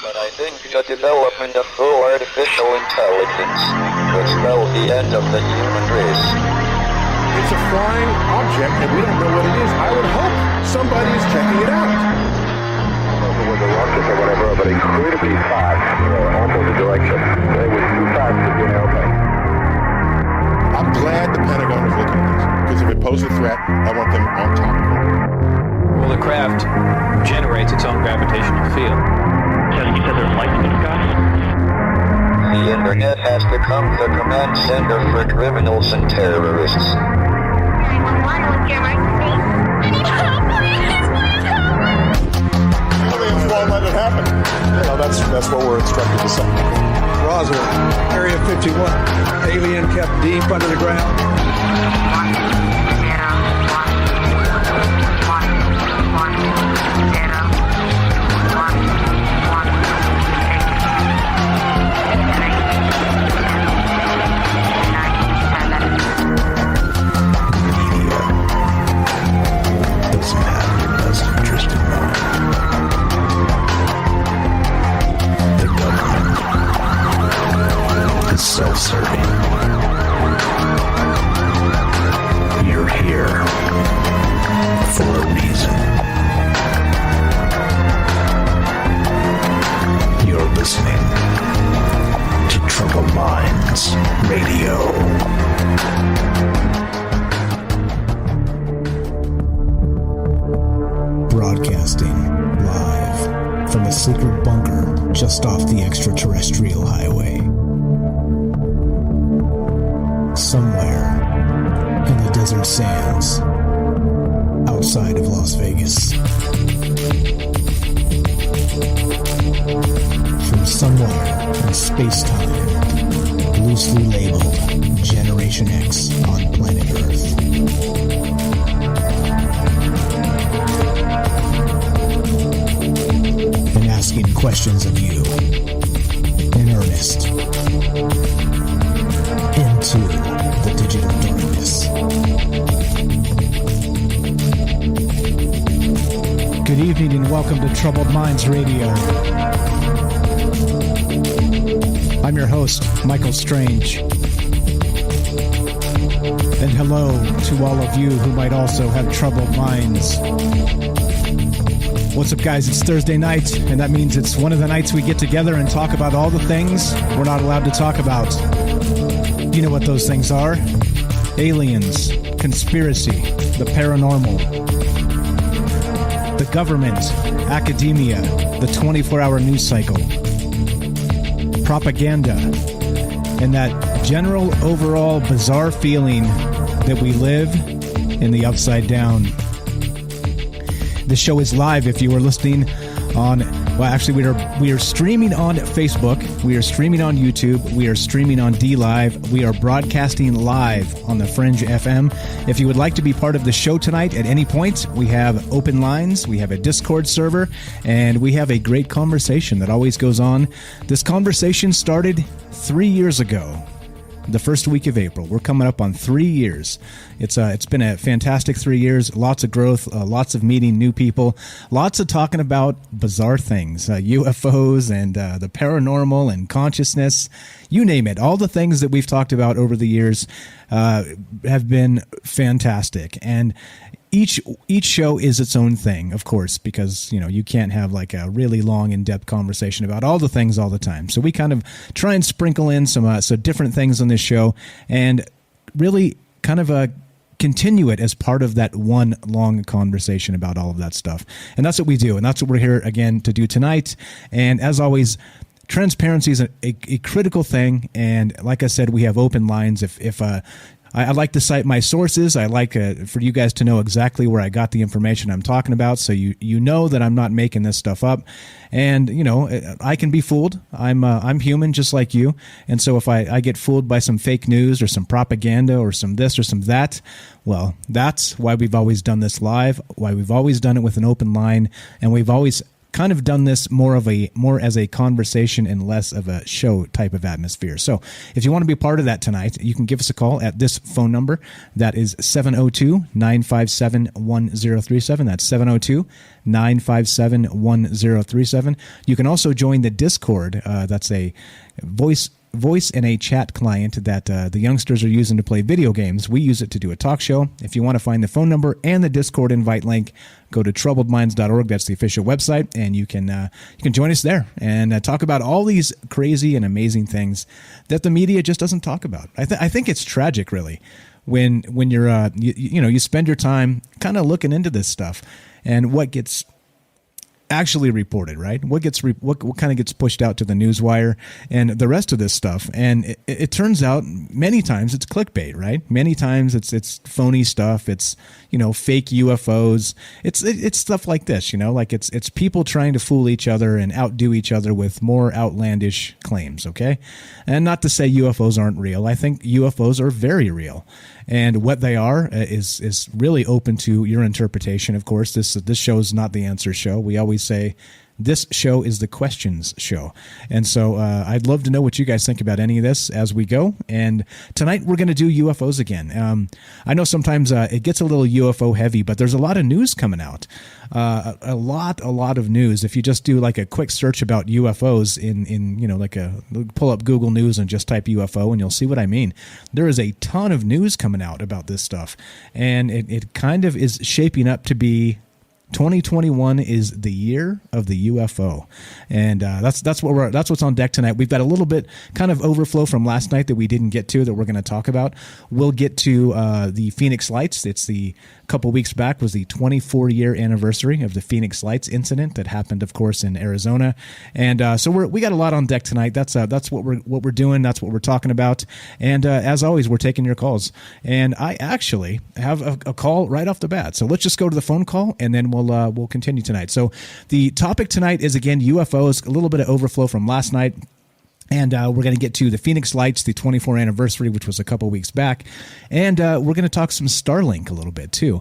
But I think the development of full artificial intelligence will spell the end of the human race. It's a flying object, and we don't know what it is. I would hope somebody is checking it out. It was a rocket or whatever, but it could be fast, opposite direction. It was too fast to be an airplane. I'm glad the Pentagon is looking at this, because if it poses a threat, I want them on top of it. Well, the craft generates its own gravitational field. You said there's lights in the sky? The internet has become the command center for criminals and terrorists. 911, what's your emergency? I need help, please help! Aliens won't let it happen. That's what we're instructed to say. Roswell, Area 51. Alien kept deep under the ground. Self-serving. You're here for a reason. You're listening to Troubled Minds Radio. Broadcasting live from a secret bunker just off the extraterrestrial highway. Somewhere in the desert sands outside of Las Vegas. From somewhere in space-time, loosely labeled Generation X on planet Earth. And asking questions of you in earnest. Into the digital darkness. Good evening and welcome to Troubled Minds Radio. I'm your host, Michael Strange. And hello to all of you who might also have troubled minds. What's up, guys? It's Thursday night, and that means it's one of the nights we get together and talk about all the things we're not allowed to talk about. You know what those things are. Aliens, conspiracy, the paranormal, the government, academia, the 24-hour news cycle, propaganda, and that general overall bizarre feeling that we live in the upside down. The show is live if you are listening on... Well, actually, we are streaming on Facebook. We are streaming on YouTube. We are streaming on DLive. We are broadcasting live on the Fringe FM. If you would like to be part of the show tonight at any point, we have open lines. We have a Discord server, and we have a great conversation that always goes on. This conversation started 3 years ago. The first week of April. We're coming up on 3 years. It's been a fantastic 3 years. Lots of growth, lots of meeting new people, lots of talking about bizarre things, UFOs and the paranormal and consciousness, you name it. All the things that we've talked about over the years have been fantastic. And each show is its own thing, of course, because, you know, you can't have like a really long, in-depth conversation about all the things all the time. So we kind of try and sprinkle in some different things on this show and really kind of continue it as part of that one long conversation about all of that stuff. And that's what we do. And that's what we're here again to do tonight. And as always, transparency is a critical thing. And like I said, we have open lines. If I like to cite my sources. I like for you guys to know exactly where I got the information I'm talking about, so you know that I'm not making this stuff up. And you know, I can be fooled. I'm human just like you. And so if I get fooled by some fake news or some propaganda or some this or some that, well, that's why we've always done this live. Why we've always done it with an open line, and we've always kind of done this more as a conversation and less of a show type of atmosphere. So if you want to be part of that tonight, you can give us a call at this phone number. That is 702-957-1037. That's 702-957-1037. You can also join the Discord. That's a voice and a chat client that the youngsters are using to play video games. We use it to do a talk show. If you want to find the phone number and the Discord invite link, go to troubledminds.org. That's the official website, and you can join us there and talk about all these crazy and amazing things that the media just doesn't talk about. I think it's tragic, really, when you're you spend your time kind of looking into this stuff and what gets actually reported, right? What kind of gets pushed out to the newswire and the rest of this stuff. And it turns out many times it's clickbait, right? Many times it's phony stuff. It's, fake UFOs. It's stuff like this, like it's people trying to fool each other and outdo each other with more outlandish claims. Okay. And not to say UFOs aren't real. I think UFOs are very real. And what they are is really open to your interpretation. Of course, this show is not the answer show. We always say this show is the questions show. And so I'd love to know what you guys think about any of this as we go. And tonight we're going to do UFOs again. I know sometimes it gets a little UFO heavy, but there's a lot of news coming out. A lot of news. If you just do like a quick search about UFOs pull up Google News and just type UFO and you'll see what I mean. There is a ton of news coming out about this stuff. And it kind of is shaping up to be 2021 is the year of the UFO, and that's what's on deck tonight. We've got a little bit kind of overflow from last night that we didn't get to that we're going to talk about. We'll get to the Phoenix Lights. It's a couple weeks back was the 24-year anniversary of the Phoenix Lights incident that happened, of course, in Arizona, and so we got a lot on deck tonight. That's what we're doing. That's what we're talking about, and as always, we're taking your calls. And I actually have a call right off the bat, so let's just go to the phone call, and then we'll continue tonight. So the topic tonight is, again, UFOs, a little bit of overflow from last night. And we're going to get to the Phoenix Lights, the 24th anniversary, which was a couple weeks back. And we're going to talk some Starlink a little bit, too.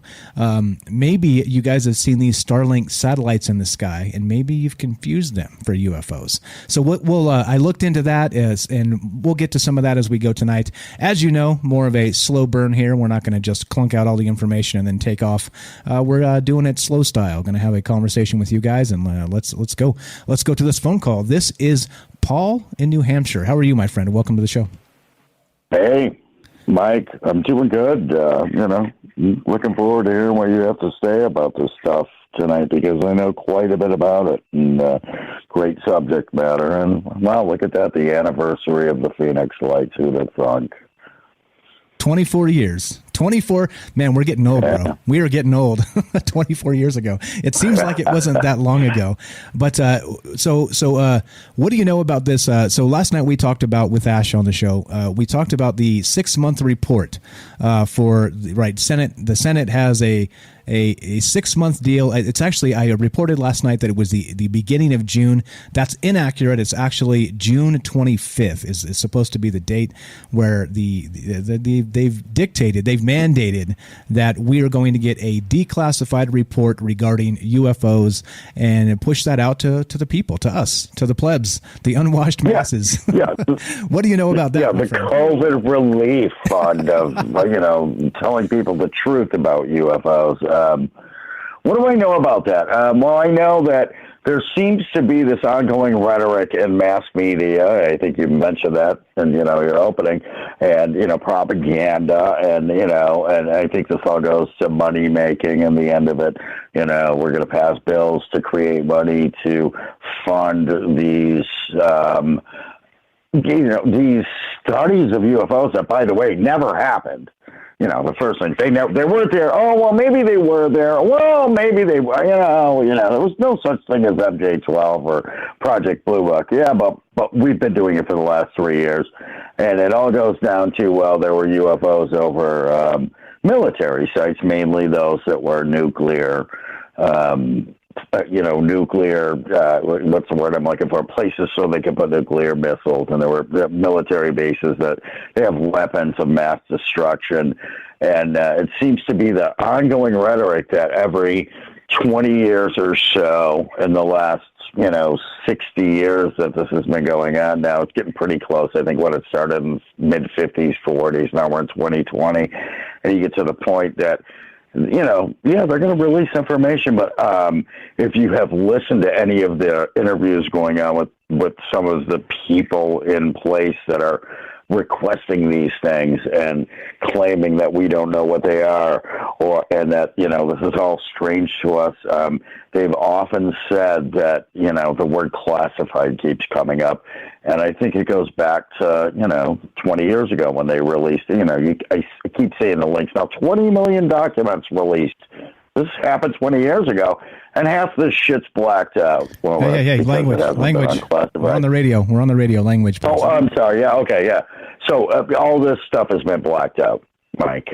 Maybe you guys have seen these Starlink satellites in the sky, and maybe you've confused them for UFOs. So I looked into that, and we'll get to some of that as we go tonight. As you know, more of a slow burn here. We're not going to just clunk out all the information and then take off. We're doing it slow style. Going to have a conversation with you guys, and let's go. Let's go to this phone call. This is Paul in New Hampshire. How are you, my friend? Welcome to the show. Hey, Mike. I'm doing good. Looking forward to hearing what you have to say about this stuff tonight, because I know quite a bit about it, and great subject matter. And wow, look at that, the anniversary of the Phoenix Lights. Who'd have thunk? 24 years. 24, man, we're getting old, bro. We are getting old. 24 years ago. It seems like it wasn't that long ago. But so what do you know about this? So last night we talked about, with Ash on the show, we talked about the 6-month report for Senate. The Senate has a 6-month deal. It's actually, I reported last night that it was the beginning of June. That's inaccurate. It's actually June 25th is supposed to be the date where they've mandated that we are going to get a declassified report regarding UFOs and push that out to the people, to us, to the plebs, the unwashed masses. Yeah. What do you know about that? Yeah, the COVID relief fund of, telling people the truth about UFOs. What do I know about that? Well, I know that there seems to be this ongoing rhetoric in mass media. I think you mentioned that in, your opening, and, propaganda, and, and I think this all goes to money making in the end of it. We're going to pass bills to create money to fund these, these studies of UFOs that, by the way, never happened. The first thing, they weren't there. Oh, well, maybe they were there. Well, maybe they were, there was no such thing as MJ-12 or Project Blue Book. Yeah, but we've been doing it for the last 3 years. And it all goes down to, well, there were UFOs over military sites, mainly those that were nuclear, nuclear, what's the word I'm looking for? Places so they could put nuclear missiles. And there were military bases that they have weapons of mass destruction. And it seems to be the ongoing rhetoric that every 20 years or so in the last, 60 years that this has been going on now. It's getting pretty close. I think when it started in mid-50s, 40s, now we're in 2020. And you get to the point that, they're going to release information. But if you have listened to any of the interviews going on with some of the people in place that are requesting these things and claiming that we don't know what they are, and that this is all strange to us. They've often said that the word classified keeps coming up, and I think it goes back to 20 years ago when they released. I keep saying the links now. 20 million documents released. This happened 20 years ago, and half this shit's blacked out. Well, hey, language. We're on the radio. Language. Oh, I'm sorry. Yeah, okay, yeah. So all this stuff has been blacked out, Mike.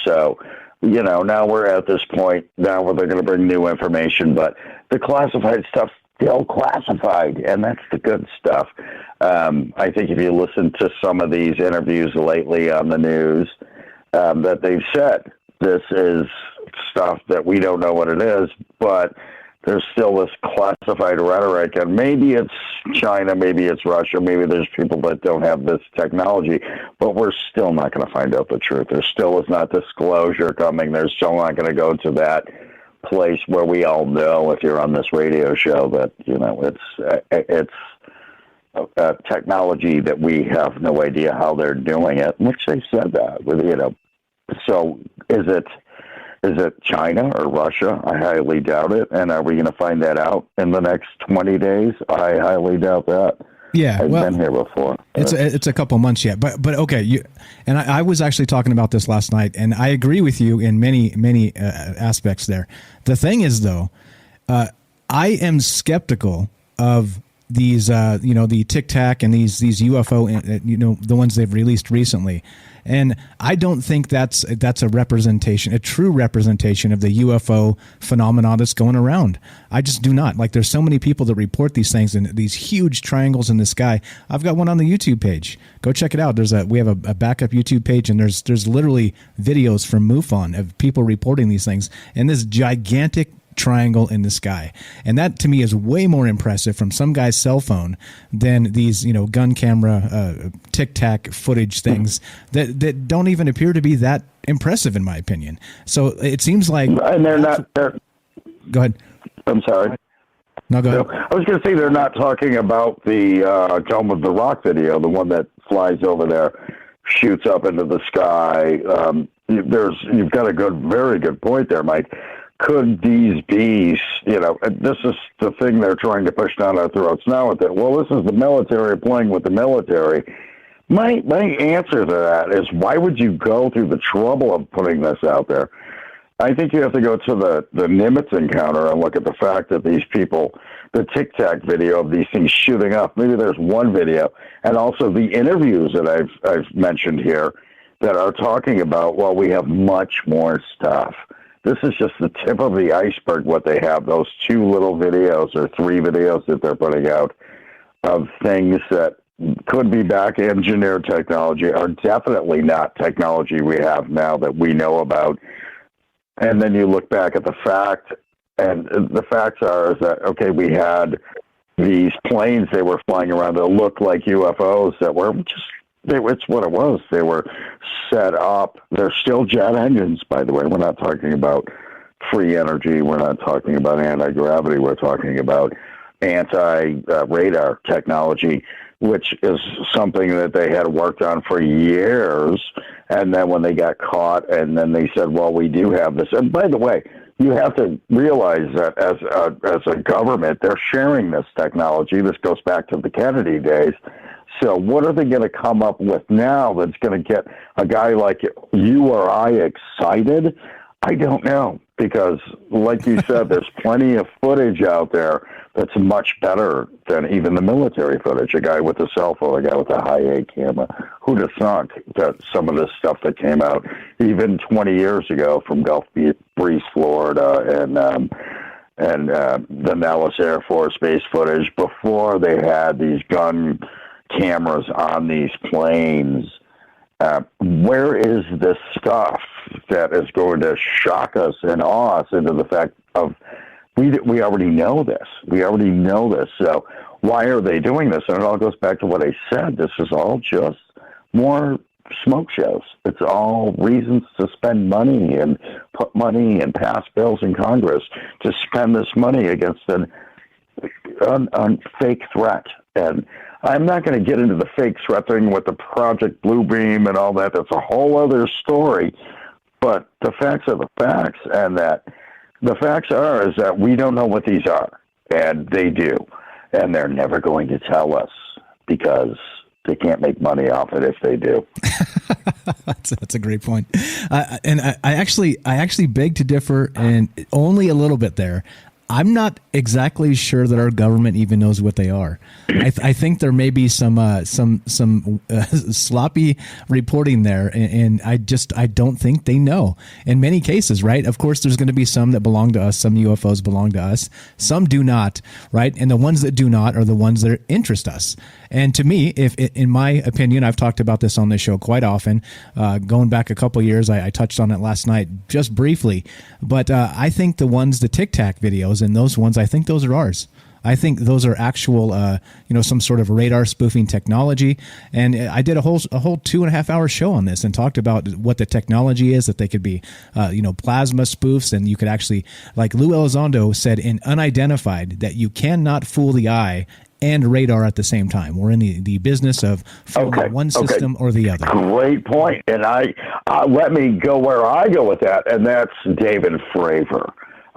So, now we're at this point now where they're going to bring new information, but the classified stuff's still classified, and that's the good stuff. I think if you listen to some of these interviews lately on the news, that they've said this is stuff that we don't know what it is, but there's still this classified rhetoric, and maybe it's China, maybe it's Russia, maybe there's people that don't have this technology, but we're still not going to find out the truth. There still is not disclosure coming. They're still not going to go to that place where we all know, if you're on this radio show, that it's technology that we have no idea how they're doing it, which they said that with So is it China or Russia? I highly doubt it. And are we going to find that out in the next 20 days? I highly doubt that. Yeah, I've been here before. It's a couple months yet, but okay. I was actually talking about this last night, and I agree with you in many aspects there. The thing is, though, I am skeptical of these, the Tic Tac and these UFO, the ones they've released recently. And I don't think that's a representation, a true representation of the UFO phenomenon that's going around. I just do not. Like, there's so many people that report these things and these huge triangles in the sky. I've got one on the YouTube page. Go check it out. We have a backup YouTube page, and there's literally videos from MUFON of people reporting these things and this gigantic triangle in the sky. And that to me is way more impressive from some guy's cell phone than these, gun camera, Tic Tac footage things that don't even appear to be that impressive in my opinion. So it seems like, and they're go ahead. I'm sorry. No, go ahead. I was going to say they're not talking about the Dome of the Rock video, the one that flies over there, shoots up into the sky. You've got a very good point there, Mike. Could these be, this is the thing they're trying to push down our throats now with it. Well, this is the military playing with the military. My answer to that is, why would you go through the trouble of putting this out there? I think you have to go to the Nimitz encounter and look at the fact that these people, the Tic Tac video of these things shooting up, maybe there's one video, and also the interviews that I've mentioned here that are talking about, well, we have much more stuff. This is just the tip of the iceberg, what they have, those 2 little videos or 3 videos that they're putting out of things that could be back-engineered technology, are definitely not technology we have now that we know about. And then you look back at the fact, and the facts are that, okay, we had these planes, they were flying around that looked like UFOs that were just, it's what it was. They were set up. They're still jet engines, by the way. We're not talking about free energy. We're not talking about anti-gravity. We're talking about anti-radar technology, which is something that they had worked on for years. And then when they got caught, and then they said, well, we do have this. And by the way, you have to realize that as a government, they're sharing this technology. This goes back to the Kennedy days. So what are they going to come up with now that's going to get a guy like you or I excited? I don't know, because like you said, there's plenty of footage out there that's much better than even the military footage. A guy with a cell phone, a guy with a high-A camera. Who'd have thunk that some of this stuff that came out even 20 years ago from Gulf Breeze, Florida, and the Nellis Air Force Base footage before they had these gun cameras on these planes. Where is this stuff? that is going to shock us and awe us into the fact of we already know this. We already know this. So why are they doing this? And it all goes back to what I said. This is all just more smoke shows. It's all reasons to spend money and put money and pass bills in Congress to spend this money against an fake threat. And I'm not going to get into the fake threat thing with the Project Bluebeam and all that. That's a whole other story. But the facts are the facts, and that the facts are is that we don't know what these are, and they do, and they're never going to tell us because they can't make money off it if they do. That's a great point. And I actually beg to differ, and only a little bit there. I'm not exactly sure that our government even knows what they are. I think there may be some sloppy reporting there, and I don't think they know in many cases, right? Of course, there's going to be some that belong to us. Some UFOs belong to us. Some do not, right? And the ones that do not are the ones that interest us. And to me, if in my opinion, I've talked about this on this show quite often, going back a couple of years, I touched on it last night just briefly, but I think the Tic Tac videos and those ones, I think those are ours. I think those are actual, some sort of radar spoofing technology. And I did a whole 2.5 hour show on this and talked about what the technology is, that they could be, plasma spoofs. And you could actually, like Lou Elizondo said in Unidentified, that you cannot fool the eye and radar at the same time. We're in the business of fooling one system or the other. Great point. And I let me go where I go with that, and that's David Fravor.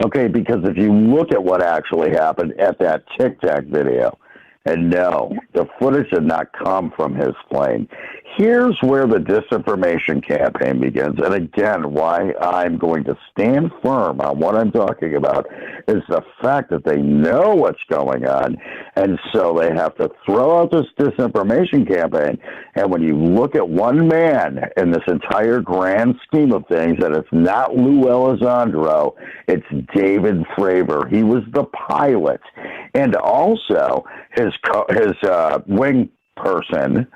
Okay, because if you look at what actually happened at that Tic Tac video, and no, the footage did not come from his plane. Here's where the disinformation campaign begins. And again, why I'm going to stand firm on what I'm talking about is the fact that they know what's going on. And so they have to throw out this disinformation campaign. And when you look at one man in this entire grand scheme of things, that it's not Lou Elizondo, it's David Fravor. He was the pilot. And also his wing person,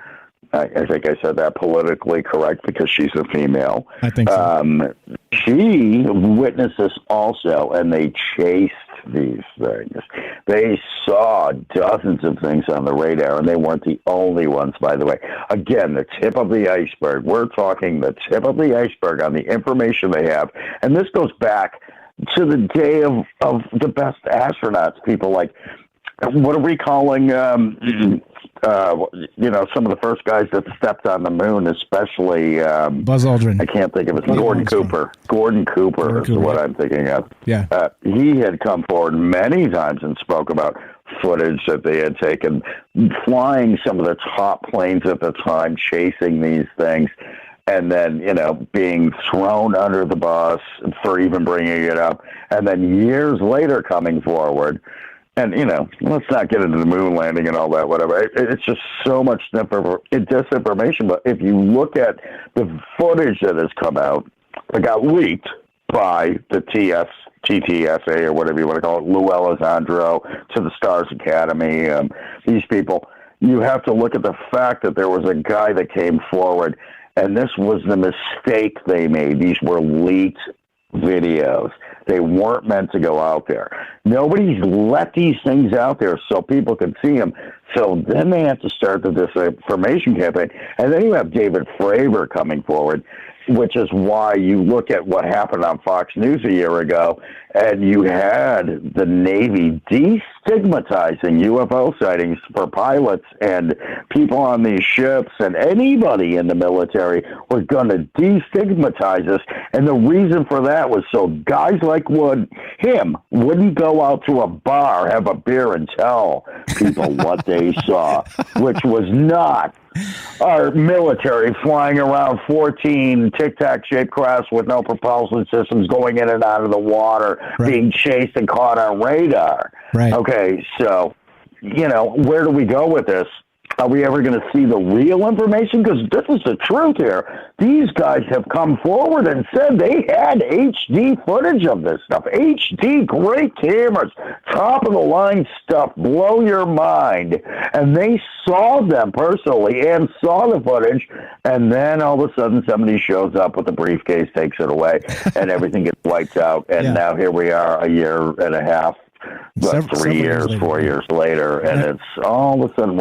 I think I said that politically correct because she's a female. I think so. She witnessed this also, and they chased these things. They saw dozens of things on the radar, and they weren't the only ones, by the way. Again, the tip of the iceberg. We're talking the tip of the iceberg on the information they have. And this goes back to the day of the best astronauts, people like, what are we calling, some of the first guys that stepped on the moon, especially Buzz Aldrin. I can't think of it. Gordon Cooper. Gordon Cooper is what I'm thinking of. Yeah. He had come forward many times and spoke about footage that they had taken, flying some of the top planes at the time, chasing these things, and then, being thrown under the bus for even bringing it up, and then years later coming forward. And, let's not get into the moon landing and all that, whatever. It's just so much disinformation. But if you look at the footage that has come out, that got leaked by the TTSA, or whatever you want to call it, Lou Elizondo, to the Stars Academy, these people, you have to look at the fact that there was a guy that came forward, and this was the mistake they made. These were leaked videos. They weren't meant to go out there. Nobody's let these things out there so people can see them. So then they have to start the disinformation campaign. And then you have David Fravor coming forward, which is why you look at what happened on Fox News a year ago, and you had the Navy destigmatizing UFO sightings for pilots and people on these ships, and anybody in the military was going to destigmatize us. And the reason for that was so guys like him wouldn't go out to a bar, have a beer, and tell people what they saw, which was not our military flying around 14 Tic Tac shaped crafts with no propulsion systems going in and out of the water, right, being chased and caught on radar. Right. Okay, so, where do we go with this? Are we ever going to see the real information? Because this is the truth here. These guys have come forward and said they had HD footage of this stuff. HD, great cameras, top-of-the-line stuff, blow your mind. And they saw them personally and saw the footage, and then all of a sudden somebody shows up with a briefcase, takes it away, and everything gets wiped out. And now here we are a year and a half, 3 years, 4 years later, and it's all of a sudden,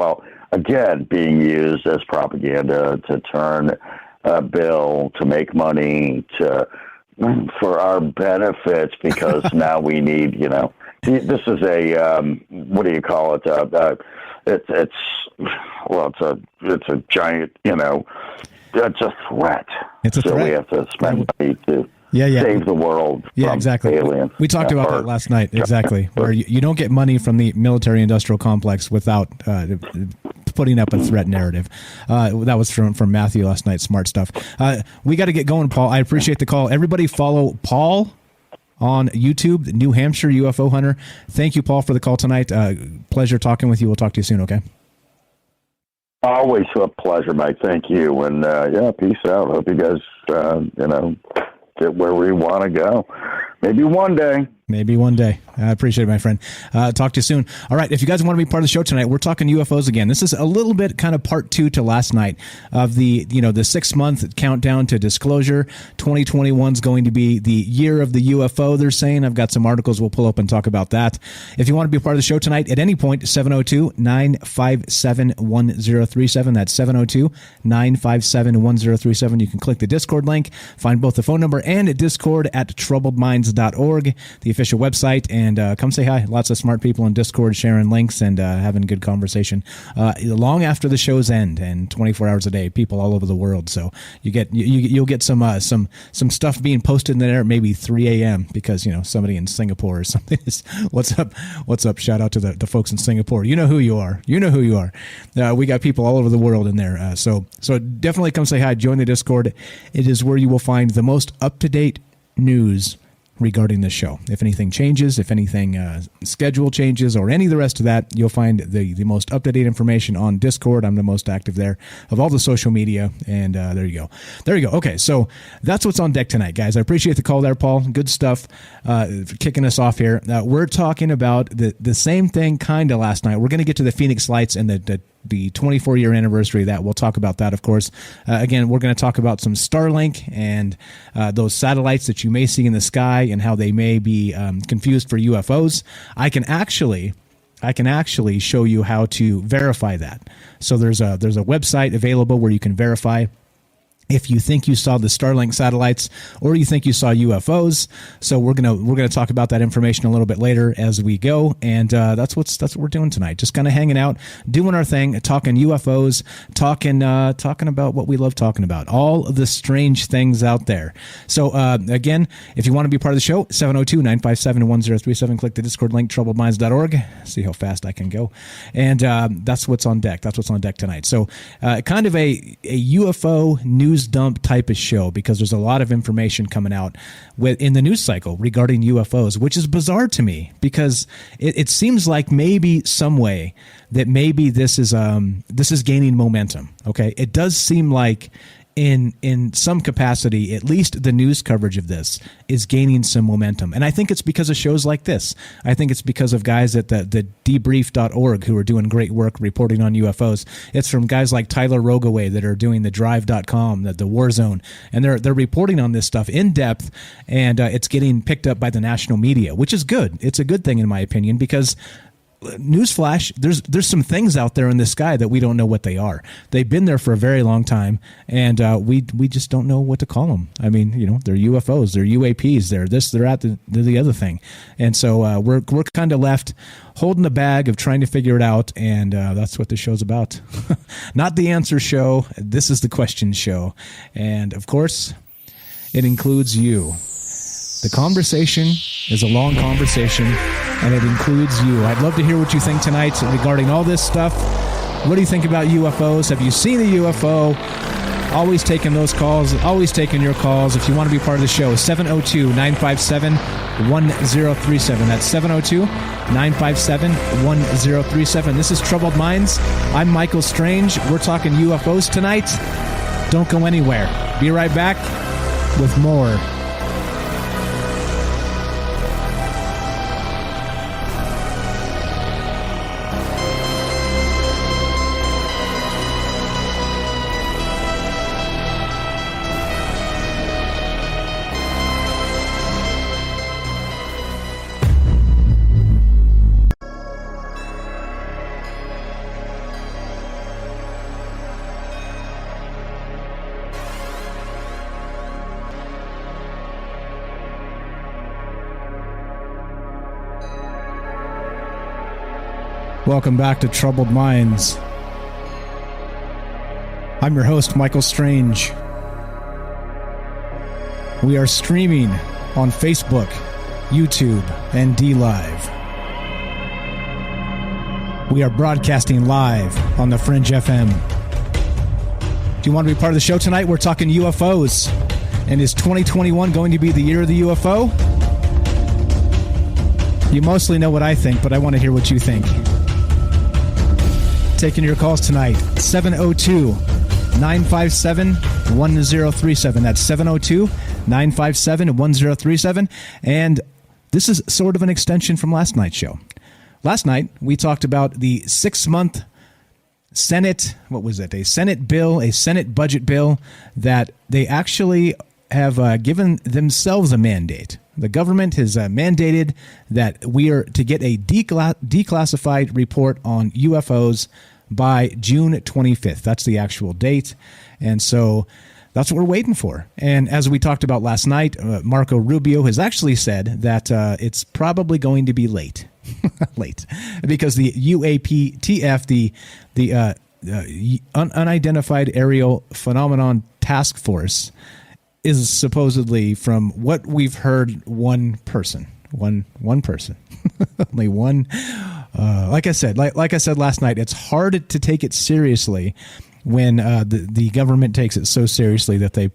again, being used as propaganda to turn a bill to make money for our benefits, because now we need, this is a, what do you call it? It's a giant, it's a threat. It's a threat. So we have to spend money to save the world from exactly. aliens. We talked about that last night, exactly, where you don't get money from the military-industrial complex without putting up a threat narrative. That was from Matthew last night. Smart stuff. We got to get going, Paul. I appreciate the call. Everybody follow Paul on YouTube, the New Hampshire UFO Hunter. Thank you, Paul, for the call tonight. Pleasure talking with you. We'll talk to you soon, okay? Always a pleasure, Mike. Thank you. And, peace out. Hope you guys, get where we want to go. Maybe one day. Maybe one day. I appreciate it, my friend. Talk to you soon. All right. If you guys want to be part of the show tonight, we're talking UFOs again. This is a little bit kind of part 2 to last night of the 6-month countdown to disclosure. 2021 is going to be the year of the UFO, they're saying. I've got some articles we'll pull up and talk about that. If you want to be a part of the show tonight at any point, 702-957-1037. That's 702-957-1037. You can click the Discord link, find both the phone number and Discord at troubledminds.org, the official website, and come say hi. Lots of smart people in Discord sharing links and having good conversation long after the show's end, and 24 hours a day, people all over the world. So you'll get some stuff being posted in there at maybe 3 a.m. because somebody in Singapore or something is what's up. Shout out to the folks in Singapore. You know who you are. We got people all over the world in there. So definitely come say hi. Join the Discord. It is where you will find the most up-to-date news regarding this show. If anything changes, if anything schedule changes, or any of the rest of that, you'll find the most up-to-date information on Discord. I'm the most active there of all the social media, and there you go. Okay, so that's what's on deck tonight, guys. I appreciate the call there, Paul. Good stuff for kicking us off here. We're talking about the same thing kind of last night. We're going to get to the Phoenix Lights and the 24-year anniversary of that. We'll talk about that, of course. Again, we're going to talk about some Starlink and those satellites that you may see in the sky and how they may be confused for UFOs. I can actually show you how to verify that. So there's a website available where you can verify if you think you saw the Starlink satellites or you think you saw UFOs. So we're gonna talk about that information a little bit later as we go, and that's what we're doing tonight. Just kind of hanging out, doing our thing, talking UFOs, talking about what we love talking about, all of the strange things out there. So again, if you want to be part of the show, 702-957-1037. Click the Discord link, troubledminds.org. See how fast I can go, and that's what's on deck. That's what's on deck tonight. So kind of a UFO news dump type of show, because there's a lot of information coming out in the news cycle regarding UFOs, which is bizarre to me, because it seems like maybe some way that maybe this is gaining momentum. Okay, it does seem like in some capacity, at least the news coverage of this is gaining some momentum. And I think it's because of shows like this. I think it's because of guys at the debrief.org who are doing great work reporting on UFOs. It's from guys like Tyler Rogaway that are doing the drive.com, the War Zone, and they're reporting on this stuff in depth, and it's getting picked up by the national media, which is good. It's a good thing in my opinion, because newsflash, there's some things out there in the sky that we don't know what they are. They've been there for a very long time, and we just don't know what to call them. I mean, they're UFOs, they're UAPs, they're this, they're the other thing. And so we're kind of left holding the bag of trying to figure it out, and that's what this show's about. Not the answer show. This is the question show. And of course, it includes you. The conversation is a long conversation, and it includes you. I'd love to hear what you think tonight regarding all this stuff. What do you think about UFOs? Have you seen a UFO? Always taking those calls, always taking your calls. If you want to be part of the show, 702-957-1037. That's 702-957-1037. This is Troubled Minds. I'm Michael Strange. We're talking UFOs tonight. Don't go anywhere. Be right back with more. Welcome back to Troubled Minds. I'm your host, Michael Strange. We are streaming on Facebook, YouTube, and DLive. We are broadcasting live on the Fringe FM. Do you want to be part of the show tonight? We're talking UFOs. And is 2021 going to be the year of the UFO? You mostly know what I think, but I want to hear what you think. Taking your calls tonight, 702-957-1037. That's 702-957-1037. And this is sort of an extension from last night's show. Last night, we talked about the 6-month Senate, what was it? A Senate bill, a Senate budget bill that they actually have given themselves a mandate. The government has mandated that we are to get a declassified report on UFOs by June 25th. That's the actual date. And so that's what we're waiting for. And as we talked about last night, Marco Rubio has actually said that it's probably going to be late. Late. Because the UAPTF, the Unidentified Aerial Phenomenon Task Force, is supposedly, from what we've heard, one person. One person. Only one. Like I said last night, it's hard to take it seriously when the government takes it so seriously that they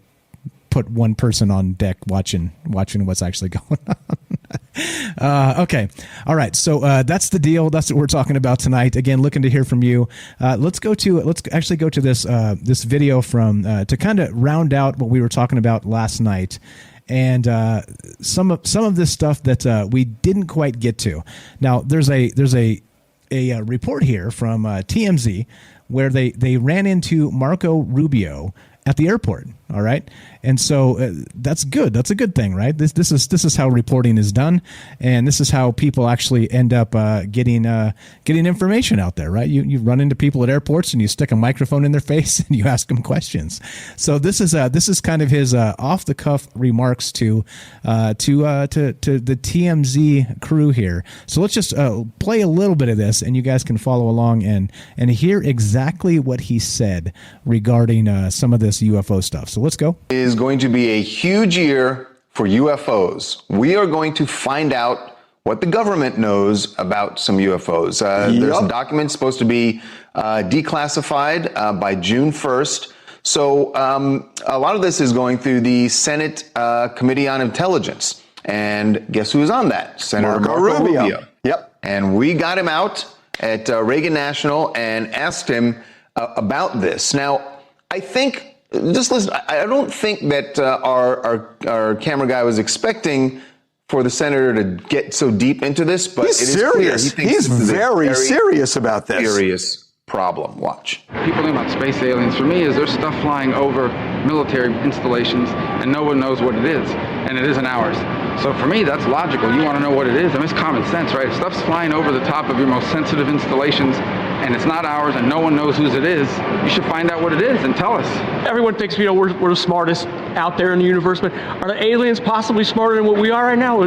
put one person on deck watching what's actually going on. Okay. All right. So that's the deal. That's what we're talking about tonight. Again, looking to hear from you. Let's actually go to this video from to kind of round out what we were talking about last night. And some of this stuff that we didn't quite get to. Now, there's a report here from TMZ where they ran into Marco Rubio at the airport. All right, and so that's good. That's a good thing, right? This is how reporting is done, and this is how people actually end up getting information out there, right? You run into people at airports and you stick a microphone in their face and you ask them questions. So this is kind of his off the cuff remarks to the TMZ crew here. So let's just play a little bit of this, and you guys can follow along and hear exactly what he said regarding some of this UFO stuff. So let's go. It is going to be a huge year for UFOs. We are going to find out what the government knows about some UFOs. There's a document supposed to be declassified by June 1st. So a lot of this is going through the Senate Committee on Intelligence. And guess who's on that? Senator Marco Rubio. Yep. And we got him out at Reagan National and asked him about this. Now, I think, just listen, I don't think that our camera guy was expecting for the senator to get so deep into this, but he's it is serious. Clear. He's very serious about this. Serious problem. Watch. People think about space aliens, for me, is there's stuff flying over military installations and no one knows what it is, and it isn't ours. So for me, that's logical. You want to know what it is. I mean, it's common sense, right? If stuff's flying over the top of your most sensitive installations and it's not ours and no one knows whose it is, you should find out what it is and tell us. Everyone thinks, we're the smartest out there in the universe, but are the aliens possibly smarter than what we are right now?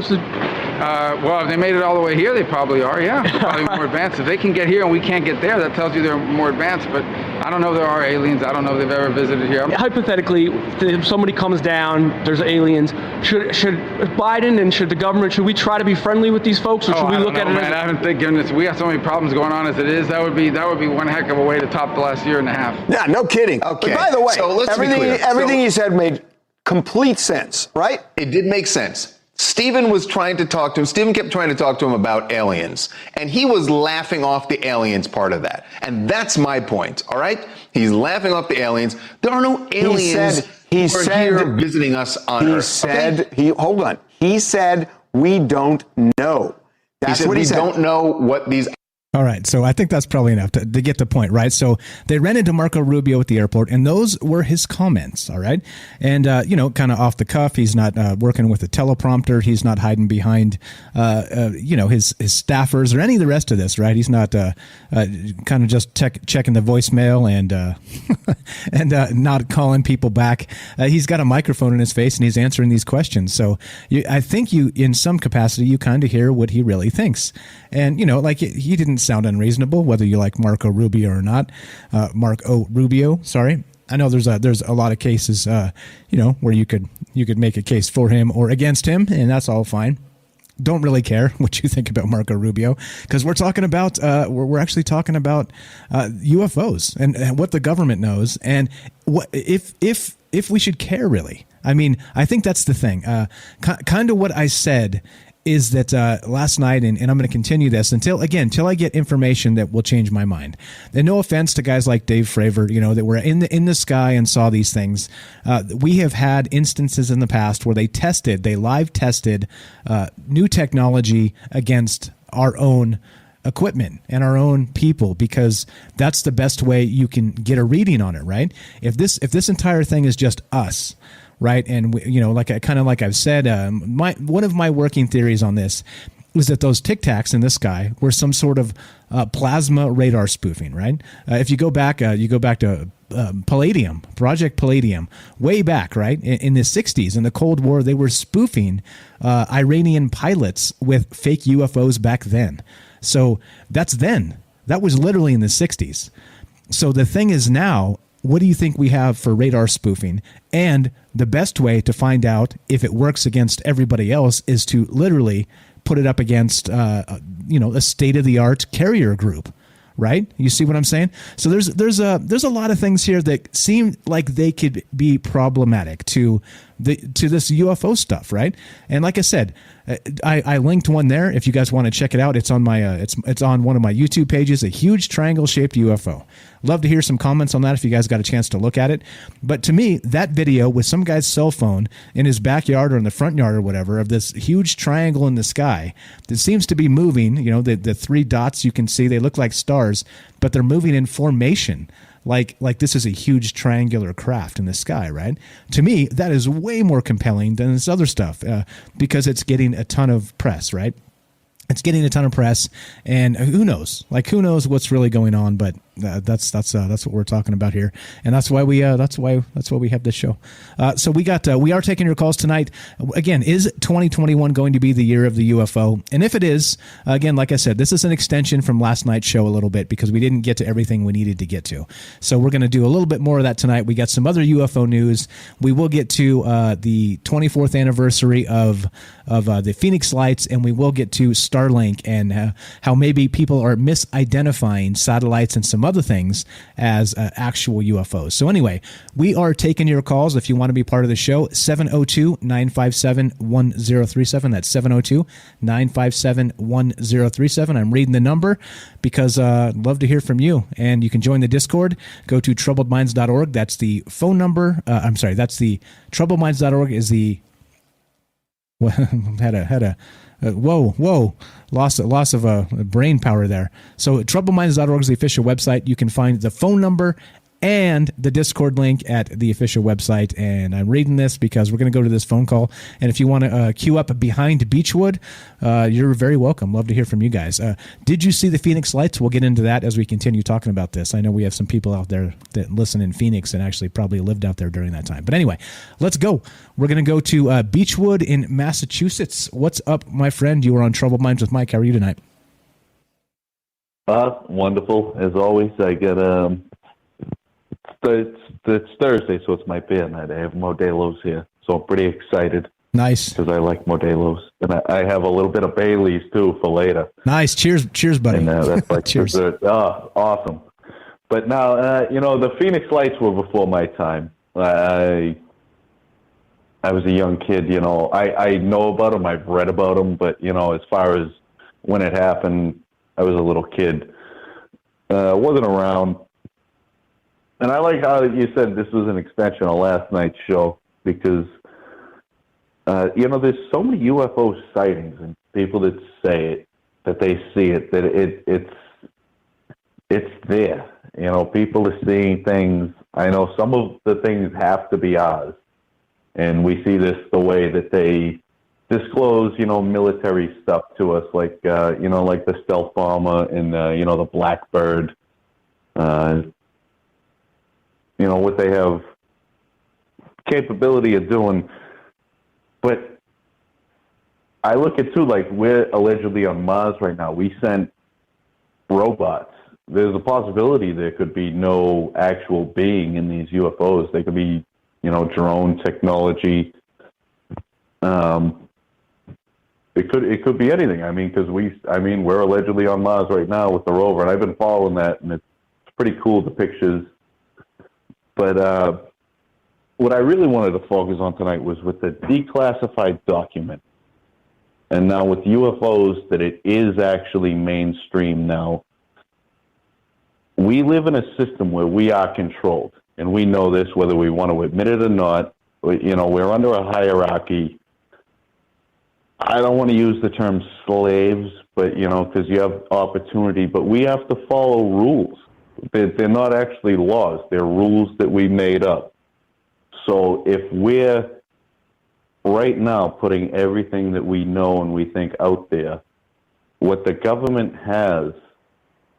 Well, if they made it all the way here, they probably are, yeah. They're probably more advanced. If they can get here and we can't get there, that tells you they're more advanced. But I don't know if there are aliens. I don't know if they've ever visited here. Hypothetically, if somebody comes down, there's aliens, should Biden and should the government, should we try to be friendly with these folks, or should we look at it man, I haven't think given this. We have so many problems going on as it is. That would be one heck of a way to top the last year and a half. Yeah, no kidding. Okay. But by the way, So let's be clear. everything you said made complete sense, right? It did make sense. Stephen kept trying to talk to him about aliens, and he was laughing off the aliens part of that. And that's my point, all right? He's laughing off the aliens. There are no aliens who are here visiting us on Earth. Hold on. He said, we don't know. That's what he said. We don't know what these... All right, so I think that's probably enough to get the point, right? So they ran into Marco Rubio at the airport, and those were his comments, all right? And, kind of off the cuff, he's not working with a teleprompter. He's not hiding behind, his staffers or any of the rest of this, right? He's not kind of just checking the voicemail and not calling people back. He's got a microphone in his face, and he's answering these questions. So I think in some capacity, you kind of hear what he really thinks. And, he didn't sound unreasonable, whether you like Marco Rubio or not. Marco Rubio, sorry. I know there's a lot of cases, where you could make a case for him or against him, and that's all fine. Don't really care what you think about Marco Rubio, because we're talking about we're actually talking about UFOs and what the government knows, and what if we should care really. I mean, I think that's the thing. Kind of what I said is that last night, and I'm going to continue this until I get information that will change my mind. And no offense to guys like Dave Fravor, that were in the sky and saw these things. We have had instances in the past where they live tested new technology against our own equipment and our own people, because that's the best way you can get a reading on it, right? If this entire thing is just us, right? And like I've said, one of my working theories on this was that those Tic Tacs in the sky were some sort of plasma radar spoofing, right? If you go back to Palladium, Project Palladium, way back, right? In the 60s, in the Cold War, they were spoofing Iranian pilots with fake UFOs back then. So that's then. That was literally in the 60s. So the thing is now, what do you think we have for radar spoofing? And the best way to find out if it works against everybody else is to literally put it up against, a state-of-the-art carrier group, right? You see what I'm saying? So there's a lot of things here that seem like they could be problematic to this UFO stuff, right? And like I said, I linked one there. If you guys want to check it out, it's on my it's on one of my YouTube pages. A huge triangle-shaped UFO. Love to hear some comments on that if you guys got a chance to look at it. But to me, that video with some guy's cell phone in his backyard or in the front yard or whatever of this huge triangle in the sky that seems to be moving. The three dots you can see, they look like stars, but they're moving in formation. Like this is a huge triangular craft in the sky, right? To me, that is way more compelling than this other stuff because it's getting a ton of press, right? It's getting a ton of press, and who knows? Who knows what's really going on? But that's what we're talking about here, and that's why we have this show. So we are taking your calls tonight. Again, is 2021 going to be the year of the UFO? And if it is, again, like I said, this is an extension from last night's show a little bit because we didn't get to everything we needed to get to. So we're going to do a little bit more of that tonight. We got some other UFO news. We will get to the 24th anniversary of the Phoenix Lights, and we will get to Starlink and how maybe people are misidentifying satellites and some other things as actual UFOs. So anyway, we are taking your calls if you want to be part of the show. 702-957-1037. That's 702-957-1037. I'm reading the number because I'd love to hear from you. And you can join the Discord. Go to troubledminds.org. That's the phone number. That's the troubledminds.org is the... Whoa. Loss of brain power there. So troubleminds.org is the official website. You can find the phone number and the Discord link at the official website. And I'm reading this because we're going to go to this phone call. And if you want to queue up behind Beechwood, you're very welcome. Love to hear from you guys. Did you see the Phoenix Lights? We'll get into that as we continue talking about this. I know we have some people out there that listen in Phoenix and actually probably lived out there during that time. But anyway, let's go. We're going to go to Beechwood in Massachusetts. What's up, my friend? You were on Troubled Minds with Mike. How are you tonight? Wonderful. As always, I get it's Thursday, so it's my beer night. I have Modelo's here, so I'm pretty excited. Nice. Because I like Modelo's. And I have a little bit of Bailey's, too, for later. Nice. Cheers, buddy. And that's like cheers. Dessert. Oh, awesome. But now, the Phoenix Lights were before my time. I was a young kid, I know about them, I've read about them, but, as far as when it happened, I was a little kid. Wasn't around. And I like how you said this was an extension of last night's show because, there's so many UFO sightings and people that say it, that they see it, that it's there. People are seeing things. I know some of the things have to be ours. And we see this the way that they disclose, military stuff to us, like the stealth bomber and, the Blackbird, what they have capability of doing. But I look at, too, like we're allegedly on Mars right now. We sent robots. There's a possibility there could be no actual being in these UFOs. They could be, drone technology. It could be anything. Because we're allegedly on Mars right now with the rover, and I've been following that, and it's pretty cool, the pictures. But what I really wanted to focus on tonight was with the declassified document. And now with UFOs, that it is actually mainstream now. We live in a system where we are controlled, and we know this whether we want to admit it or not. We're under a hierarchy. I don't want to use the term slaves, but, because you have opportunity, but we have to follow rules. They're not actually laws. They're rules that we made up. So if we're right now putting everything that we know and we think out there, what the government has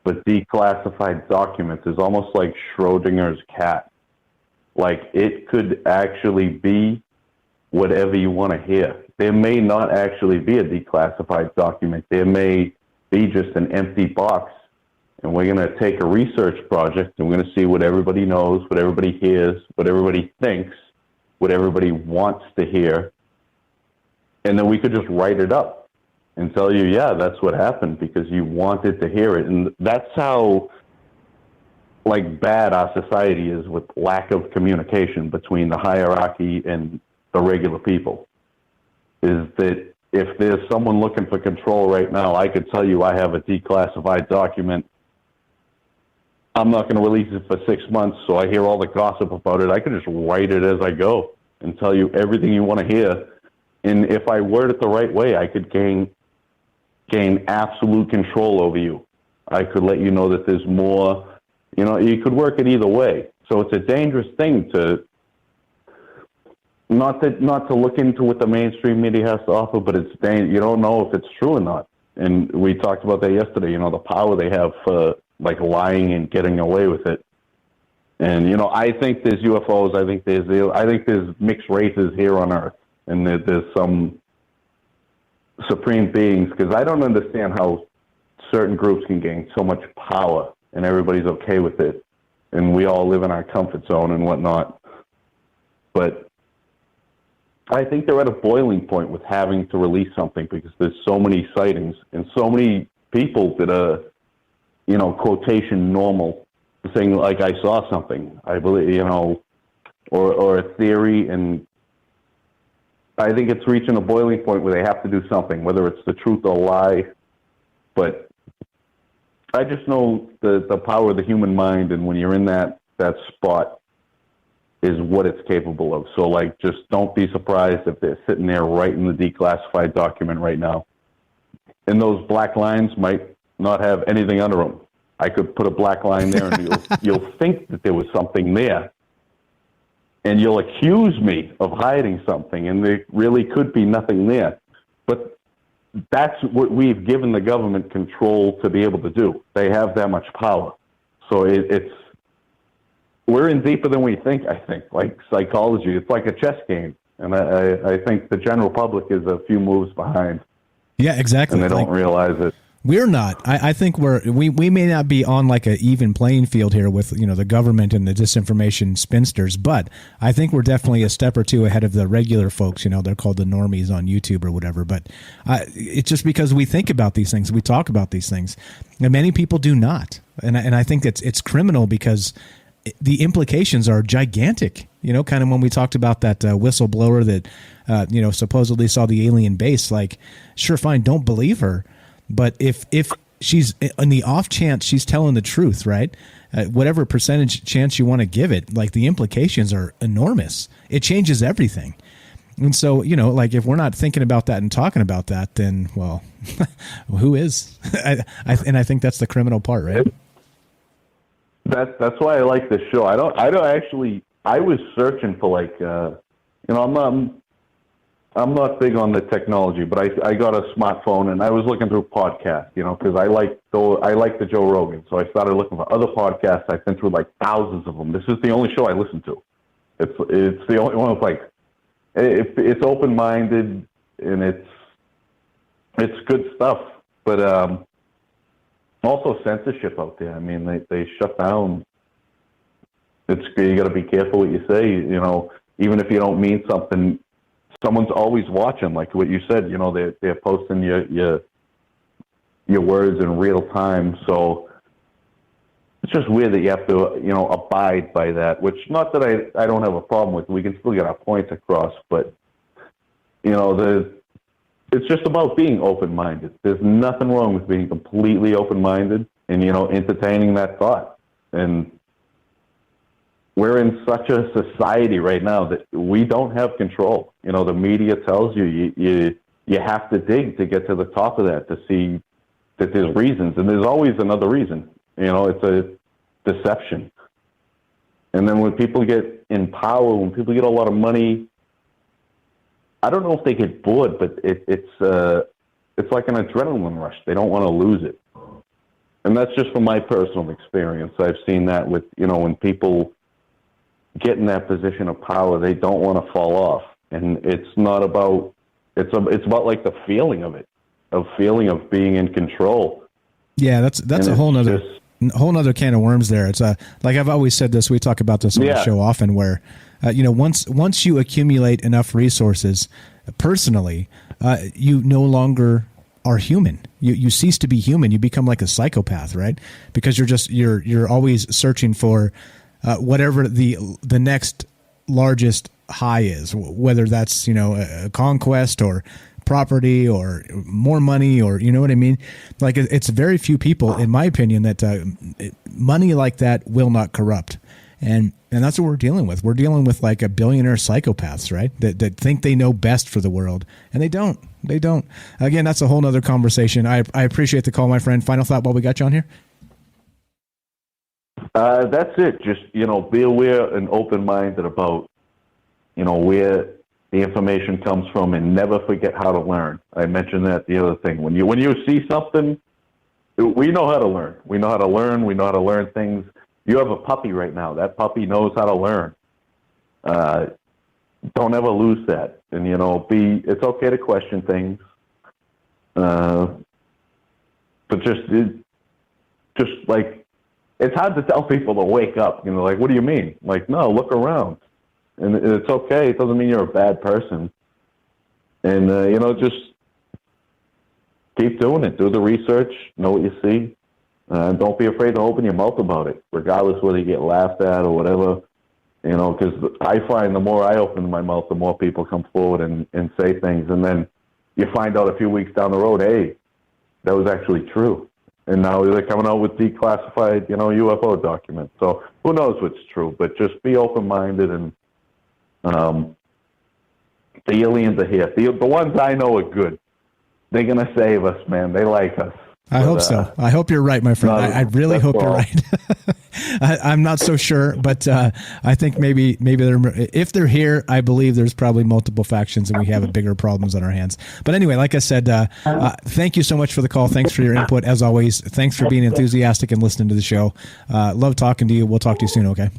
but declassified documents is almost like Schrodinger's cat. Like, it could actually be whatever you want to hear. There may not actually be a declassified document. There may be just an empty box. And we're going to take a research project, and we're going to see what everybody knows, what everybody hears, what everybody thinks, what everybody wants to hear. And then we could just write it up and tell you, yeah, that's what happened because you wanted to hear it. And that's how, bad our society is with lack of communication between the hierarchy and the regular people. Is that if there's someone looking for control right now, I could tell you I have a declassified document. I'm not going to release it for 6 months, so I hear all the gossip about it. I could just write it as I go and tell you everything you want to hear. And if I word it the right way, I could gain absolute control over you. I could let you know that there's more. You could work it either way. So it's a dangerous thing to not to look into what the mainstream media has to offer, but you don't know if it's true or not. And we talked about that yesterday. The power they have for lying and getting away with it. And I think there's UFOs. I think there's mixed races here on Earth, and there's some supreme beings. Because I don't understand how certain groups can gain so much power, and everybody's okay with it, and we all live in our comfort zone and whatnot. But I think they're at a boiling point with having to release something because there's so many sightings and so many people that are, quotation normal, saying like, I saw something, I believe, or a theory. And I think it's reaching a boiling point where they have to do something, whether it's the truth or lie. But I just know the power of the human mind, and when you're in that spot, is what it's capable of. So, just don't be surprised if they're sitting there writing the declassified document right now. And those black lines might not have anything under them. I could put a black line there, and you'll think that there was something there, and you'll accuse me of hiding something, and there really could be nothing there. But that's what we've given the government control to be able to do. They have that much power. So we're in deeper than we think, I think. Like psychology, it's like a chess game. And I think the general public is a few moves behind. Yeah, exactly. And they don't realize it. We're not. I think we may not be on like an even playing field here with, you know, the government and the disinformation spinsters, but I think we're definitely a step or two ahead of the regular folks. You know, they're called the normies on YouTube or whatever. But it's just because we think about these things, we talk about these things, and many people do not. And I think it's criminal because the implications are gigantic. You know, kind of when we talked about that whistleblower that you know, supposedly saw the alien base. Like, sure, fine, don't believe her. But if she's in the off chance she's telling the truth, right? Whatever percentage chance you want to give it, like the implications are enormous. It changes everything. And so, you know, like if we're not thinking about that and talking about that, then, well, who is? And I think that's the criminal part, right? That's why I like this show. I don't actually. I was searching for like, you know, I'm not big on the technology, but I got a smartphone and I was looking through podcasts, you know, because I like the Joe Rogan. So I started looking for other podcasts. I've been through like thousands of them. This is the only show I listen to. It's the only one that's like, it's open-minded and it's good stuff. But also censorship out there. I mean, they shut down. You got to be careful what you say, you know, even if you don't mean something. Someone's always watching, like what you said. You know, they're posting your words in real time. So it's just weird that you have to, you know, abide by that. Which, not that I don't have a problem with. We can still get our points across, but you know, it's just about being open-minded. There's nothing wrong with being completely open-minded and, you know, entertaining that thought. And we're in such a society right now that we don't have control. You know, the media tells you have to dig to get to the top of that, to see that there's reasons. And there's always another reason. You know, it's a deception. And then when people get in power, when people get a lot of money, I don't know if they get bored, but it's like an adrenaline rush. They don't want to lose it. And that's just from my personal experience. I've seen that with, you know, when people get in that position of power, they don't want to fall off. And it's not about, it's about like the feeling of it, of being in control. Yeah, that's a whole nother can of worms there. It's like I've always said this, we talk about this on the show often, where you know, once you accumulate enough resources personally, you no longer are human. You cease to be human. You become like a psychopath, right? Because you're always searching for whatever the next largest high is, whether that's, you know, a conquest or property or more money, or, you know what I mean? Like, it's very few people, in my opinion, that money like that will not corrupt. And that's what we're dealing with. We're dealing with like a billionaire psychopaths, right? That think they know best for the world, and they don't. They don't. Again, that's a whole nother conversation. I appreciate the call, my friend. Final thought while we got you on here? That's it. Just, you know, be aware and open-minded about, you know, where the information comes from, and never forget how to learn. I mentioned that the other thing. When you see something, we know how to learn. We know how to learn. We know how to learn things. You have a puppy right now. That puppy knows how to learn. Don't ever lose that. And, you know, it's okay to question things. But just like, it's hard to tell people to wake up. You know, like, what do you mean? Like, no, look around. And it's okay. It doesn't mean you're a bad person. And, you know, just keep doing it. Do the research. Know what you see. Don't be afraid to open your mouth about it, regardless whether you get laughed at or whatever. You know, because I find the more I open my mouth, the more people come forward and say things. And then you find out a few weeks down the road, hey, that was actually true. And now they're coming out with declassified, you know, UFO documents. So who knows what's true? But just be open-minded, and the aliens are here. The ones I know are good. They're going to save us, man. They like us. I hope so. I hope you're right, my friend. I really hope you're right. I'm not so sure, but I think maybe if they're here, I believe there's probably multiple factions and we have bigger problems on our hands. But anyway, like I said, thank you so much for the call. Thanks for your input, as always. Thanks for being enthusiastic and listening to the show. Love talking to you. We'll talk to you soon, okay?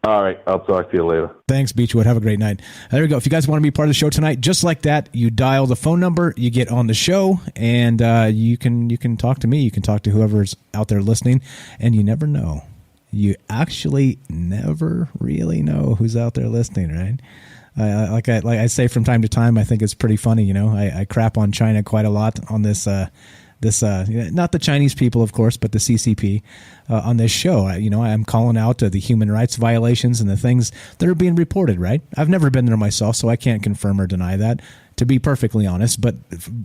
All right. I'll talk to you later. Thanks, Beechwood. Have a great night. There we go. If you guys want to be part of the show tonight, just like that, you dial the phone number, you get on the show, and you can talk to me. You can talk to whoever's out there listening, and you never know. You actually never really know who's out there listening, right? Like I say from time to time, I think it's pretty funny. You know, I crap on China quite a lot on this. Not the Chinese people, of course, but the CCP on this show. I'm calling out the human rights violations and the things that are being reported, right? I've never been there myself, so I can't confirm or deny that, to be perfectly honest. But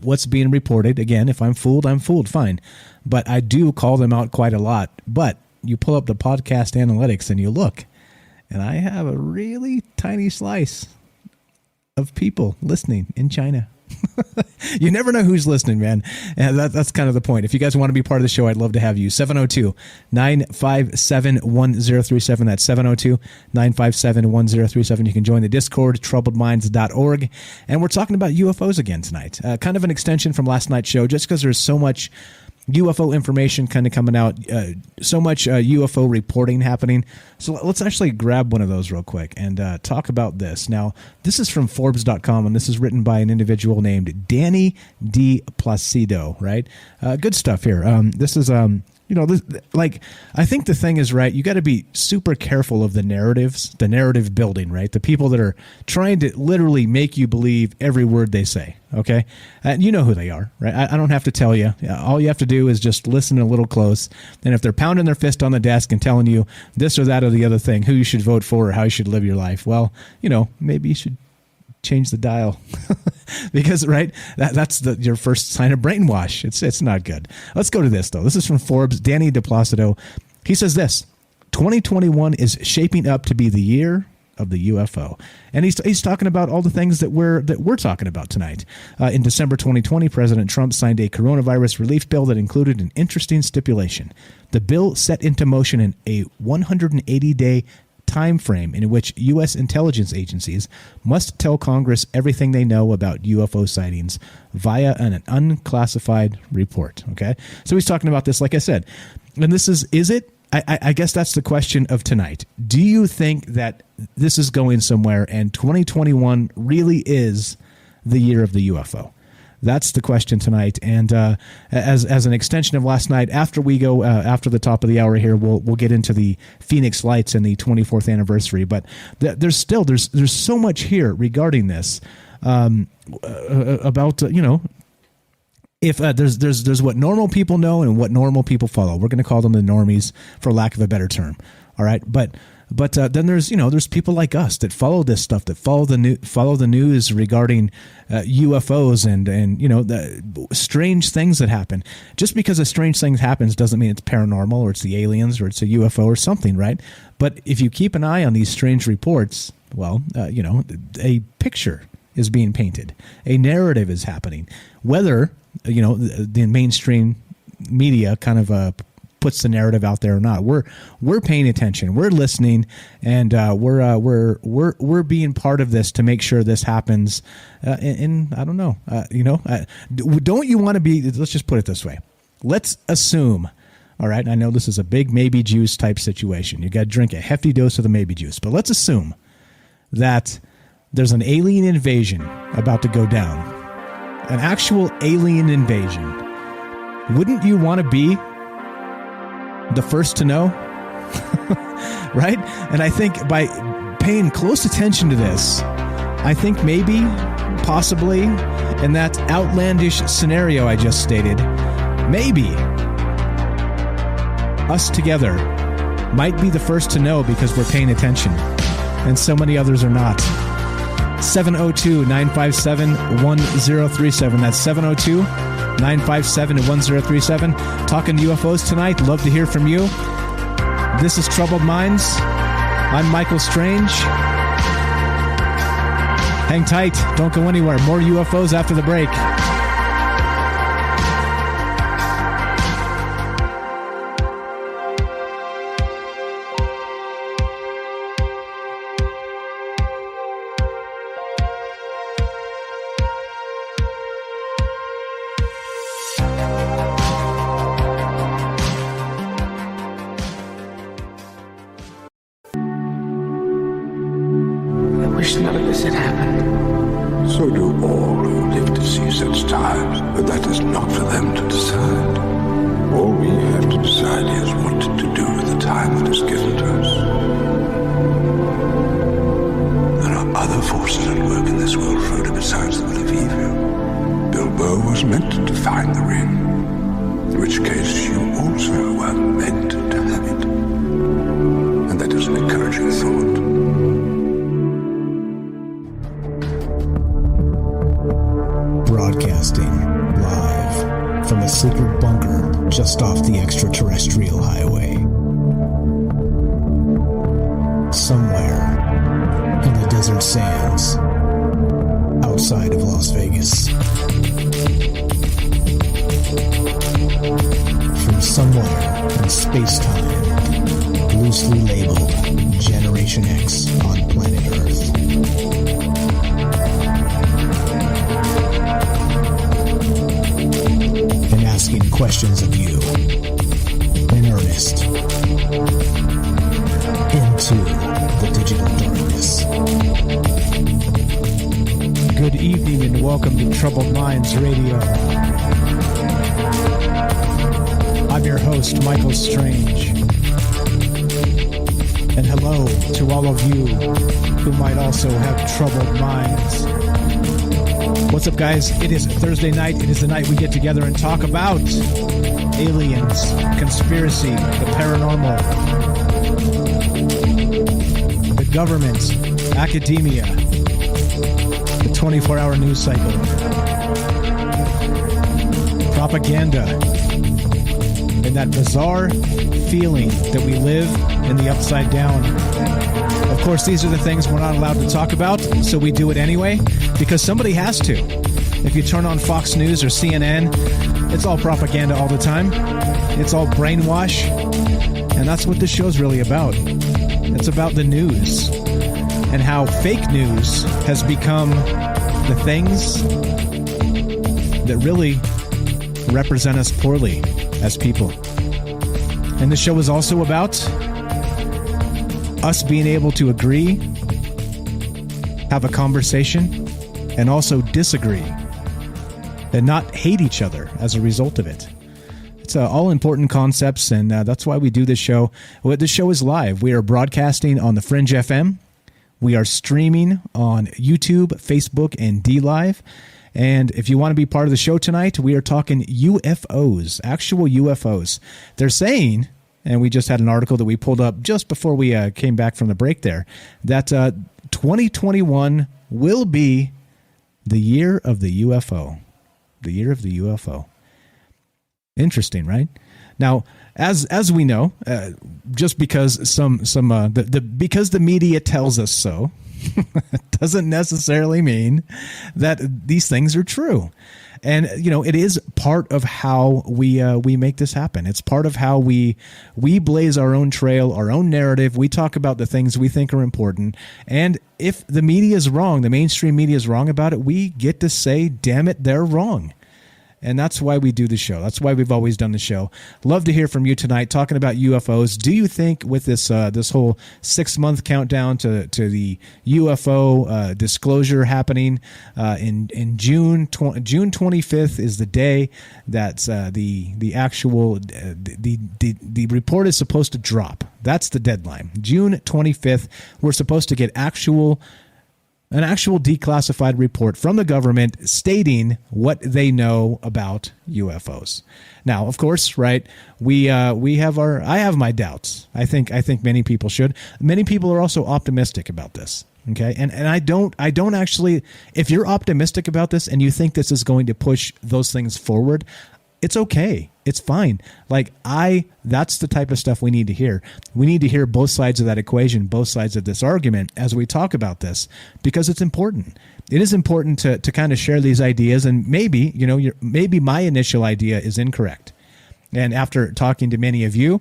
what's being reported, again, if I'm fooled, fine. But I do call them out quite a lot. But you pull up the podcast analytics and you look, and I have a really tiny slice of people listening in China. You never know who's listening, man. And that's kind of the point. If you guys want to be part of the show, I'd love to have you. 702-957-1037. That's 702-957-1037. You can join the Discord, troubledminds.org. And we're talking about UFOs again tonight. Kind of an extension from last night's show, just because there's so much UFO information kind of coming out, so much UFO reporting happening. So let's actually grab one of those real quick and talk about this. Now, this is from Forbes.com, and this is written by an individual named Danny D. Placido, right? Good stuff here. This is... I think the thing is, right, you got to be super careful of the narratives, the narrative building, right? The people that are trying to literally make you believe every word they say, okay? And you know who they are, right? I don't have to tell you. All you have to do is just listen a little close. And if they're pounding their fist on the desk and telling you this or that or the other thing, who you should vote for or how you should live your life, well, maybe you should change the dial. Because, right, that's your first sign of brainwash. It's not good. Let's go to this, though. This is from Forbes, Danny de Placido. He says this: 2021 is shaping up to be the year of the UFO. And he's talking about all the things that we're talking about tonight. In December 2020, President Trump signed a coronavirus relief bill that included an interesting stipulation. The bill set into motion a 180-day time frame in which U.S. intelligence agencies must tell Congress everything they know about UFO sightings via an unclassified report. Okay, so he's talking about this, like I said, and this is it? I guess that's the question of tonight. Do you think that this is going somewhere and 2021 really is the year of the UFO? That's the question tonight. And as an extension of last night, after we go after the top of the hour here, we'll get into the Phoenix Lights and the 24th anniversary. But there's so much here regarding this about if there's what normal people know and what normal people follow. We're going to call them the normies, for lack of a better term. All right, but then there's people like us that follow this stuff, that follow the news regarding UFOs and the strange things that happen. Just because a strange thing happens doesn't mean it's paranormal or it's the aliens or it's a UFO or something, right? But if you keep an eye on these strange reports, well, a picture is being painted, a narrative is happening. Whether the mainstream media kind of puts the narrative out there or not, we're paying attention, we're listening, and we're being part of this to make sure this happens. And I don't know, don't you want to be? Let's just put it this way. Let's assume. All right, I know this is a big maybe juice type situation. You got to drink a hefty dose of the maybe juice, but let's assume that there's an alien invasion about to go down, an actual alien invasion. Wouldn't you want to be the first to know? Right? And I think by paying close attention to this, I think maybe, possibly, in that outlandish scenario I just stated, maybe us together might be the first to know because we're paying attention, and so many others are not. 702-957-1037. That's 702-957-1037. Talking UFOs tonight. Love to hear from you. This is Troubled Minds. I'm Michael Strange. Hang tight. Don't go anywhere. More UFOs after the break. wish none of this had happened. So do all who live to see such times, but that is not for them to decide. All we have to decide is what to do with the time that is given to us. There are other forces at work in this world, Frodo, besides the will of evil. Bilbo was meant to find the ring, in which case you also were meant to have it. And that is an encouraging thought. Broadcasting live from a secret bunker just off the extraterrestrial highway. Somewhere in the desert sands outside of Las Vegas. From somewhere in space-time, loosely labeled Generation X on planet Earth. And asking questions of you in earnest into the digital darkness. Good evening and welcome to Troubled Minds Radio. I'm your host, Michael Strange. And hello to all of you who might also have troubled minds. What's up, guys? It is Thursday night. It is the night we get together and talk about aliens, conspiracy, the paranormal, the government, academia, the 24-hour news cycle, propaganda, and that bizarre feeling that we live in the upside down. Of course, these are the things we're not allowed to talk about, so we do it anyway, because somebody has to. If you turn on Fox News or CNN, it's all propaganda all the time. It's all brainwash, and that's what this show's really about. It's about the news and how fake news has become the things that really represent us poorly as people. And the show is also about us being able to agree, have a conversation, and also disagree, and not hate each other as a result of it. It's all important concepts, and that's why we do this show. Well, this show is live. We are broadcasting on the Fringe FM. We are streaming on YouTube, Facebook, and DLive. And if you want to be part of the show tonight, we are talking UFOs, actual UFOs. They're saying, and we just had an article that we pulled up just before we came back from the break there, that 2021 will be the year of the UFO. The year of the UFO. Interesting, right? Now, as we know, just because because the media tells us so, doesn't necessarily mean that these things are true. And, it is part of how we make this happen. It's part of how we blaze our own trail, our own narrative. We talk about the things we think are important. And if the media is wrong, the mainstream media is wrong about it, we get to say, damn it, they're wrong. And that's why we do the show. That's why we've always done the show. Love to hear from you tonight talking about UFOs. Do you think with this whole 6-month countdown to the UFO disclosure happening in June 25th is the day that the actual the report is supposed to drop. That's the deadline. June 25th, we're supposed to get an actual declassified report from the government stating what they know about UFOs. Now, of course, right, I have my doubts. I think many people should. Many people are also optimistic about this. Okay. And I don't actually, if you're optimistic about this and you think this is going to push those things forward, it's okay. It's fine. That's the type of stuff we need to hear. We need to hear both sides of that equation, both sides of this argument as we talk about this, because it's important. It is important to kind of share these ideas, and maybe, maybe my initial idea is incorrect. And after talking to many of you,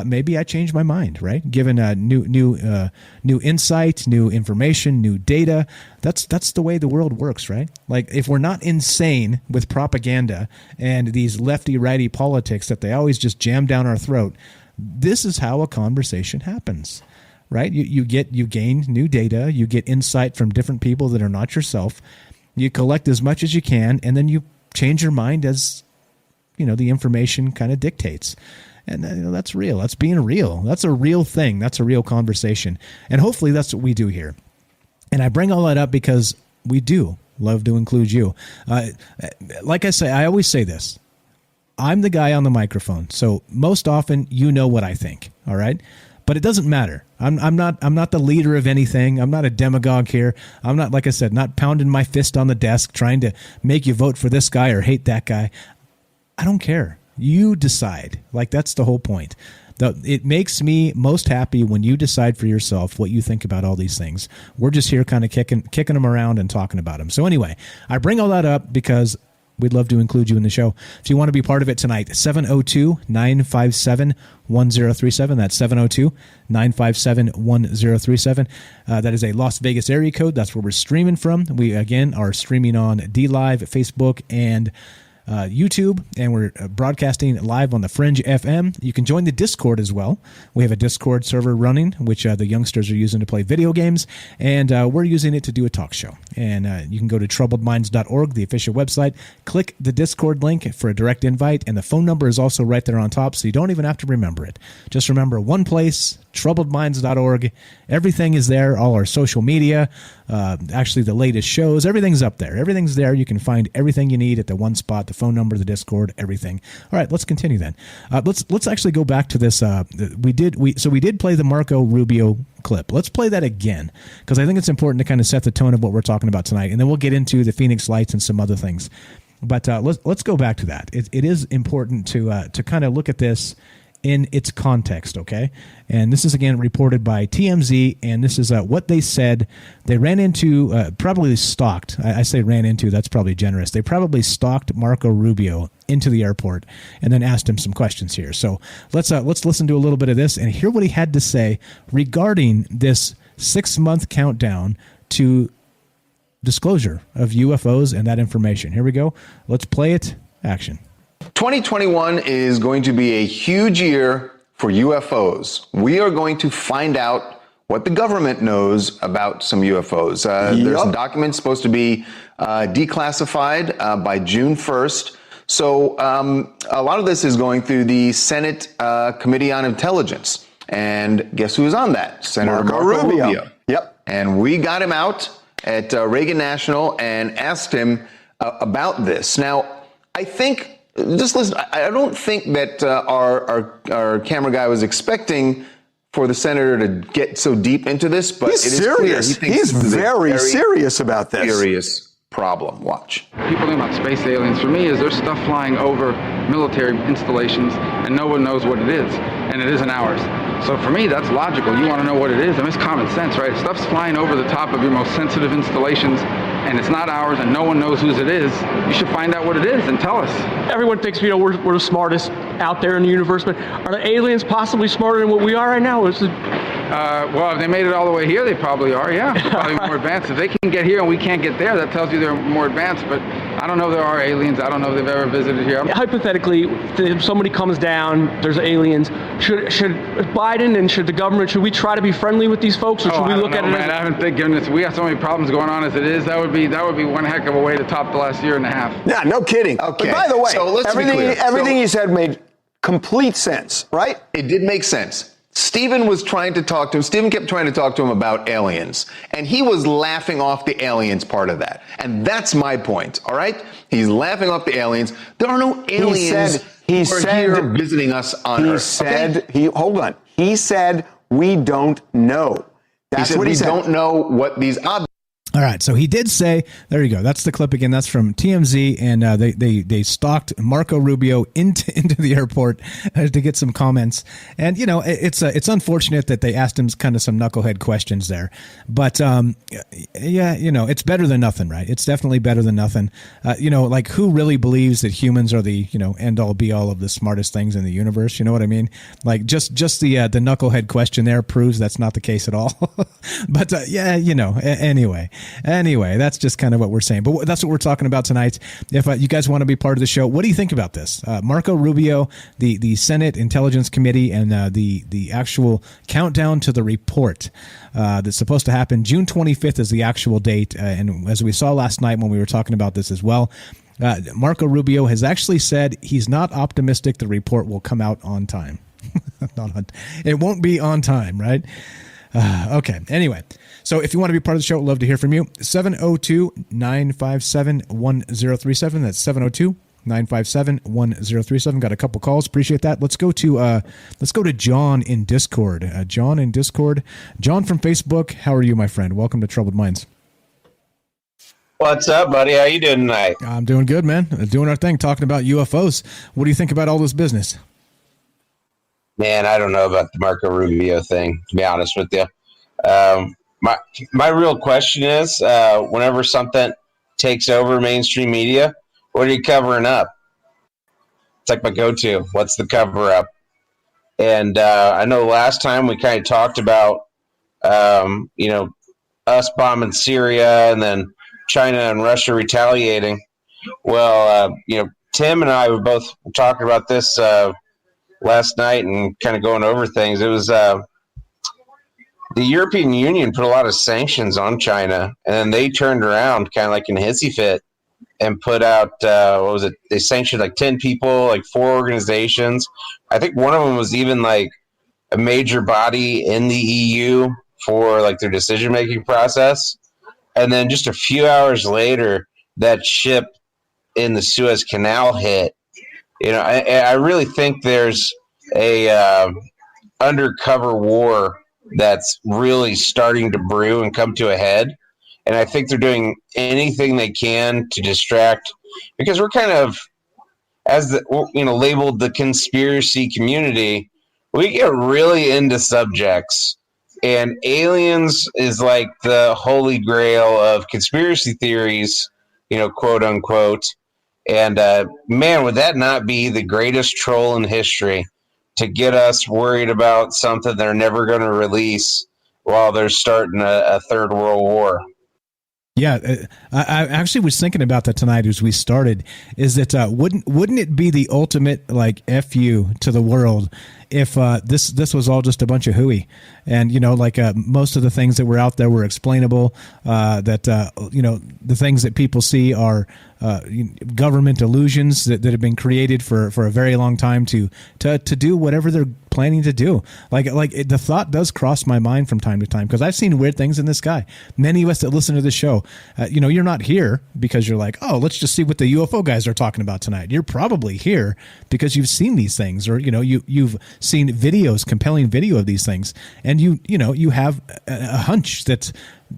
maybe I changed my mind, right? Given new insight, new information, new data. That's the way the world works, right? Like, if we're not insane with propaganda and these lefty-righty politics that they always just jam down our throat, this is how a conversation happens. right? You gain new data, you get insight from different people that are not yourself. You collect as much as you can, and then you change your mind as, the information kind of dictates. And that's real. That's being real. That's a real thing. That's a real conversation. And hopefully that's what we do here. And I bring all that up because we do love to include you. Like I say, I always say this. I'm the guy on the microphone, so most often you know what I think, all right? But it doesn't matter. I'm not the leader of anything. I'm not a demagogue here. I'm not, like I said, not pounding my fist on the desk trying to make you vote for this guy or hate that guy. I don't care. You decide. Like, that's the whole point. It makes me most happy when you decide for yourself what you think about all these things. We're just here kind of kicking them around and talking about them. So anyway, I bring all that up because we'd love to include you in the show. If you want to be part of it tonight, 702-957-1037. That's 702-957-1037. That is a Las Vegas area code. That's where we're streaming from. We, again, are streaming on DLive, Facebook, and YouTube, and we're broadcasting live on the Fringe FM. You can join the Discord as well. We have a Discord server running, which the youngsters are using to play video games, and we're using it to do a talk show. And you can go to troubledminds.org, the official website, click the Discord link for a direct invite, and the phone number is also right there on top, so you don't even have to remember it. Just remember one place, troubledminds.org. Everything is there, all our social media, actually the latest shows, everything's up there. Everything's there. You can find everything you need at the one spot, the phone number, the Discord, everything. All right, let's continue then. Let's actually go back to this. We did play the Marco Rubio clip. Let's play that again because I think it's important to kind of set the tone of what we're talking about tonight, and then we'll get into the Phoenix Lights and some other things. But let's go back to that. It is important to kind of look at this in its context, okay? And this is, again, reported by TMZ, and this is what they said. They ran into, probably stalked. I say ran into, that's probably generous. They probably stalked Marco Rubio into the airport and then asked him some questions here. So let's listen to a little bit of this and hear what he had to say regarding this 6-month countdown to disclosure of UFOs and that information. Here we go. Let's play it. Action. 2021 is going to be a huge year for UFOs. We are going to find out what the government knows about some UFOs. There's documents supposed to be declassified by June 1st. So a lot of this is going through the Senate Committee on Intelligence. And guess who's on that? Senator Marco Rubio. Yep. And we got him out at Reagan National and asked him about this. Now, I think... Just listen, I don't think that our camera guy was expecting for the senator to get so deep into this, but he's it is serious. Clear. He's very serious about this. Serious problem. Watch. People think about space aliens. For me, is there's stuff flying over military installations, and no one knows what it is, and it isn't ours. So for me, that's logical. You want to know what it is. I mean, it's common sense, right? Stuff's flying over the top of your most sensitive installations, and it's not ours, and no one knows whose it is. You should find out what it is and tell us. Everyone thinks, we're the smartest out there in the universe, but are the aliens possibly smarter than what we are right now? Well, if they made it all the way here, they probably are, yeah. They're probably more advanced. If they can get here and we can't get there, that tells you they're more advanced, but I don't know if there are aliens. I don't know if they've ever visited here. Hypothetically, if somebody comes down, there's aliens, should Biden and should the government, should we try to be friendly with these folks, or should we look at it as... I haven't think, given this, we have so many problems going on as it is, that would be one heck of a way to top the last year and a half. Yeah, no kidding. Okay. But by the way, so everything you said made complete sense, right? It did make sense. Stephen kept trying to talk to him about aliens, and he was laughing off the aliens part of that. And that's my point, all right? He's laughing off the aliens. There are no aliens who are here visiting us on Earth. Hold on. He said, we don't know. That's what he said. We don't know what these objects. All right, so he did say, there you go. That's the clip again. That's from TMZ, and they stalked Marco Rubio into the airport to get some comments. And it's unfortunate that they asked him kind of some knucklehead questions there, but yeah, it's better than nothing, right? It's definitely better than nothing. Like who really believes that humans are the end all be all of the smartest things in the universe? You know what I mean? Like just the knucklehead question there proves that's not the case at all. But yeah, anyway. Anyway, that's just kind of what we're saying. But that's what we're talking about tonight. If you guys want to be part of the show, what do you think about this? Marco Rubio, the Senate Intelligence Committee, and the actual countdown to the report that's supposed to happen. June 25th is the actual date. And as we saw last night when we were talking about this as well, Marco Rubio has actually said he's not optimistic the report will come out on time. It won't be on time, right? Okay. Anyway, so if you want to be part of the show, I'd love to hear from you. 702-957-1037. That's 702-957-1037. Got a couple calls. Appreciate that. Let's go to John in Discord. John in Discord. John from Facebook. How are you, my friend? Welcome to Troubled Minds. What's up, buddy? How you doing tonight? I'm doing good, man. Doing our thing, talking about UFOs. What do you think about all this business? Man, I don't know about the Marco Rubio thing, to be honest with you. My real question is, whenever something takes over mainstream media, what are you covering up? It's like my go-to. What's the cover-up? And I know last time we kind of talked about, us bombing Syria and then China and Russia retaliating. Well, Tim and I were both talking about this last night and kind of going over things. It was the European Union put a lot of sanctions on China, and then they turned around kind of like in a hissy fit and put out, what was it? They sanctioned like 10 people, like 4 organizations. I think one of them was even like a major body in the EU for like their decision-making process. And then just a few hours later, that ship in the Suez Canal hit. I really think there's a undercover war that's really starting to brew and come to a head. And I think they're doing anything they can to distract, because we're kind of, labeled the conspiracy community, we get really into subjects. And aliens is like the holy grail of conspiracy theories, quote unquote. And man, would that not be the greatest troll in history to get us worried about something they're never going to release while they're starting a third world war? Yeah, I actually was thinking about that tonight as we started. Is that wouldn't it be the ultimate like FU to the world if this was all just a bunch of hooey, and most of the things that were out there were explainable. That the things that people see are government illusions that have been created for a very long time to do whatever they're planning to do. The thought does cross my mind from time to time, because I've seen weird things in the sky. Many of us that listen to the show, you're not here because you're like, oh, let's just see what the UFO guys are talking about tonight. You're probably here because you've seen these things, or you've seen videos, compelling video of these things, and you have a hunch that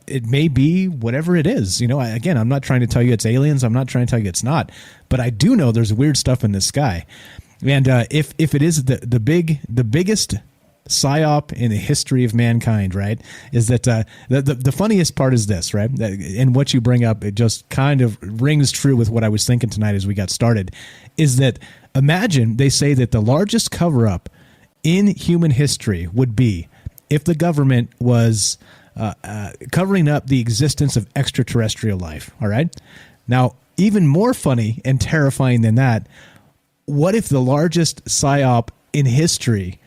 it may be whatever it is. Again, I'm not trying to tell you it's aliens. I'm not trying to tell you it's not, but I do know there's weird stuff in the sky. And if it is the biggest psyop in the history of mankind, right, is that the funniest part is this, right? And what you bring up, it just kind of rings true with what I was thinking tonight as we got started, is that imagine they say that the largest cover-up in human history would be if the government was covering up the existence of extraterrestrial life. All right. Now, even more funny and terrifying than that, what if the largest psyop in history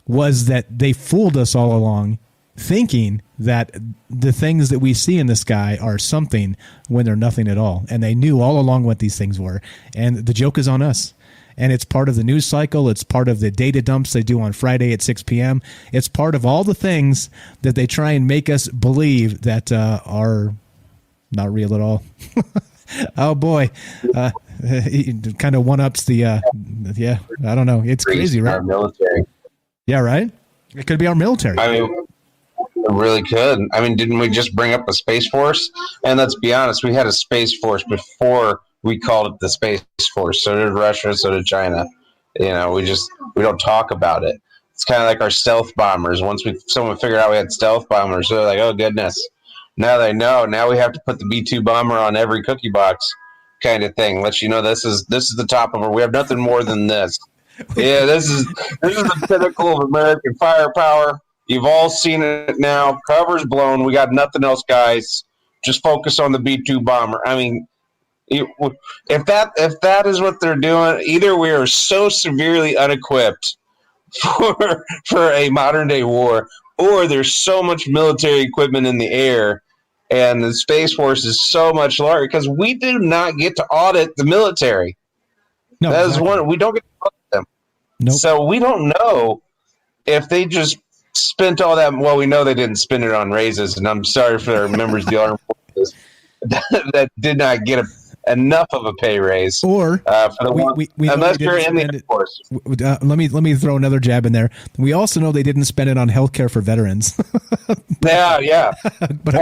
was that they fooled us all along, thinking that the things that we see in the sky are something when they're nothing at all, and they knew all along what these things were, and the joke is on us. And it's part of the news cycle. It's part of the data dumps they do on Friday at 6 p.m. It's part of all the things that they try and make us believe that are not real at all. Oh, boy. It kind of one-ups the, I don't know. It's crazy, right? Our military. Yeah, right? It could be our military. I mean, it really could. I mean, didn't we just bring up a Space Force? And let's be honest, we had a Space Force before we called it the Space Force. So did Russia, so did China. We don't talk about it. It's kind of like our stealth bombers. Once someone figured out we had stealth bombers, they're like, oh, goodness. Now they know. Now we have to put the B-2 bomber on every cookie box kind of thing. Let you know this is the top of it. We have nothing more than this. Yeah, this is the pinnacle of American firepower. You've all seen it now. Cover's blown. We got nothing else, guys. just focus on the B-2 bomber. I mean, if that is what they're doing, either we are so severely unequipped for a modern day war, or there's so much military equipment in the air, and the Space Force is so much larger because we do not get to audit the military. No, that exactly. is one we don't get to audit them. Nope. So we don't know if they just spent all that. Well, we know they didn't spend it on raises, and I'm sorry for our members of the armed forces that did not get enough of a pay raise. Or for the unless you're in the Air Force. Let me throw another jab in there. We also know they didn't spend it on healthcare for veterans. Yeah.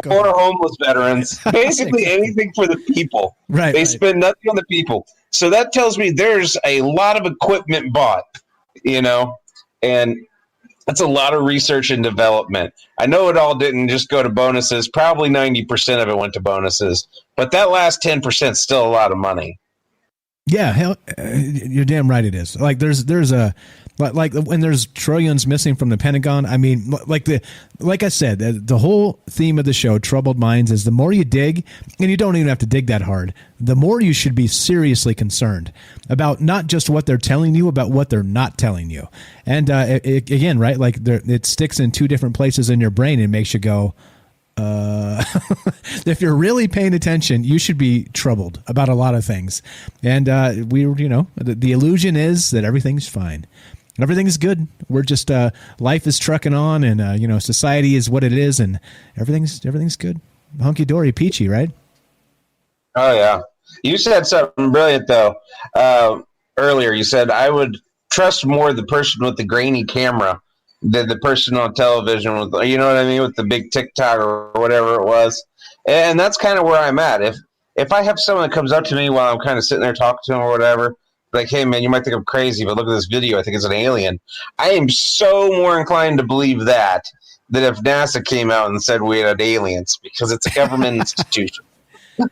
Or homeless veterans. Basically anything for the people. Right. They spend nothing on the people. So that tells me there's a lot of equipment bought, and that's a lot of research and development. I know it all didn't just go to bonuses. Probably 90% of it went to bonuses. But that last 10% is still a lot of money. Yeah, you're damn right it is. Like there's when there's trillions missing from the Pentagon. I mean, like I said, the whole theme of the show, Troubled Minds, is the more you dig, and you don't even have to dig that hard, the more you should be seriously concerned about not just what they're telling you, about what they're not telling you. And again, right, like it sticks in two different places in your brain and makes you go, if you're really paying attention, you should be troubled about a lot of things. And the illusion is that everything's fine. Everything's good. We're just life is trucking on, and society is what it is, and everything's good. Hunky dory, peachy, right? Oh yeah. You said something brilliant though. Earlier, you said I would trust more the person with the grainy camera than the person on television with, you know what I mean, with the big TikTok or whatever it was. And that's kind of where I'm at. If I have someone that comes up to me while I'm kind of sitting there talking to them or whatever, like, hey man, you might think I'm crazy, but look at this video. I think it's an alien. I am so more inclined to believe that than if NASA came out and said we had aliens, because it's a government institution.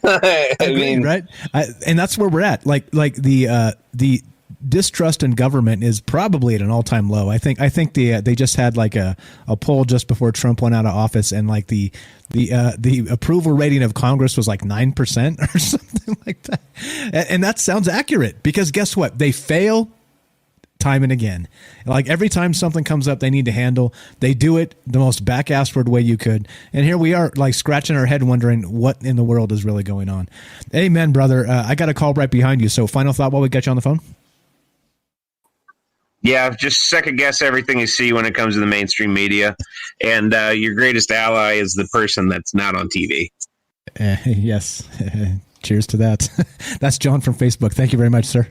I mean, right? And that's where we're at. Like the distrust in government is probably at an all-time low. I think they just had like a poll just before Trump went out of office, and like the approval rating of Congress was like 9% or something like that. And that sounds accurate, because guess what? They fail time and again. Like every time something comes up they need to handle, they do it the most back-assward way you could. And here we are, like scratching our head wondering what in the world is really going on. Amen, brother. I got a call right behind you. So final thought while we get you on the phone? Yeah, just second guess everything you see when it comes to the mainstream media. And your greatest ally is the person that's not on TV. Yes. Cheers to that. That's John from Facebook. Thank you very much, sir.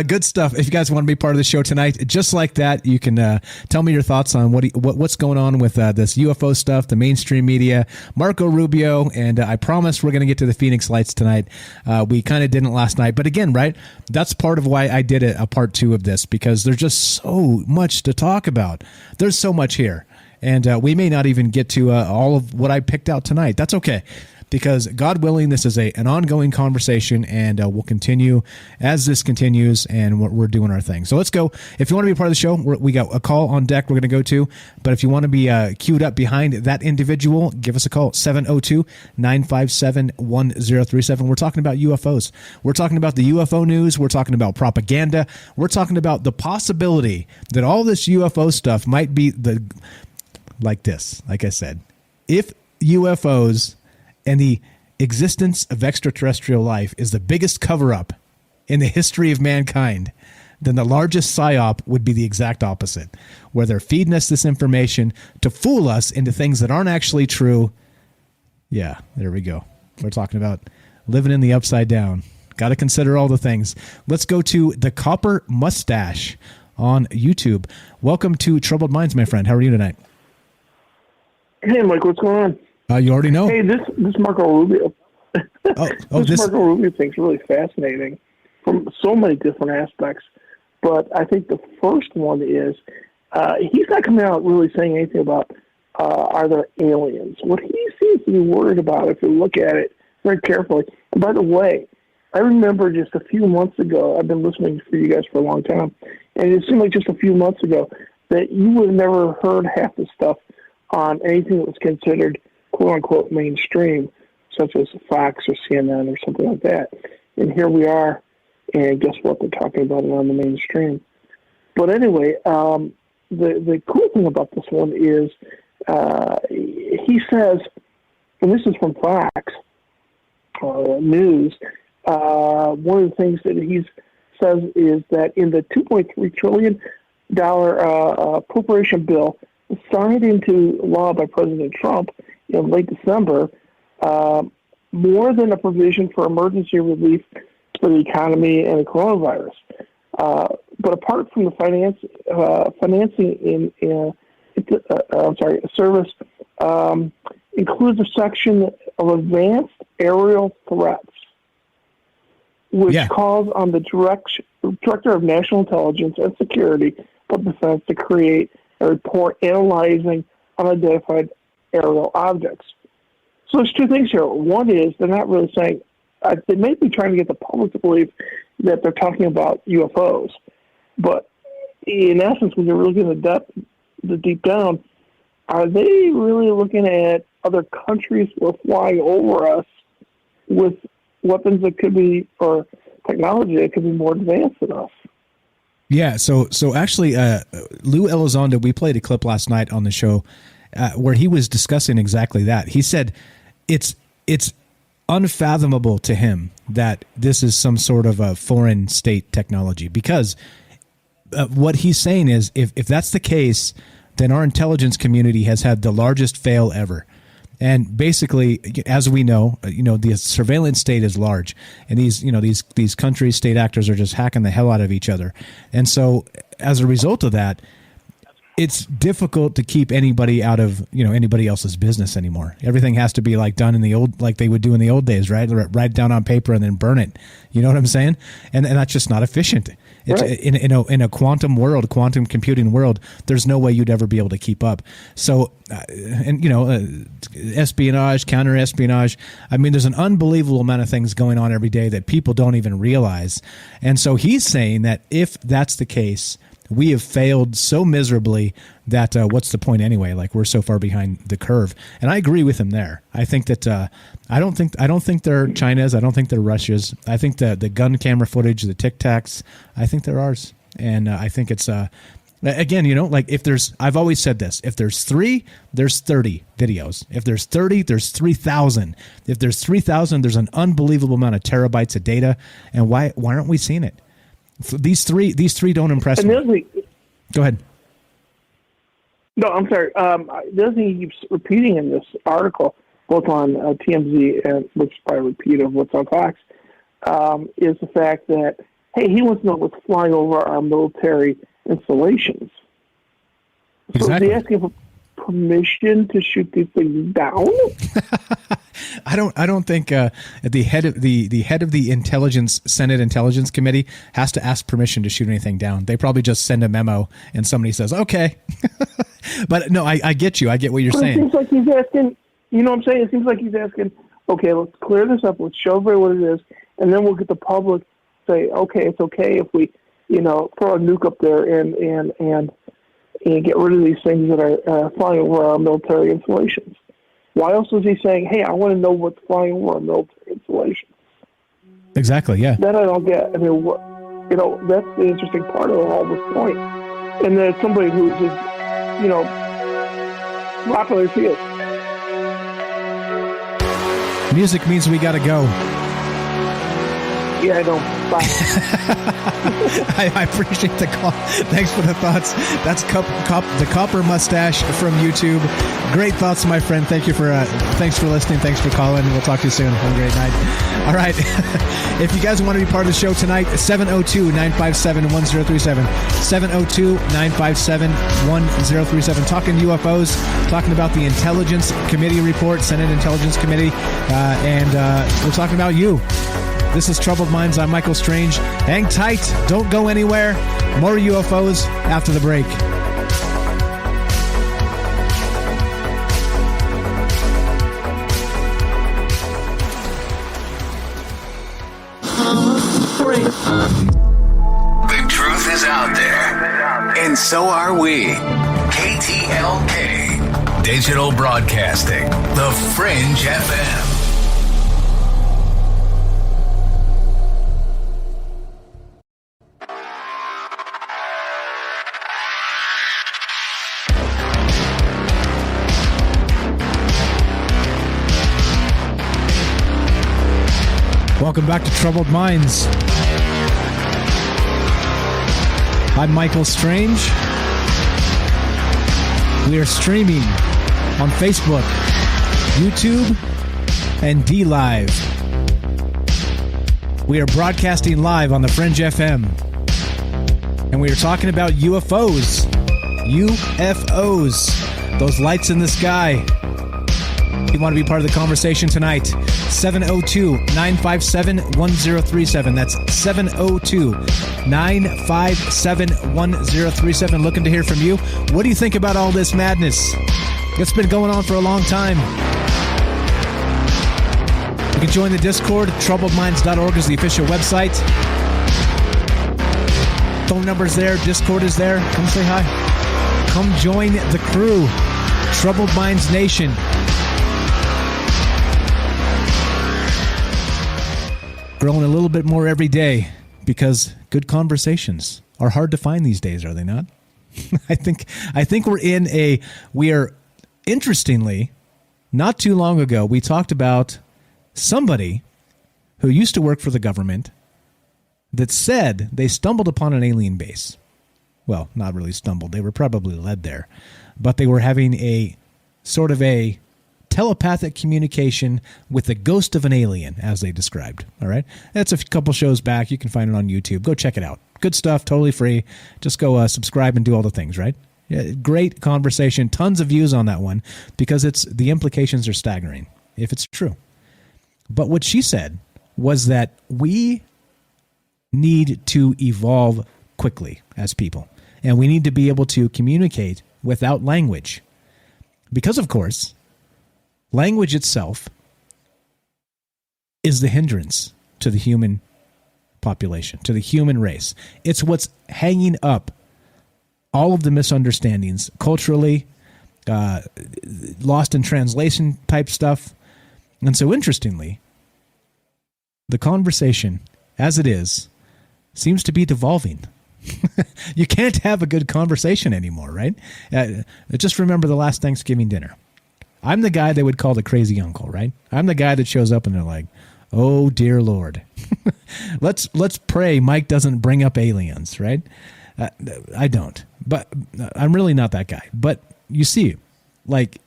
Good stuff. If you guys want to be part of the show tonight, just like that, you can tell me your thoughts on what's going on with this UFO stuff, the mainstream media, Marco Rubio, and I promise we're going to get to the Phoenix Lights tonight. We kind of didn't last night, but again, right, that's part of why I did a part 2 of this, because there's just so much to talk about. There's so much here, and we may not even get to all of what I picked out tonight. That's okay, because God willing, this is an ongoing conversation, and we'll continue as this continues, and we're doing our thing. So let's go. If you want to be a part of the show, we got a call on deck we're going to go to. But if you want to be queued up behind that individual, give us a call, 702-957-1037. We're talking about UFOs. We're talking about the UFO news. We're talking about propaganda. We're talking about the possibility that all this UFO stuff might be like this. Like I said, if UFOs and the existence of extraterrestrial life is the biggest cover-up in the history of mankind, then the largest psyop would be the exact opposite, where they're feeding us this information to fool us into things that aren't actually true. Yeah, there we go. We're talking about living in the upside down. Got to consider all the things. Let's go to the Copper Mustache on YouTube. Welcome to Troubled Minds, my friend. How are you tonight? Hey, Mike, what's going on? You already know. Hey, this Marco Rubio. This Marco Rubio thing's really fascinating from so many different aspects. But I think the first one is he's not coming out really saying anything about are there aliens. What he seems to be worried about, if you look at it very carefully. And by the way, I remember just a few months ago, I've been listening for you guys for a long time, and it seemed like just a few months ago that you would have never heard half the stuff on anything that was considered quote-unquote mainstream, such as Fox or CNN or something like that. And here we are, and guess what? They're talking about it on the mainstream. But anyway, the cool thing about this one is he says, and this is from Fox News, one of the things that he says is that in the $2.3 trillion appropriation bill signed into law by President Trump in late December, more than a provision for emergency relief for the economy and the coronavirus. But apart from the financing service includes a section of advanced aerial threats, which calls on the Director of National Intelligence and Security of Defense to create a report analyzing unidentified aerial objects. So there's two things here. One is they're not really saying, they may be trying to get the public to believe that they're talking about UFOs. But in essence, when you're really getting the deep down, are they really looking at other countries who are flying over us with weapons that could be, or technology that could be more advanced than us? Yeah, so actually, Lou Elizondo, we played a clip last night on the show where he was discussing exactly that. He said it's unfathomable to him that this is some sort of a foreign state technology, because what he's saying is if that's the case, then our intelligence community has had the largest fail ever. And basically, as we know, the surveillance state is large, and these countries, state actors are just hacking the hell out of each other. And so as a result of that, it's difficult to keep anybody out of, anybody else's business anymore. Everything has to be done in the old, like they would do in the old days, right? Write it down on paper and then burn it. You know what I'm saying? And that's just not efficient. It's right. In a quantum world, quantum computing world, there's no way you'd ever be able to keep up. So, espionage, counter espionage. I mean, there's an unbelievable amount of things going on every day that people don't even realize. And so he's saying that if that's the case, we have failed so miserably that what's the point anyway? We're so far behind the curve. And I agree with him there. I think that I don't think they're China's. I don't think they're Russia's. I think the gun camera footage, the Tic Tacs, I think they're ours. And I think it's again, if there's, I've always said this: if there's 3, there's 30 videos. If there's 30, there's 3,000. If there's 3,000, there's an unbelievable amount of terabytes of data. And why aren't we seeing it? These three don't impress me. Go ahead. No, I'm sorry. The other thing he keeps repeating in this article, both on TMZ and which is probably a repeat of what's on Fox, is the fact that, hey, he wants to know what's flying over our military installations. Exactly. So is he asking for permission to shoot these things down? I don't think the head of the Senate Intelligence Committee has to ask permission to shoot anything down. They probably just send a memo and somebody says, okay. But no, I get you. I get what you're saying. It seems like he's asking, you know what I'm saying? It seems like he's asking, okay, let's clear this up. Let's show everybody what it is. And then we'll get the public say, okay, it's okay if we, throw a nuke up there and get rid of these things that are flying over our military installations. Why else is he saying, hey, I want to know what's flying over our military installations? Exactly, yeah. That I don't get. I mean, that's the interesting part of all this point. And there's somebody who's just, laughing his heels. Music means we got to go. Yeah, I know. Bye. I appreciate the call. Thanks for the thoughts. That's the Copper Mustache from YouTube. Great thoughts, my friend. Thanks for listening. Thanks for calling. We'll talk to you soon. Have a great night. All right. If you guys want to be part of the show tonight, 702-957-1037. 702-957-1037. Talking UFOs, talking about the Intelligence Committee report, Senate Intelligence Committee, and we're talking about you. This is Troubled Minds. I'm Michael Strange. Hang tight. Don't go anywhere. More UFOs after the break. The truth is out there, and so are we. KTLK, digital broadcasting, The Fringe FM. Welcome back to Troubled Minds. I'm Michael Strange. We are streaming on Facebook, YouTube, and D-Live. We are broadcasting live on the Fringe FM. And we are talking about UFOs. UFOs. Those lights in the sky. If you want to be part of the conversation tonight, 702-957-1037. That's 702-957-1037. Looking to hear from you. What do you think about all this madness? It's been going on for a long time. You can join the Discord. TroubledMinds.org is the official website. Phone number's there. Discord is there. Come say hi. Come join the crew. Troubled Minds Nation. Growing a little bit more every day because good conversations are hard to find these days, are they not? I think we are interestingly, not too long ago, we talked about somebody who used to work for the government that said they stumbled upon an alien base. Well, not really stumbled. They were probably led there, but they were having a sort of a telepathic communication with the ghost of an alien, as they described. All right. That's a couple shows back. You can find it on YouTube. Go check it out. Good stuff. Totally free. Just go subscribe and do all the things, right? Yeah, great conversation. Tons of views on that one because the implications are staggering if it's true. But what she said was that we need to evolve quickly as people, and we need to be able to communicate without language. Because, of course, language itself is the hindrance to the human population, to the human race. It's what's hanging up all of the misunderstandings culturally, lost in translation type stuff. And so, interestingly, the conversation, as it is, seems to be devolving. You can't have a good conversation anymore, right? Just remember the last Thanksgiving dinner. I'm the guy they would call the crazy uncle, right? I'm the guy that shows up and they're like, "Oh dear Lord, let's pray Mike doesn't bring up aliens," right? I don't, but I'm really not that guy. But you see, like,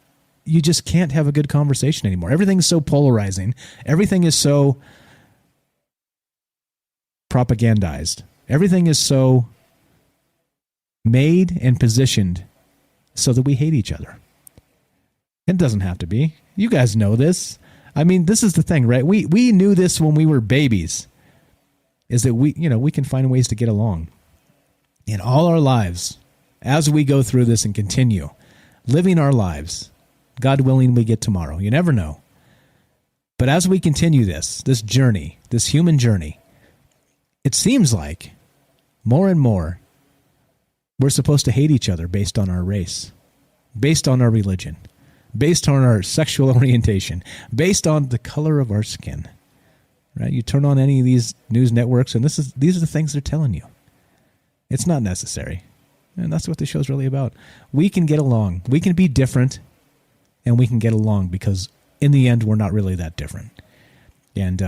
you just can't have a good conversation anymore. Everything's so polarizing. Everything is so propagandized. Everything is so made and positioned so that we hate each other. It doesn't have to be. You guys know this. I mean, this is the thing, right? We knew this when we were babies, is that we can find ways to get along in all our lives as we go through this and continue living our lives. God willing, we get tomorrow. You never know. But as we continue this journey, this human journey, it seems like more and more we're supposed to hate each other based on our race, based on our religion, based on our sexual orientation, based on the color of our skin. Right? You turn on any of these news networks, and these are the things they're telling you. It's not necessary. And that's what the show's really about. We can get along. We can be different, and we can get along because in the end, we're not really that different. And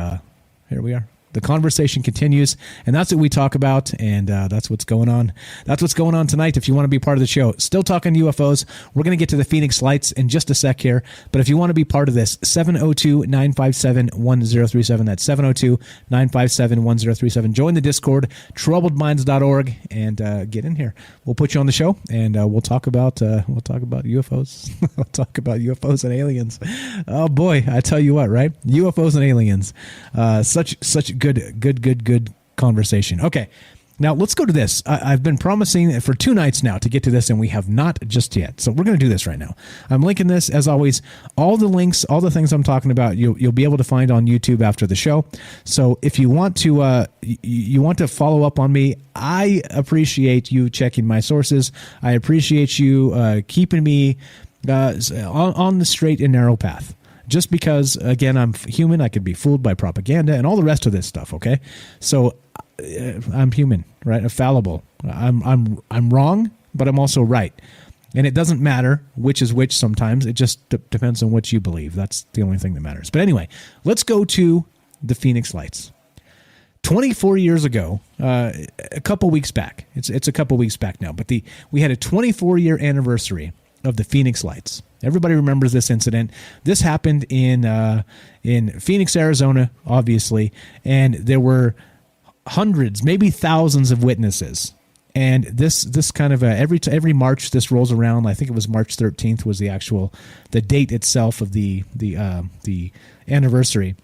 here we are. The conversation continues, and that's what we talk about, and that's what's going on. That's what's going on tonight if you want to be part of the show. Still talking UFOs. We're going to get to the Phoenix Lights in just a sec here, but if you want to be part of this, 702-957-1037. That's 702-957-1037. Join the Discord, troubledminds.org, and get in here. We'll put you on the show, and we'll talk about UFOs. We'll talk about UFOs and aliens. Oh, boy, I tell you what, right? UFOs and aliens. Such good conversation. Okay, now let's go to this. I've been promising for 2 nights now to get to this, and we have not just yet. So we're going to do this right now. I'm linking this, as always. All the links, all the things I'm talking about, you'll be able to find on YouTube after the show. So if you want to follow up on me, I appreciate you checking my sources. I appreciate you keeping me on the straight and narrow path. Just because, again, I'm human, I could be fooled by propaganda and all the rest of this stuff. Okay, so I'm human, right? I'm fallible. I'm wrong, but I'm also right. And it doesn't matter which is which sometimes. It just depends on what you believe. That's the only thing that matters. But anyway, let's go to the Phoenix Lights. 24 years ago, a couple weeks back. It's a couple weeks back now. But we had a 24-year anniversary of the Phoenix Lights. Everybody remembers this incident. This happened in Phoenix, Arizona, obviously. And there were hundreds, maybe thousands of witnesses. And this kind of every March this rolls around. I think it was March 13th was the date itself of the anniversary.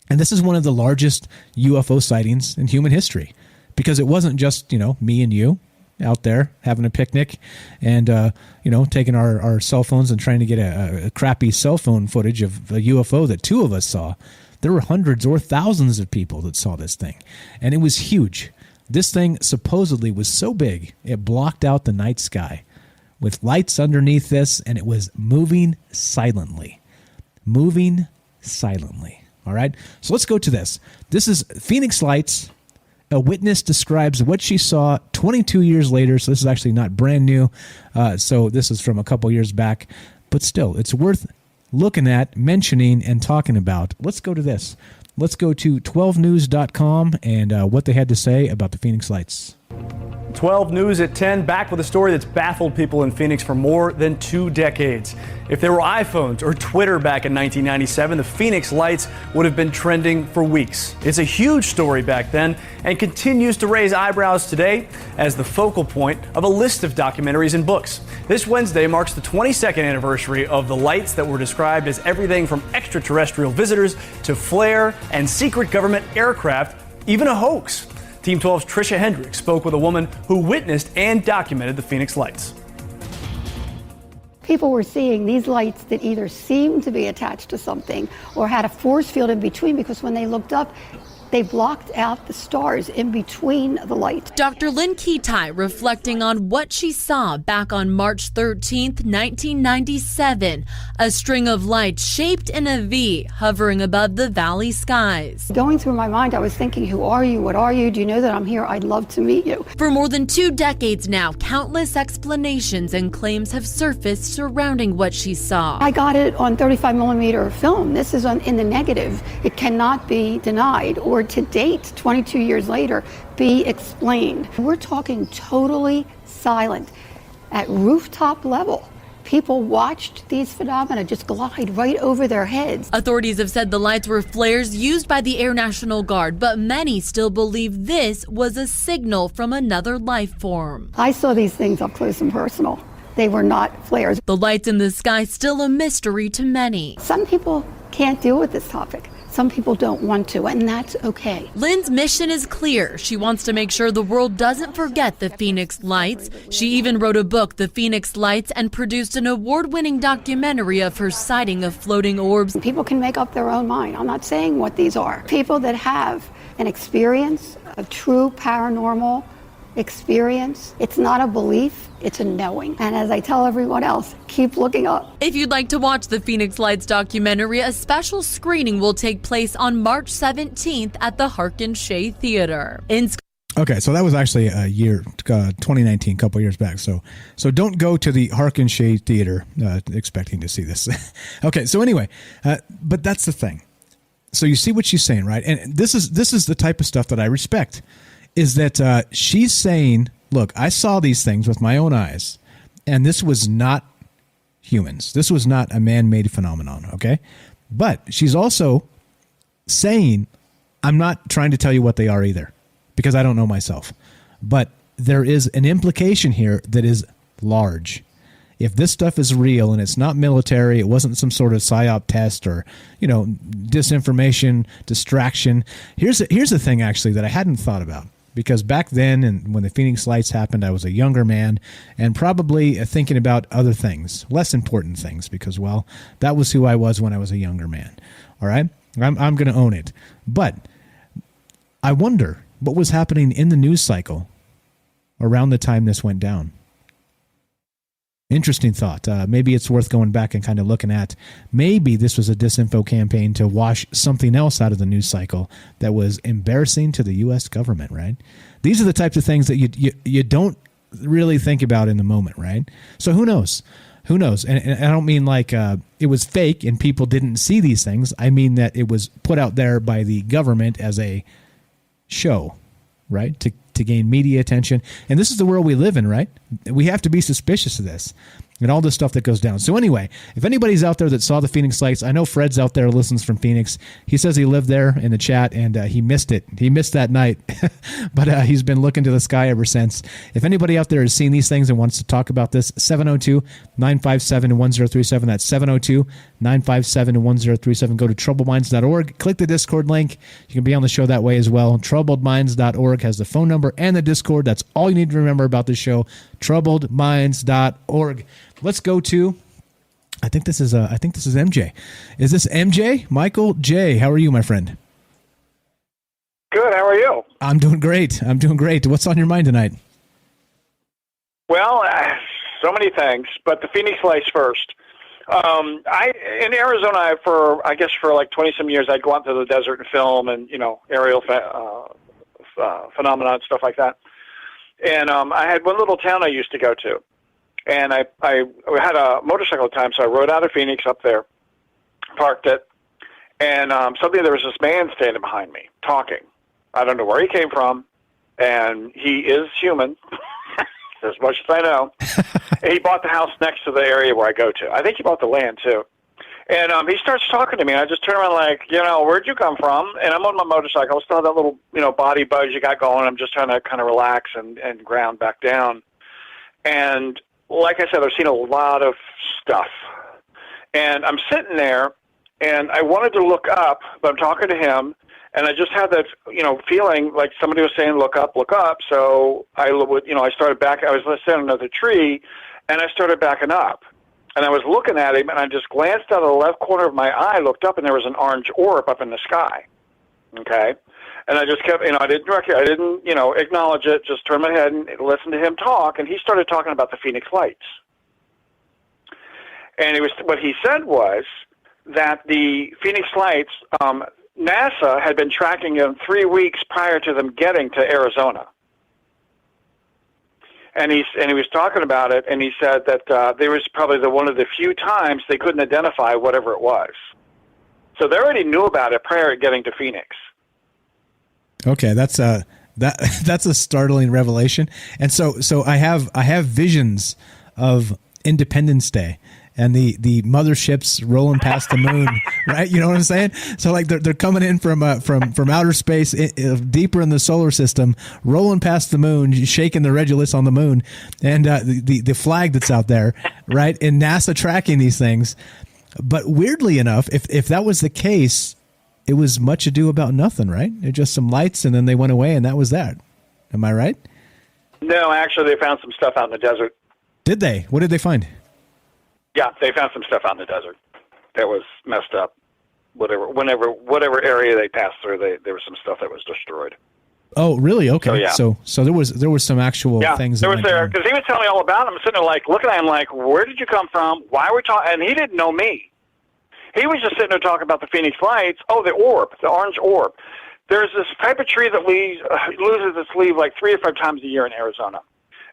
And this is one of the largest UFO sightings in human history, because it wasn't just me and you out there having a picnic and taking our cell phones and trying to get a crappy cell phone footage of a UFO that two of us saw. There were hundreds or thousands of people that saw this thing, and it was huge. This thing supposedly was so big, it blocked out the night sky with lights underneath this, and it was moving silently. Moving silently. All right? So let's go to this. This is Phoenix Lights. A witness describes what she saw 22 years later. So this is actually not brand new. So this is from a couple years back. But still, it's worth looking at, mentioning, and talking about. Let's go to this. Let's go to 12news.com and what they had to say about the Phoenix Lights. 12 News at 10, back with a story that's baffled people in Phoenix for more than 2 decades. If there were iPhones or Twitter back in 1997, the Phoenix Lights would have been trending for weeks. It's a huge story back then and continues to raise eyebrows today as the focal point of a list of documentaries and books. This Wednesday marks the 22nd anniversary of the lights that were described as everything from extraterrestrial visitors to flare and secret government aircraft, even a hoax. Team 12's Tricia Hendricks spoke with a woman who witnessed and documented the Phoenix Lights. People were seeing these lights that either seemed to be attached to something or had a force field in between, because when they looked up, they blocked out the stars in between the lights. Dr. Lynn Kitai reflecting on what she saw back on March 13th, 1997. A string of lights shaped in a V hovering above the valley skies. Going through my mind, I was thinking, who are you? What are you? Do you know that I'm here? I'd love to meet you. For more than 2 decades now, countless explanations and claims have surfaced surrounding what she saw. I got it on 35mm film. This is in the negative. It cannot be denied or to date, 22 years later, be explained. We're talking totally silent at rooftop level. People watched these phenomena just glide right over their heads. Authorities have said the lights were flares used by the Air National Guard, but many still believe this was a signal from another life form. I saw these things up close and personal. They were not flares. The lights in the sky still a mystery to many. Some people can't deal with this topic. Some people don't want to, and that's okay. Lynn's mission is clear. She wants to make sure the world doesn't forget the Phoenix Lights. She even wrote a book, The Phoenix Lights, and produced an award-winning documentary of her sighting of floating orbs. People can make up their own mind. I'm not saying what these are. People that have an experience, a true paranormal experience, it's not a belief, it's a knowing. And as I tell everyone else, keep looking up. If you'd like to watch the Phoenix Lights documentary, a special screening will take place on March 17th at the Harkin Shea Theater. Okay, so that was actually a year, 2019, a couple years back. So don't go to the Harkin Shea Theater expecting to see this. Okay, so anyway, but that's the thing. So you see what she's saying, right? And this is the type of stuff that I respect. Is that she's saying, look, I saw these things with my own eyes, and this was not humans. This was not a man-made phenomenon, okay? But she's also saying, I'm not trying to tell you what they are either, because I don't know myself. But there is an implication here that is large. If this stuff is real and it's not military, it wasn't some sort of PSYOP test or, disinformation, distraction. Here's the thing, actually, that I hadn't thought about. Because back then, and when the Phoenix Lights happened, I was a younger man and probably thinking about other things, less important things, because, well, that was who I was when I was a younger man. All right? I'm going to own it. But I wonder what was happening in the news cycle around the time this went down. Interesting thought. Maybe it's worth going back and kind of looking at. Maybe this was a disinfo campaign to wash something else out of the news cycle that was embarrassing to the U.S. government, right? These are the types of things that you don't really think about in the moment, right? So who knows? Who knows? And I don't mean like it was fake and people didn't see these things. I mean that it was put out there by the government as a show, right? To gain media attention. And this is the world we live in, right? We have to be suspicious of this and all this stuff that goes down. So anyway, if anybody's out there that saw the Phoenix Lights, I know Fred's out there, listens from Phoenix. He says he lived there in the chat and he missed it. He missed that night, but he's been looking to the sky ever since. If anybody out there has seen these things and wants to talk about this, 702-957-1037. That's 702-957-1037. Go to troubledminds.org. Click the Discord link. You can be on the show that way as well. Troubledminds.org has the phone number and the Discord. That's all you need to remember about this show. Troubledminds.org. Let's go to, I think this is MJ. Is this MJ? Michael J. How are you, my friend? Good. How are you? I'm doing great. What's on your mind tonight? Well, so many things, but the Phoenix Lights first. In Arizona, for like 20 some years, I'd go out to the desert and film and aerial phenomena and stuff like that. And I had one little town I used to go to. And I had a motorcycle at the time, so I rode out of Phoenix up there, parked it, and suddenly there was this man standing behind me talking. I don't know where he came from, and he is human, as much as I know. And he bought the house next to the area where I go to. I think he bought the land, too. And he starts talking to me, and I just turn around like, where'd you come from? And I'm on my motorcycle. I still have that little, body buzz you got going. I'm just trying to kind of relax and ground back down. And like I said, I've seen a lot of stuff. And I'm sitting there, and I wanted to look up, but I'm talking to him, and I just had that, feeling like somebody was saying, look up, look up. So I started back. I was sitting under the tree, and I started backing up. And I was looking at him, and I just glanced out of the left corner of my eye, looked up, and there was an orange orb up in the sky. Okay? And I just kept, I didn't acknowledge it, just turned my head and listened to him talk, and he started talking about the Phoenix Lights. And what he said was that the Phoenix Lights, NASA had been tracking them 3 weeks prior to them getting to Arizona. And he was talking about it, and he said that there was probably one of the few times they couldn't identify whatever it was. So they already knew about it prior to getting to Phoenix. Okay, that's a startling revelation. And so I have visions of Independence Day and the motherships rolling past the moon, right? You know what I'm saying? So like they're coming in from outer space, deeper in the solar system, rolling past the moon, shaking the Regulus on the moon, and the flag that's out there, right? And NASA tracking these things. But weirdly enough, if that was the case, it was much ado about nothing, right? It just some lights, and then they went away, and that was that. Am I right? No, actually, they found some stuff out in the desert. Did they? What did they find? Yeah, they found some stuff out in the desert that was messed up. Whatever area they passed through, there was some stuff that was destroyed. Oh, really? Okay. So, yeah. So there was some actual things. Yeah, there was there because he was telling me all about it. I'm sitting there like looking at him like, where did you come from? Why are we talking? And he didn't know me. He was just sitting there talking about the Phoenix Lights. Oh, the orb, the orange orb. There's this type of tree that loses its leaf like 3 or 5 times a year in Arizona.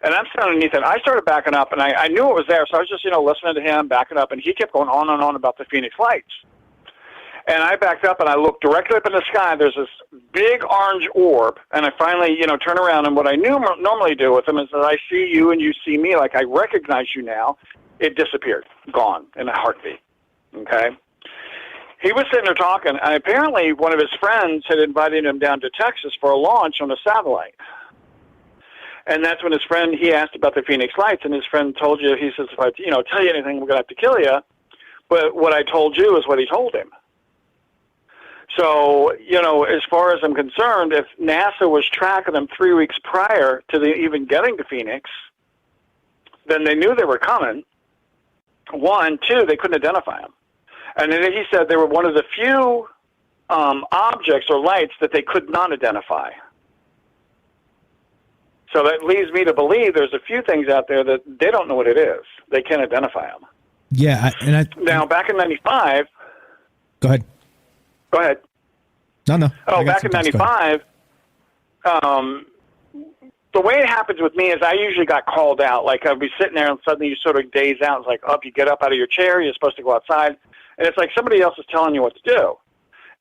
And I'm sitting underneath it. I started backing up, and I knew it was there, so I was just, listening to him, backing up, and he kept going on and on about the Phoenix Lights. And I backed up, and I looked directly up in the sky. There's this big orange orb, and I finally, turn around, and what I normally do with them is that I see you and you see me, like I recognize you now. It disappeared, gone in a heartbeat, okay? He was sitting there talking, and apparently one of his friends had invited him down to Texas for a launch on a satellite. And that's when his friend, he asked about the Phoenix Lights, and his friend told you, he says, if I, tell you anything, we're going to have to kill you. But what I told you is what he told him. So, as far as I'm concerned, if NASA was tracking them 3 weeks prior to even getting to Phoenix, then they knew they were coming. 1, 2, they couldn't identify them. And then he said they were one of the few objects or lights that they could not identify. So that leads me to believe there's a few things out there that they don't know what it is. They can't identify them. Yeah, Now, back in 95... Go ahead. Go ahead. No. Oh, back in 95, the way it happens with me is I usually got called out. Like, I'd be sitting there and suddenly you sort of daze out. It's like, you get up out of your chair, you're supposed to go outside. And it's like somebody else is telling you what to do.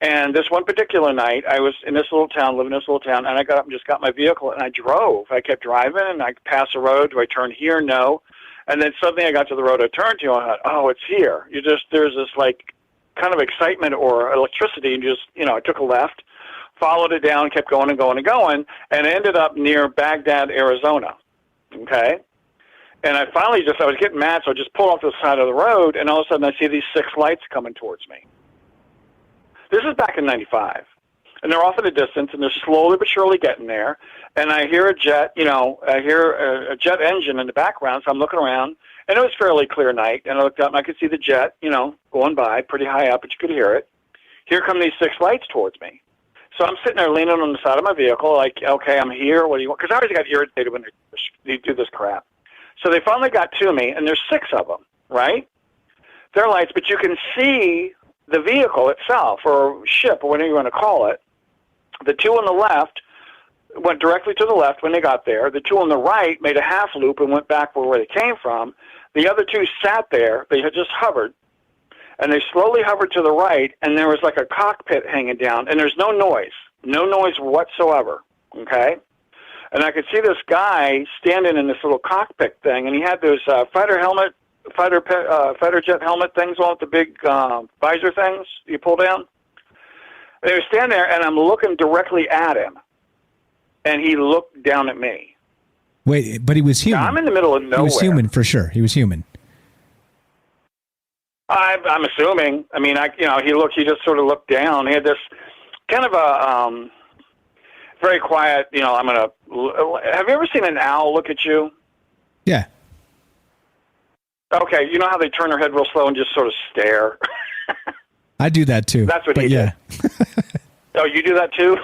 And this one particular night, I was in this little town, living in this little town, and I got up and just got my vehicle, and I drove. I kept driving, and I passed a road. Do I turn here? No. And then suddenly I got to the road I turned to, and I thought, it's here. There's this, like, kind of excitement or electricity, and I took a left, followed it down, kept going and going and going, and ended up near Baghdad, Arizona. Okay? And I finally I was getting mad, so I just pulled off to the side of the road, and all of a sudden I see these 6 lights coming towards me. This is back in 95. And they're off in the distance, and they're slowly but surely getting there. And I hear a jet, I hear a jet engine in the background, so I'm looking around. And it was fairly clear night, and I looked up, and I could see the jet, going by pretty high up, but you could hear it. Here come these 6 lights towards me. So I'm sitting there leaning on the side of my vehicle, like, okay, I'm here. What do you want? Because I always got irritated when they do this crap. So they finally got to me, and there's 6 of them, right? They're lights, but you can see the vehicle itself, or ship, or whatever you want to call it. The 2 on the left went directly to the left when they got there. The 2 on the right made a half loop and went back where they came from. The other 2 sat there. They had just hovered. And they slowly hovered to the right, and there was like a cockpit hanging down, and there's no noise whatsoever, okay? And I could see this guy standing in this little cockpit thing, and he had those fighter jet helmet things on with the big visor things you pull down. And he was standing there, and I'm looking directly at him, and he looked down at me. Wait, but he was human. Now, I'm in the middle of nowhere. He was human for sure. He was human. I'm assuming. I mean, he just sort of looked down. He had this kind of a very quiet, have you ever seen an owl look at you? Yeah. Okay, you know how they turn their head real slow and just sort of stare? I do that too. That's what he did. Oh, you do that too?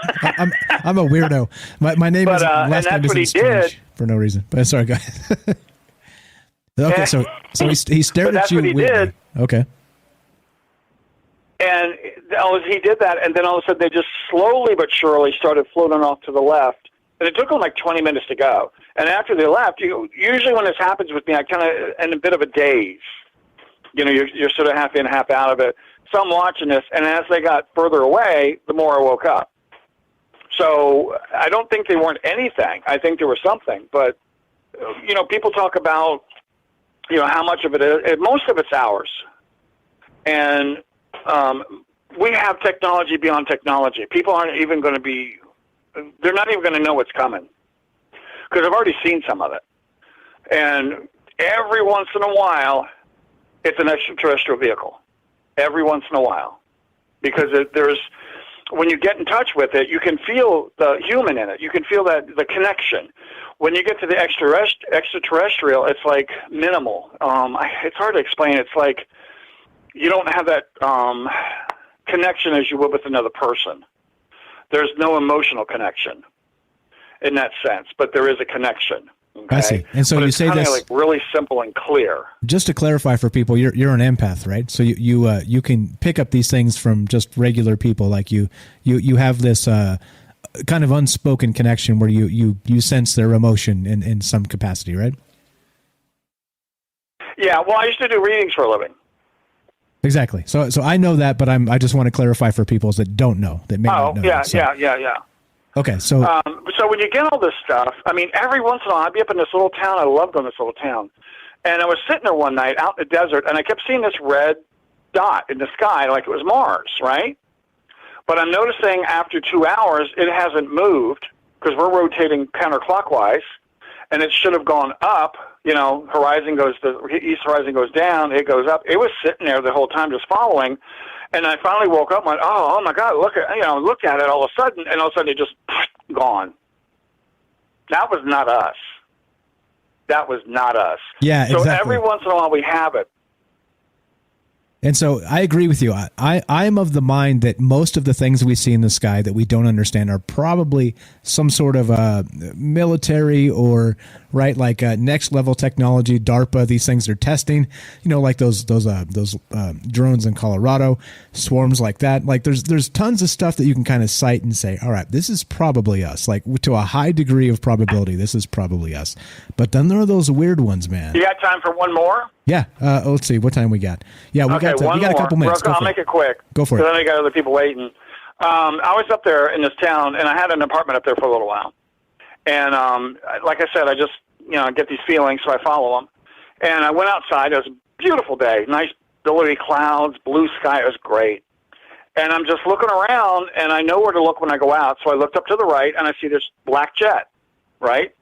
I'm a weirdo. My name is last and that's name what he strange did for no reason. But sorry, guys. Okay, so he stared at you. That's what he did. Okay. And he did that, and then all of a sudden they just slowly but surely started floating off to the left. And it took them like 20 minutes to go. And after they left, usually when this happens with me, I kind of in a bit of a daze. You're sort of half in, half out of it. So I'm watching this, and as they got further away, the more I woke up. So I don't think they weren't anything. I think there was something. But, people talk about, how much of it is. Most of it's ours. And we have technology beyond technology. People aren't even going to be, they're not even going to know what's coming. Because I've already seen some of it. And every once in a while, it's an extraterrestrial vehicle. Every once in a while. Because when you get in touch with it, you can feel the human in it. You can feel the connection. When you get to the extraterrestrial, it's like minimal. It's hard to explain. It's like you don't have that connection as you would with another person. There's no emotional connection in that sense, but there is a connection. Okay? I see. And so but you say this like really simple and clear. Just to clarify for people, you're an empath, right? So you can pick up these things from just regular people. Like you have this kind of unspoken connection where you sense their emotion in some capacity, right? Yeah. Well, I used to do readings for a living. Exactly. So I know that, but I just want to clarify for people that don't know, that may not know. Yeah, that, so. yeah. Okay, so when you get all this stuff, I mean, every once in a while, I'd be up in this little town. I love going to this little town. And I was sitting there one night out in the desert, and I kept seeing this red dot in the sky like it was Mars, right? But I'm noticing after 2 hours, it hasn't moved because we're rotating counterclockwise, and it should have gone up. The east horizon goes down, it goes up. It was sitting there the whole time just following. And I finally woke up and went, oh my God, look at it all of a sudden, and all of a sudden it just gone. That was not us. Yeah, so exactly. every once in a while we have it. And so I agree with you. I'm of the mind that most of the things we see in the sky that we don't understand are probably some sort of military or like next level technology. DARPA, these things they're testing. Like those drones in Colorado, swarms like that. Like there's tons of stuff that you can kind of cite and say, all right, this is probably us. Like to a high degree of probability, this is probably us. But then there are those weird ones, man. You got time for one more? Yeah. Let's see. What time we got? Yeah, we got a couple minutes. I'll make it quick. Go for it. Because I know you got other people waiting. I was up there in this town, and I had an apartment up there for a little while. And like I said, I just get these feelings, so I follow them. And I went outside. It was a beautiful day, nice billowy clouds, blue sky. It was great. And I'm just looking around, and I know where to look when I go out. So I looked up to the right, and I see this black jet. Right?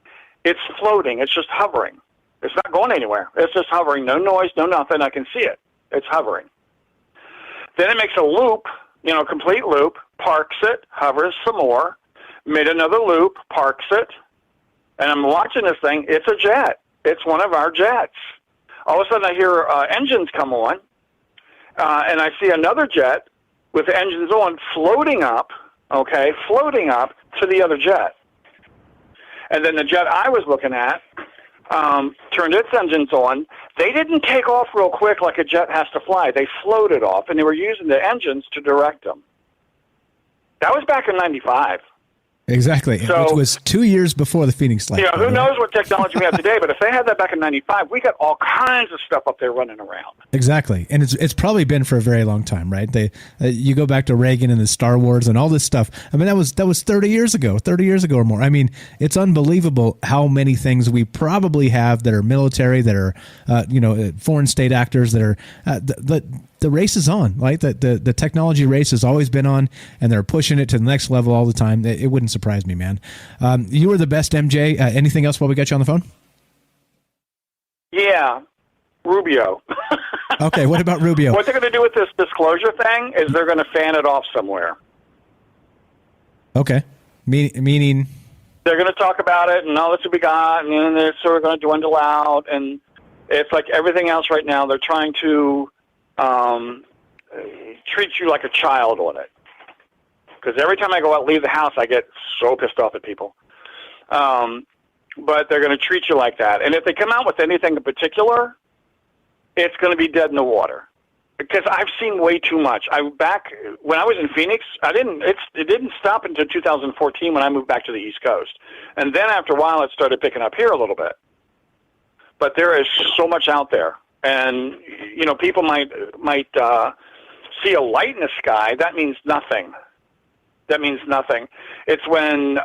It's floating. It's just hovering. It's not going anywhere. It's just hovering. No noise, no nothing. I can see it. It's hovering. Then it makes a loop, complete loop, parks it, hovers some more, made another loop, parks it, and I'm watching this thing. It's a jet. It's one of our jets. All of a sudden I hear engines come on, and I see another jet with the engines on floating up to the other jet. And then the jet I was looking at turned its engines on. They didn't take off real quick like a jet has to fly. They floated off, and they were using the engines to direct them. That was back in 95. Exactly, So- which was 2 years before the Phoenix Lights. Who knows what technology we have today, but if they had that back in 95, we got all kinds of stuff up there running around. Exactly, and it's probably been for a very long time, right? You go back to Reagan and the Star Wars and all this stuff. I mean, that was 30 years ago or more. I mean, it's unbelievable how many things we probably have that are military, that are foreign state actors, that are the race is on, right? The technology race has always been on, and they're pushing it to the next level all the time. It wouldn't surprise me, man. You were the best, MJ. Anything else while we got you on the phone? Yeah, Rubio. Okay, what about Rubio? What they're going to do with this disclosure thing is they're going to fan it off somewhere. Okay, meaning they're going to talk about it and all this we got, and then they're sort of going to dwindle out. And it's like everything else right now. They're trying to treat you like a child on it. Because every time I go out, leave the house, I get so pissed off at people. But they're going to treat you like that. And if they come out with anything in particular, it's going to be dead in the water. Because I've seen way too much. Back when I was in Phoenix, it didn't stop until 2014 when I moved back to the East Coast. And then after a while, it started picking up here a little bit. But there is so much out there. And, people might see a light in the sky. That means nothing. It's when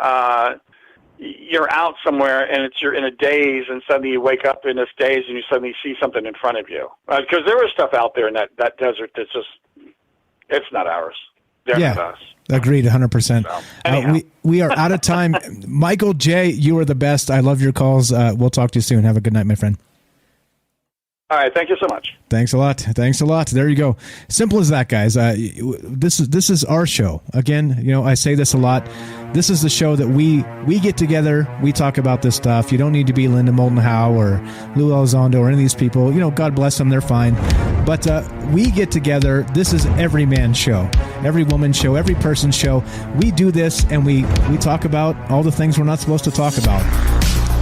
you're out somewhere and you're in a daze, and suddenly you wake up in this daze and you suddenly see something in front of you. Because there is stuff out there in that desert that's just, it's not ours. They're not us. Agreed, 100%. So, we are out of time. Michael J., you are the best. I love your calls. We'll talk to you soon. Have a good night, my friend. All right, thank you so much. Thanks a lot. There you go. Simple as that, guys. This is our show. Again, I say this a lot. This is the show that we get together. We talk about this stuff. You don't need to be Linda Moulton Howe or Lou Elizondo or any of these people. God bless them. They're fine. But we get together. This is every man's show, every woman's show, every person's show. We do this, and we talk about all the things we're not supposed to talk about.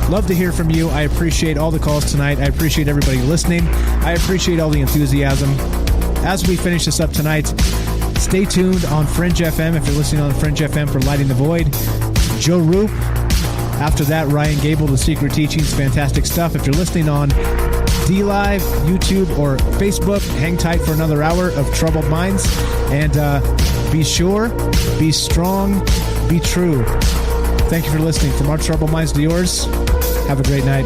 Love to hear from you. I appreciate all the calls tonight. I appreciate everybody listening. I appreciate all the enthusiasm. As we finish this up tonight, stay tuned on Fringe FM. If you're listening on Fringe FM for Lighting the Void, Joe Roop. After that, Ryan Gable, The Secret Teachings. Fantastic stuff. If you're listening on DLive, YouTube, or Facebook, hang tight for another hour of Troubled Minds. And be sure, be strong, be true. Thank you for listening. From our Troubled Minds to yours, have a great night.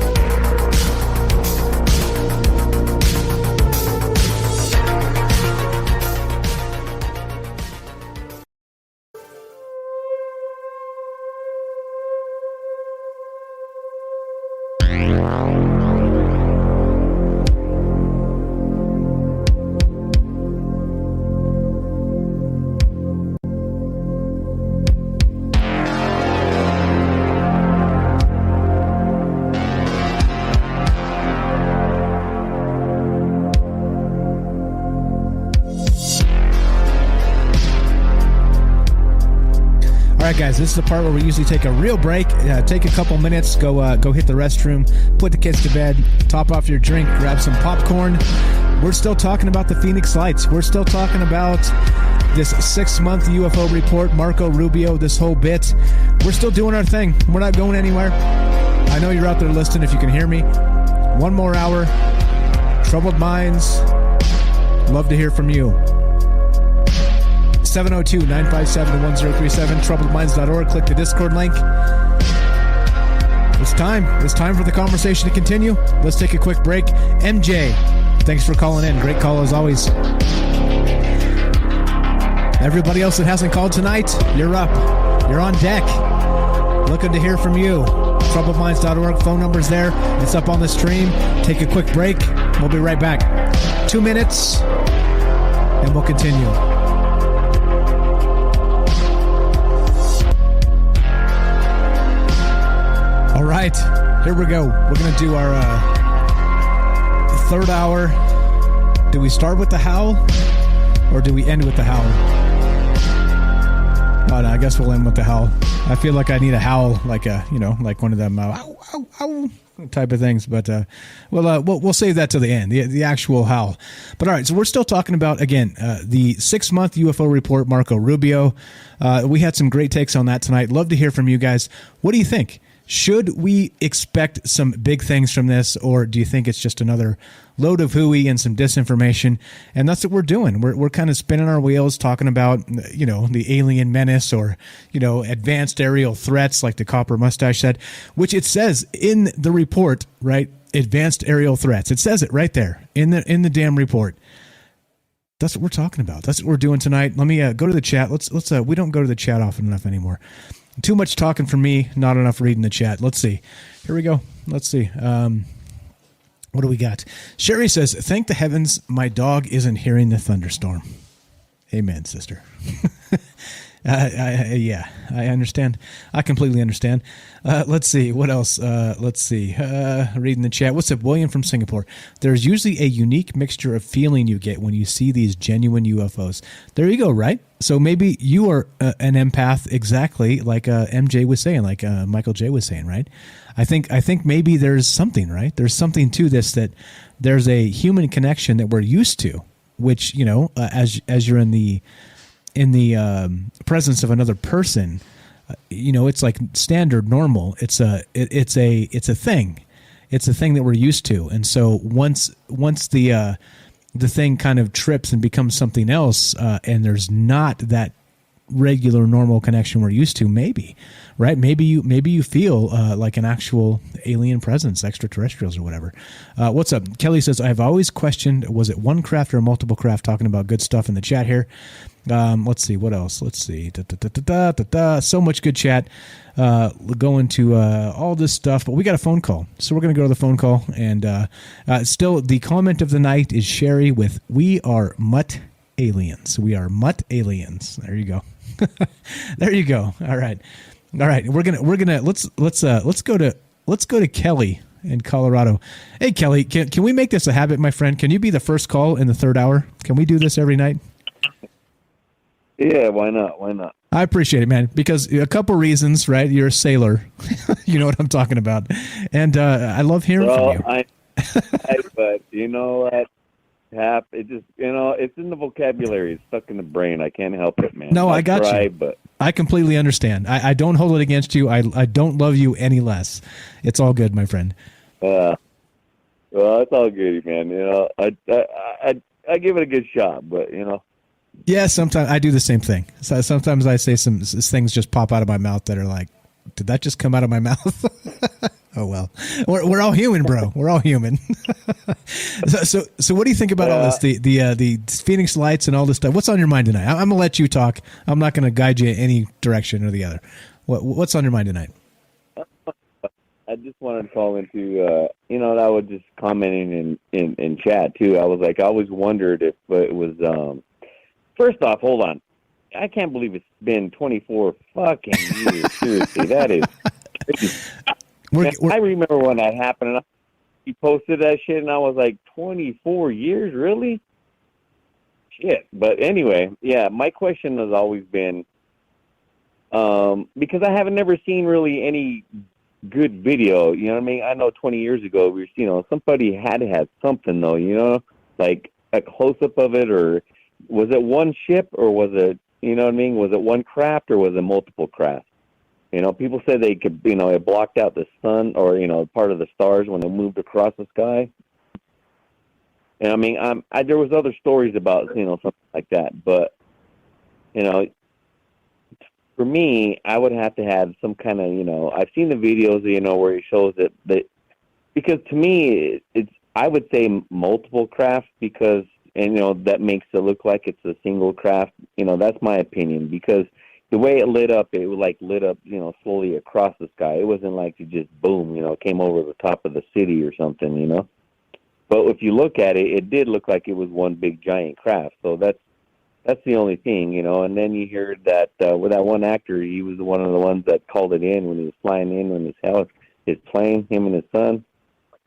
All right, guys, this is the part where we usually take a real break. Take a couple minutes, go hit the restroom, put the kids to bed, top off your drink, grab some popcorn. We're still talking about the Phoenix Lights. We're still talking about this 6-month UFO report, Marco Rubio, this whole bit. We're still doing our thing. We're not going anywhere. I know you're out there listening if you can hear me. One more hour. Troubled Minds. Love to hear from you. 702-957-1037, troubledminds.org. Click the Discord link. It's time. It's time for the conversation to continue. Let's take a quick break. MJ, thanks for calling in. Great call as always. Everybody else that hasn't called tonight, you're up. You're on deck. Looking to hear from you. troubledminds.org. Phone number's there. It's up on the stream. Take a quick break. We'll be right back. 2 minutes, and we'll continue. All right, here we go. We're going to do our third hour. Do we start with the howl, or do we end with the howl? Oh, no, I guess we'll end with the howl. I feel like I need a howl, like like one of them ow, ow, ow type of things. But we'll save that to the end, the actual howl. But all right, so we're still talking about, again, the 6-month UFO report, Marco Rubio. We had some great takes on that tonight. Love to hear from you guys. What do you think? Should we expect some big things from this, or do you think it's just another load of hooey and some disinformation? And that's what we're doing. We're kind of spinning our wheels, talking about, the alien menace, or, advanced aerial threats, like the Copper Mustache said, which it says in the report, right? Advanced aerial threats. It says it right there in the damn report. That's what we're talking about. That's what we're doing tonight. Let me go to the chat. Let's we don't go to the chat often enough anymore. Too much talking from me, not enough reading the chat. Let's see. Here we go. Let's see. What do we got? Sherry says, thank the heavens my dog isn't hearing the thunderstorm. Amen, sister. Yeah, I understand. I completely understand. Let's see. What else? Let's see. Reading the chat. What's up, William from Singapore? There's usually a unique mixture of feeling you get when you see these genuine UFOs. There you go, right? So maybe you are an empath, exactly like MJ was saying, like Michael J was saying, right? I think maybe there's something, right? There's something to this, that there's a human connection that we're used to, which, as you're in the presence of another person, it's like standard, normal. It's a thing. It's a thing that we're used to. And so once the thing kind of trips and becomes something else, and there's not that regular normal connection we're used to, maybe, right? Maybe you feel like an actual alien presence, extraterrestrials or whatever. What's up? Kelly says, I've always questioned, was it one craft or multiple craft? Talking about good stuff in the chat here. Let's see, what else? Let's see. So much good chat. Going to all this stuff, but we got a phone call. So we're going to go to the phone call. And still, the comment of the night is Sherry with, we are mutt aliens. We are mutt aliens. There you go. There you go. All right. We're gonna let's go to Kelly in Colorado. Hey, Kelly, can we make this a habit, my friend? Can you be the first call in the third hour? Can we do this every night? Yeah, why not? Why not? I appreciate it, man, because a couple reasons, right? You're a sailor. You know what I'm talking about. And I love hearing from you. But you know what? It just, it's in the vocabulary. It's stuck in the brain. I can't help it, man. No, I got you. But I completely understand. I don't hold it against you. I don't love you any less. It's all good, my friend. Well, it's all good, man. I give it a good shot, but Yeah, sometimes I do the same thing. So sometimes I say some things just pop out of my mouth that are like, did that just come out of my mouth? Oh, well, we're all human, bro. We're all human. So what do you think about all this? The Phoenix Lights and all this stuff. What's on your mind tonight? I'm gonna let you talk. I'm not gonna guide you any direction or the other. What's on your mind tonight? I just wanted to call into, I was just commenting in chat too. I was like, I always wondered if it was. First off, hold on. I can't believe it's been 24 fucking years. Seriously, that is crazy. I remember when that happened, and he posted that shit, and I was like, 24 years? Really? Shit. But anyway, yeah, my question has always been, because I haven't never seen really any good video. You know what I mean? I know 20 years ago, somebody had to have something though. Like a close up of it, or was it one ship, or was it, was it one craft, or was it multiple crafts? People said they could, it blocked out the sun, or part of the stars when it moved across the sky. And I mean, there was other stories about something like that, but for me, I would have to have some kind of I've seen the videos where it shows that because to me I would say multiple crafts, because that makes it look like it's a single craft. That's my opinion, because the way it lit up, it lit up slowly across the sky. It wasn't like it just boom, came over the top of the city or something, But if you look at it, it did look like it was one big giant craft. So that's the only thing, And then you hear that with that one actor, he was one of the ones that called it in when he was flying in on his plane, him and his son.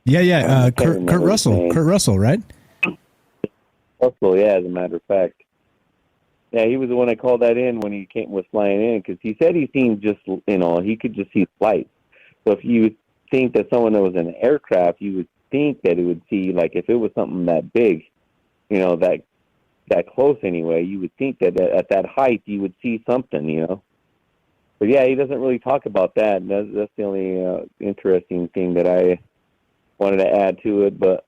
Yeah. Kurt Russell. Kurt Russell, right? Russell, yeah, as a matter of fact. Yeah, he was the one that called that in when he was flying in, because he said he seen just, he could just see flights. So if you think that someone that was in an aircraft, you would think that it would see, like, if it was something that big, that close anyway, you would think that at that height you would see something, But yeah, he doesn't really talk about that. And that's the only interesting thing that I wanted to add to it. But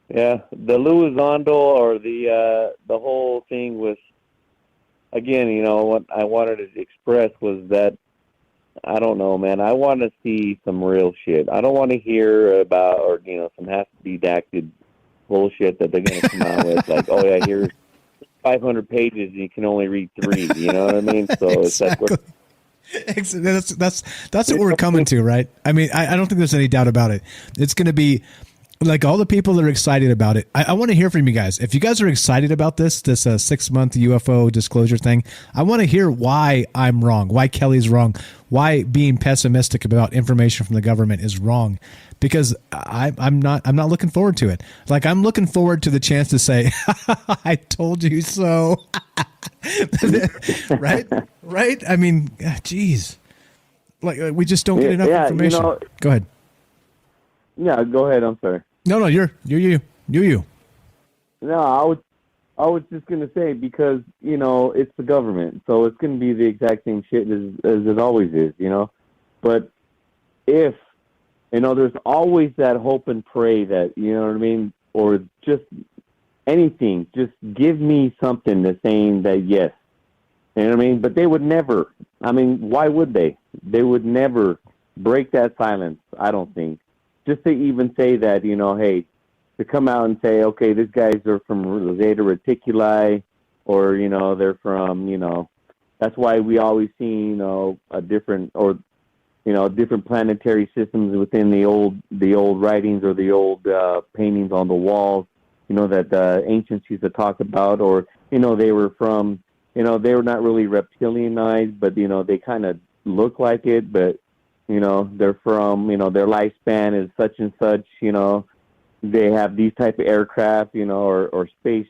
yeah, the Luizondo, or the whole thing was, again, what I wanted to express was that, I don't know, man. I want to see some real shit. I don't want to hear about, or some half-redacted bullshit that they're going to come out with, like, oh yeah, here's 500 pages and you can only read 3. You know what I mean? So exactly. It's like that's what we're coming to, right? I mean, I don't think there's any doubt about it. It's going to be like all the people that are excited about it. I want to hear from you guys. If you guys are excited about this 6-month UFO disclosure thing, I want to hear why I'm wrong, why Kelly's wrong, why being pessimistic about information from the government is wrong. Because I'm not looking forward to it. Like, I'm looking forward to the chance to say, I told you so. Right? I mean, geez. Like, we just don't get enough information. Go ahead. Yeah, go ahead. I'm sorry. No, you're you. No, I was just going to say, because, it's the government. So it's going to be the exact same shit as it always is, But if, there's always that hope and pray that, you know what I mean? Or just anything, just give me something to saying that yes. You know what I mean? But they would never. I mean, why would they? They would never break that silence, I don't think. Just to even say that, hey, to come out and say, okay, these guys are from Zeta Reticuli, or, they're from, that's why we always see, a different, or, different planetary systems within the old writings, or the old paintings on the walls, that the ancients used to talk about, or, they were from, they were not really reptilianized, but, they kind of look like it, but, they're from, their lifespan is such and such, they have these type of aircraft, or space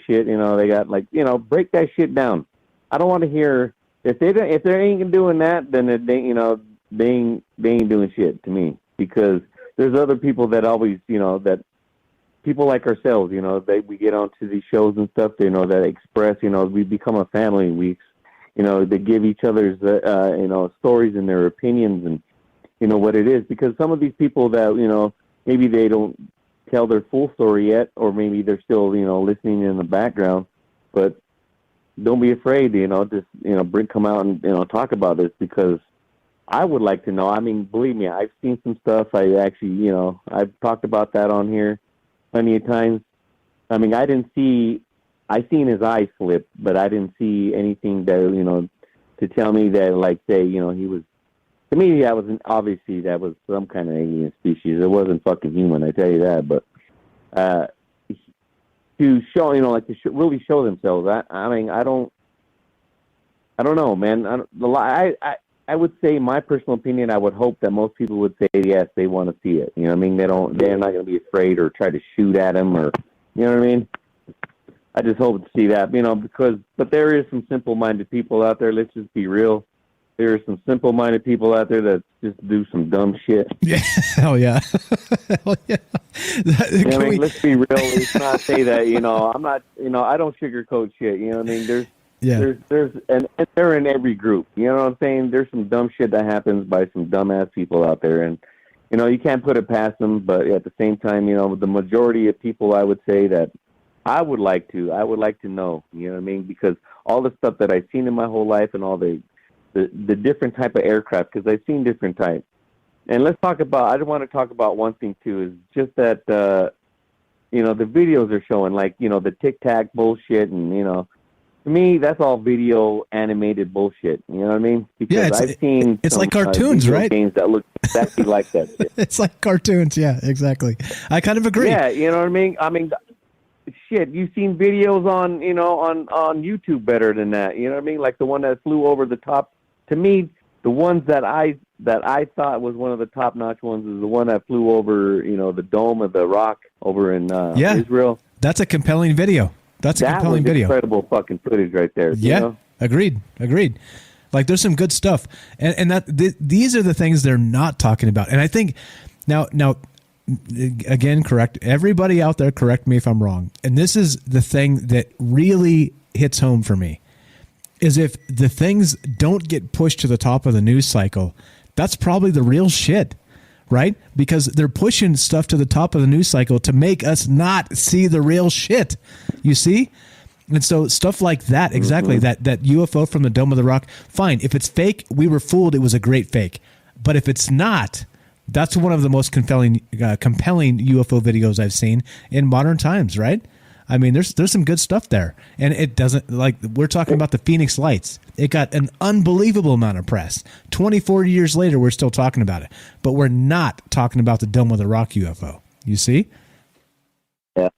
shit, they got, like, break that shit down. I don't want to hear, if they ain't doing that, then they ain't doing shit to me, because there's other people that always, that people like ourselves, we get onto these shows and stuff, that express, we become a family. We, they give each other's, stories and their opinions and, what it is, because some of these people that, maybe they don't tell their full story yet, or maybe they're still, listening in the background, but don't be afraid, just, come out and, talk about this, because I would like to know. I mean, believe me, I've seen some stuff. I actually, I've talked about that on here plenty of times. I mean, I seen his eyes flip, but I didn't see anything that, to tell me that, like, say, he was, to me, that was obviously that was some kind of alien species. It wasn't fucking human, I tell you that, but, to show, like, to really show themselves. I mean, I don't know, man. I would say, my personal opinion, I would hope that most people would say yes, they want to see it. You know what I mean? They're not going to be afraid or try to shoot at them, or, you know what I mean? I just hope to see that, but there is some simple-minded people out there. Let's just be real. There are some simple-minded people out there that just do some dumb shit. Yeah, hell yeah. Hell yeah. Let's be real. Let's not say that, I'm not, I don't sugarcoat shit, you know what I mean? There's and they're in every group, you know what I'm saying? There's some dumb shit that happens by some dumbass people out there, and, you can't put it past them, but at the same time, the majority of people, I would say that I would like to know, you know what I mean? Because all the stuff that I've seen in my whole life and all the different type of aircraft, because I've seen different types. And I want to talk about one thing too, is just that, the videos are showing, like, the tic-tac bullshit, and, to me, that's all video animated bullshit, you know what I mean? Because I've seen it's some, like cartoons, right? Games that look exactly like that shit. It's like cartoons, yeah, exactly. I kind of agree. Yeah, you know what I mean? Shit, you've seen videos on, on YouTube better than that. You know what I mean? Like the one that flew over the top. To me, the ones that I thought was one of the top-notch ones is the one that flew over, the Dome of the Rock over in Israel. That's a compelling video. That's a compelling video. Incredible fucking footage right there. Yeah, agreed. Like there's some good stuff, and these are the things they're not talking about. And I think now. Again, correct everybody out there. Correct me if I'm wrong. And this is the thing that really hits home for me: is if the things don't get pushed to the top of the news cycle, that's probably the real shit, right? Because they're pushing stuff to the top of the news cycle to make us not see the real shit. You see? And so stuff like that, exactly, that UFO from the Dome of the Rock, fine. If it's fake, we were fooled. It was a great fake. But if it's not, that's one of the most compelling UFO videos I've seen in modern times, right? I mean, there's some good stuff there. And it doesn't, like, we're talking about the Phoenix Lights. It got an unbelievable amount of press. 24 years later, we're still talking about it. But we're not talking about the Dome of the Rock UFO. You see? Yeah,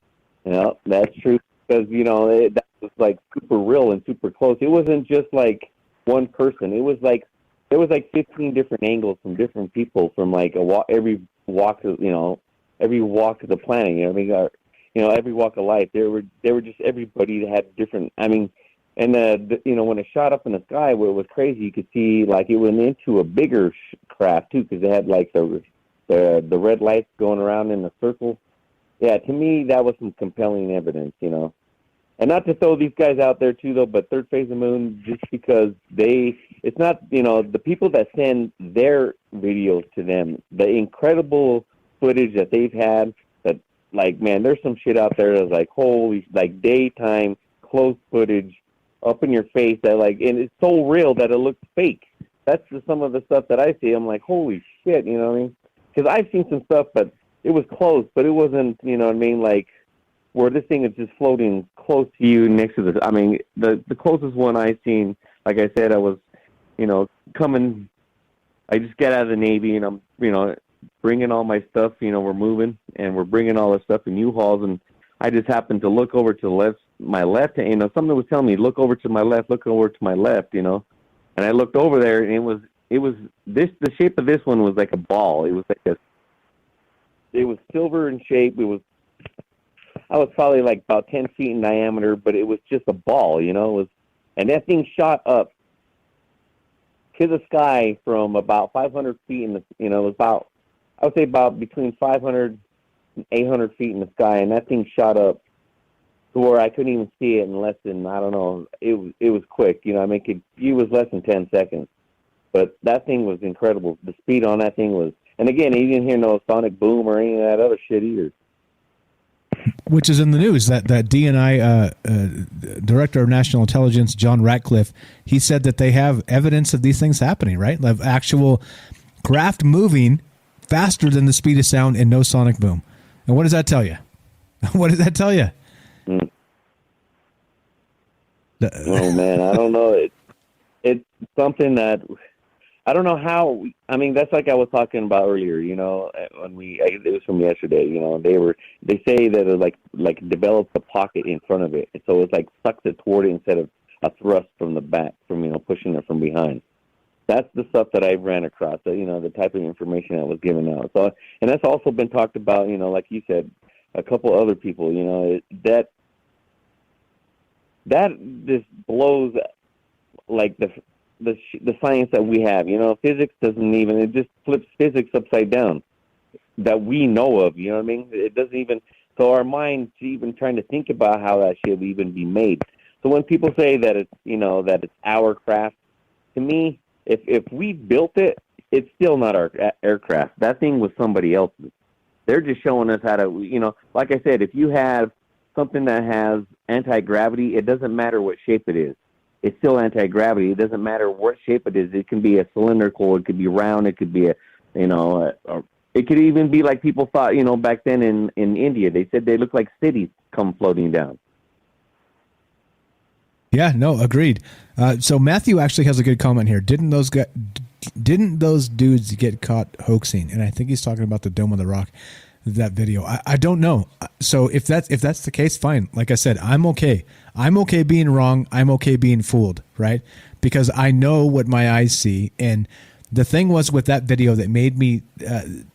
that's true. Because, that was, like, super real and super close. It wasn't just, like, one person. It was, like, there was like 15 different angles from different people from like every walk of the planet. Every walk of life. They were just everybody that had different. I mean, and when it shot up in the sky, where it was crazy, you could see like it went into a bigger craft too, because they had like the red lights going around in a circle. Yeah, to me that was some compelling evidence, And not to throw these guys out there too, though, but Third Phase of the Moon, just because it's not, the people that send their videos to them, the incredible footage that they've had, that, like, man, there's some shit out there that's like, holy, like, daytime, close footage, up in your face, that, like, and it's so real that it looks fake. That's some of the stuff that I see. I'm like, holy shit, you know what I mean? Because I've seen some stuff, but it was close, but it wasn't, you know what I mean, like, where this thing is just floating close to you next to the, I mean, the closest one I seen, like I said, I was, I just got out of the Navy and I'm, bringing all my stuff, we're moving and we're bringing all the stuff in U-Hauls, and I just happened to look over to my left, something was telling me, look over to my left, and I looked over there and it was the shape of this one was like a ball. It was like it was silver in shape. I was probably like about 10 feet in diameter, but it was just a ball, and that thing shot up to the sky from about 500 feet it was about, I would say about between 500 and 800 feet in the sky, and that thing shot up to where I couldn't even see it in less than, I don't know, it was quick, it was less than 10 seconds, but that thing was incredible. The speed on that thing was, and again, you didn't hear no sonic boom or any of that other shit either. Which is in the news that DNI Director of National Intelligence John Ratcliffe, he said that they have evidence of these things happening, right? Of actual craft moving faster than the speed of sound and no sonic boom. And what does that tell you? What does that tell you? Oh man, I don't know. It's something that I don't know how. I mean, that's like I was talking about earlier. When it was from yesterday. They say that it like develops a pocket in front of it, so it's like sucks it toward it instead of a thrust from the back, from pushing it from behind. That's the stuff that I ran across. The type of information that was given out. So, and that's also been talked about. Like you said, a couple other people. That that just blows like the science that we have. You know, physics doesn't even, it just flips physics upside down that we know of. You know what I mean? It doesn't even, so our minds even trying to think about how that shit will even be made. So when people say that it's, you know, that it's our craft, to me, if we built it, it's still not our aircraft. That thing was somebody else's. They're just showing us how to, you know, like I said, if you have something that has anti-gravity, it doesn't matter what shape it is. It's still anti-gravity. It doesn't matter what shape it is. It can be a cylindrical, it could be round, it could be a, you know, it could even be like people thought, you know, back then in India. They said they looked like cities come floating down. Yeah, no, agreed. So Matthew actually has a good comment here. Didn't those dudes get caught hoaxing? And I think he's talking about the Dome of the Rock, that video. I don't know. So if that's the case, fine. Like I said, I'm okay. I'm okay being wrong. I'm okay being fooled, right? Because I know what my eyes see. And the thing was with that video that made me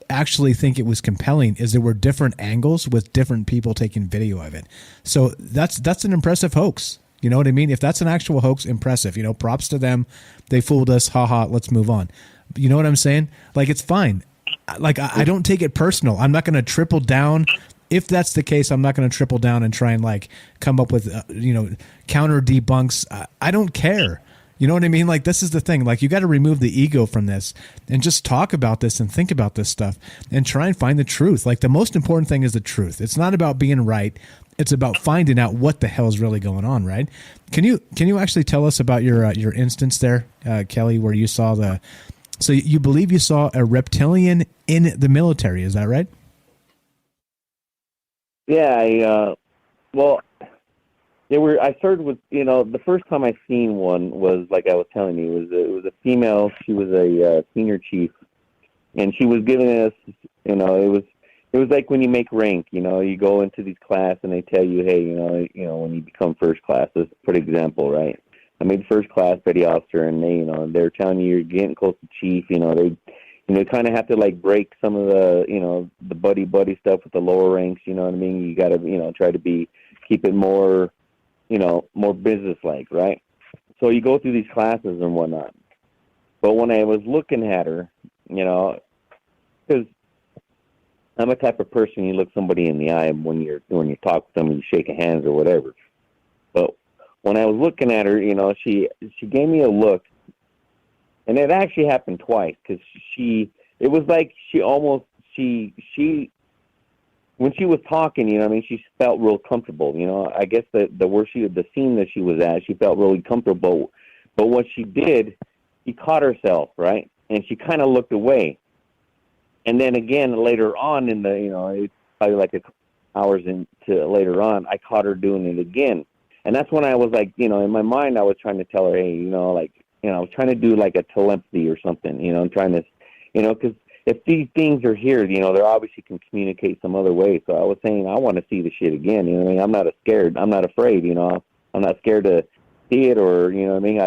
actually think it was compelling is there were different angles with different people taking video of it. So that's an impressive hoax. You know what I mean? If that's an actual hoax, impressive. You know, props to them. They fooled us. Ha, let's move on. You know what I'm saying? Like, it's fine. Like, I don't take it personal. I'm not going to triple down. If that's the case, I'm not going to triple down and try and, like, come up with, you know, counter debunks. I don't care. You know what I mean? Like, this is the thing. Like, you got to remove the ego from this and just talk about this and think about this stuff and try and find the truth. Like, the most important thing is the truth. It's not about being right. It's about finding out what the hell is really going on, right? Can you actually tell us about your instance there, Kelly, where you saw so you believe you saw a reptilian in the military? Is that right? Yeah, I started with, you know, the first time I seen one was, like I was telling you, it was a female. She was a senior chief, and she was giving us, you know, it was like when you make rank, you know, you go into these class and they tell you, hey, you know, when you become first class, this for example, right? I made first class petty officer, and they, you know, they're telling you you're getting close to chief. You know, they kind of have to like break some of the, you know, the buddy stuff with the lower ranks. You know what I mean? You got to, you know, try to keep it more, you know, more business-like, right? So you go through these classes and whatnot. But when I was looking at her, you know, because I'm a type of person, you look somebody in the eye when you talk to them, you shake hands or whatever. But when I was looking at her, you know, she gave me a look, and it actually happened twice, because it was like when she was talking, you know what I mean, she felt real comfortable. You know, I guess the scene that she was at, she felt really comfortable. But what she did, she caught herself, right? And she kind of looked away. And then again, later on in the, you know, it's probably like hours into later on, I caught her doing it again. And that's when I was like, you know, in my mind, I was trying to tell her, hey, you know, like, you know, I was trying to do like a telepathy or something, you know, I'm trying to, you know, because if these things are here, you know, they obviously can communicate some other way. So I was saying, I want to see the shit again. You know what I mean? I'm not scared. I'm not afraid, you know. I'm not scared to see it, or, you know what I mean?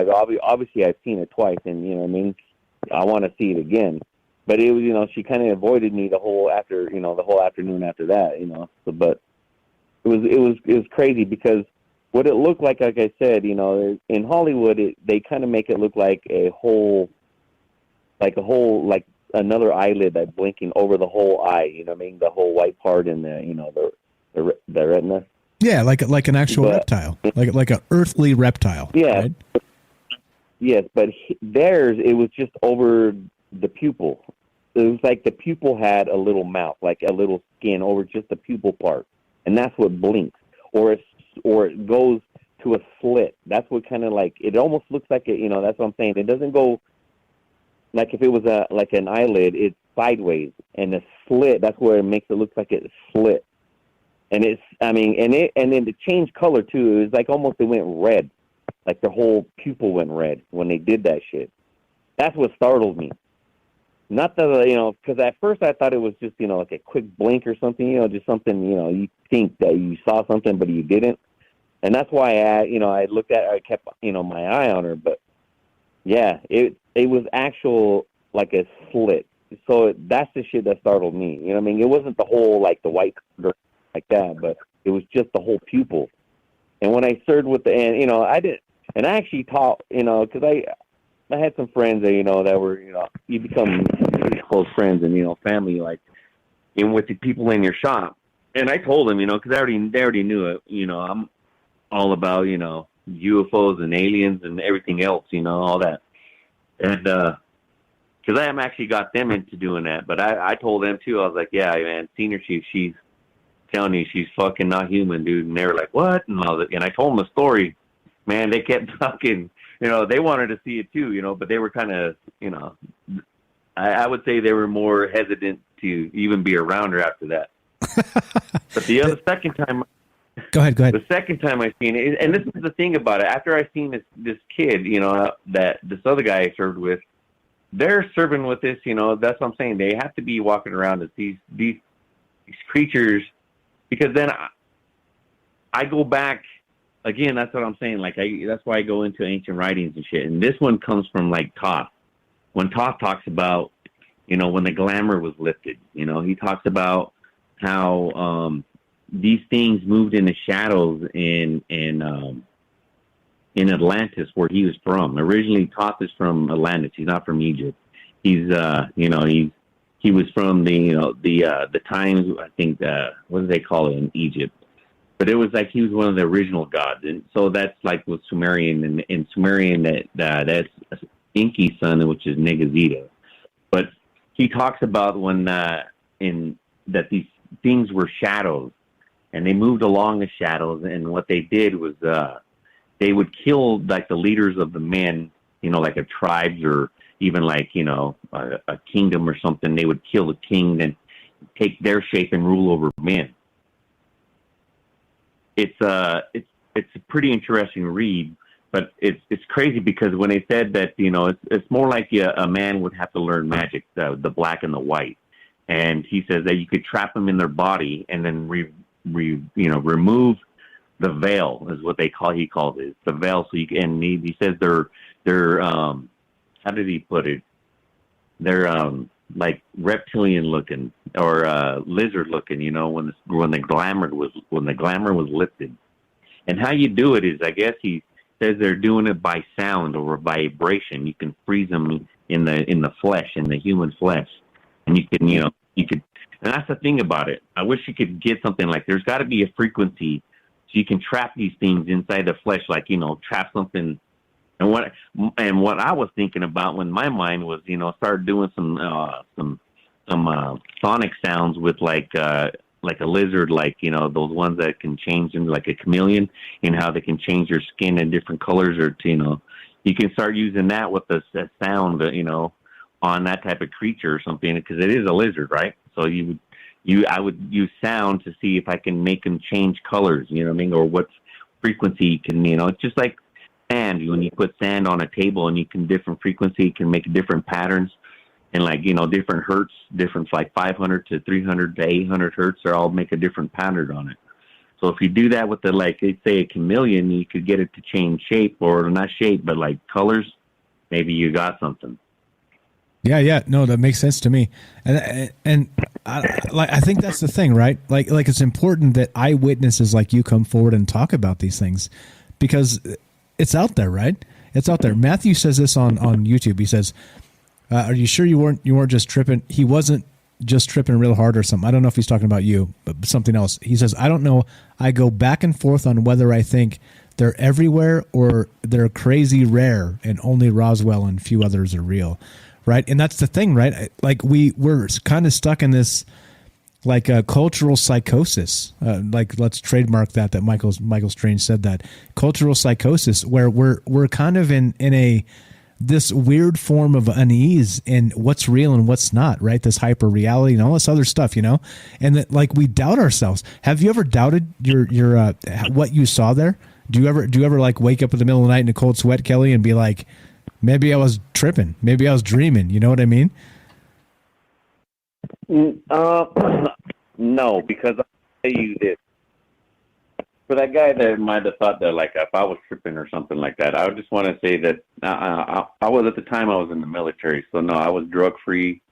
Obviously I've seen it twice, and, you know what I mean? I want to see it again. But it was, you know, she kind of avoided me the whole afternoon after that, you know. So, but it was crazy, because what it looked like I said, you know, in Hollywood, they kind of make it look like like another eyelid that's blinking over the whole eye. You know what I mean? The whole white part in the, you know, the retina. Yeah, like an actual reptile, like a earthly reptile. Yeah. Right? Yes, but theirs, it was just over the pupil. It was like the pupil had a little mouth, like a little skin over just the pupil part, and that's what blinks, or it goes to a slit. That's what kind of like, it almost looks like it. You know, that's what I'm saying. It doesn't go like if it was like an eyelid, it's sideways, and the slit, that's where it makes it look like it's slit. And it's, I mean, and then to change color too, it was like almost it went red, like the whole pupil went red when they did that shit. That's what startled me. Not that, you know, because at first I thought it was just, you know, like a quick blink or something, you know, just something, you know, you think that you saw something, but you didn't. And that's why I kept, you know, my eye on her. But yeah, it was actual, like a slit. So that's the shit that startled me. You know what I mean? It wasn't the whole, like the white like that, but it was just the whole pupil. And when I served with I did, and I actually taught, because I had some friends that, that were, you become really close friends and, family, like, with the people in your shop. And I told them, because they already knew it, I'm all about, UFOs and aliens and everything else, all that. And, because I actually got them into doing that. But I told them, too, I was like, yeah, man, Senior Chief, she's telling you she's fucking not human, dude. And they were like, what? And I told them the story. Man, they kept talking. They wanted to see it too, but they were kind of, I would say they were more hesitant to even be around her after that. But the second time, go ahead. The second time I seen it, and this is the thing about it. After I seen this kid, that this other guy I served with, they're serving with this, that's what I'm saying. They have to be walking around as these creatures, because then I go back. Again, that's what I'm saying. Like, that's why I go into ancient writings and shit. And this one comes from, like, Thoth. When Thoth talks about, when the glamour was lifted, he talks about how these things moved in the shadows in Atlantis, where he was from. Originally, Thoth is from Atlantis. He's not from Egypt. He's, he was from the times, I think, what do they call it in Egypt? But it was like he was one of the original gods, and so that's like with Sumerian, and in Sumerian that's Enki's son, which is Negazita. But he talks about when that these things were shadows, and they moved along the shadows, and what they did was they would kill like the leaders of the men, like a tribes or even like a kingdom or something. They would kill the king and take their shape and rule over men. It's a pretty interesting read, but it's crazy because when they said that, it's more like a man would have to learn magic, the black and the white. And he says that you could trap them in their body and then remove the veil is what he calls it, the veil. So he says they're how did he put it? They're like reptilian looking or lizard looking, when the glamour was lifted. And how you do it is, I guess he says they're doing it by sound or vibration. You can freeze them in the flesh, in the human flesh, and you can and that's the thing about it. I wish you could get something like, there's got to be a frequency so you can trap these things inside the flesh, like trap something. And what I was thinking about when my mind was, started doing some sonic sounds with like a lizard, like, those ones that can change into like a chameleon, and how they can change their skin in different colors, or you can start using that with the sound, on that type of creature or something, because it is a lizard, right? So I would use sound to see if I can make them change colors, or what frequency can, it's just like sand. When you put sand on a table and you can different frequency, you can make different patterns, and like, different hertz, different like 500 to 300 to 800 hertz, they all make a different pattern on it. So if you do that with like, say a chameleon, you could get it to change shape, or not shape, but like colors. Maybe you got something. Yeah, no, that makes sense to me, and I think that's the thing, right? Like it's important that eyewitnesses like you come forward and talk about these things, because it's out there, right? It's out there. Matthew says this on YouTube. He says, "Are you sure you weren't just tripping? He wasn't just tripping real hard or something. I don't know if he's talking about you, but something else." He says, "I don't know. I go back and forth on whether I think they're everywhere or they're crazy rare, and only Roswell and a few others are real." Right. And that's the thing, right? Like we're kind of stuck in this like a cultural psychosis. Like, let's trademark that Michael Strange said that, cultural psychosis, where we're kind of in this weird form of unease in what's real and what's not, right? This hyper reality and all this other stuff, and that like we doubt ourselves. Have you ever doubted your what you saw there? Do you ever like wake up in the middle of the night in a cold sweat, Kelly, and be like, maybe I was tripping. Maybe I was dreaming. You know what I mean? No, because I'll tell you this. For that guy that might have thought that, like, if I was tripping or something like that, I would just want to say that I was, at the time I was in the military, so no, I was drug-free.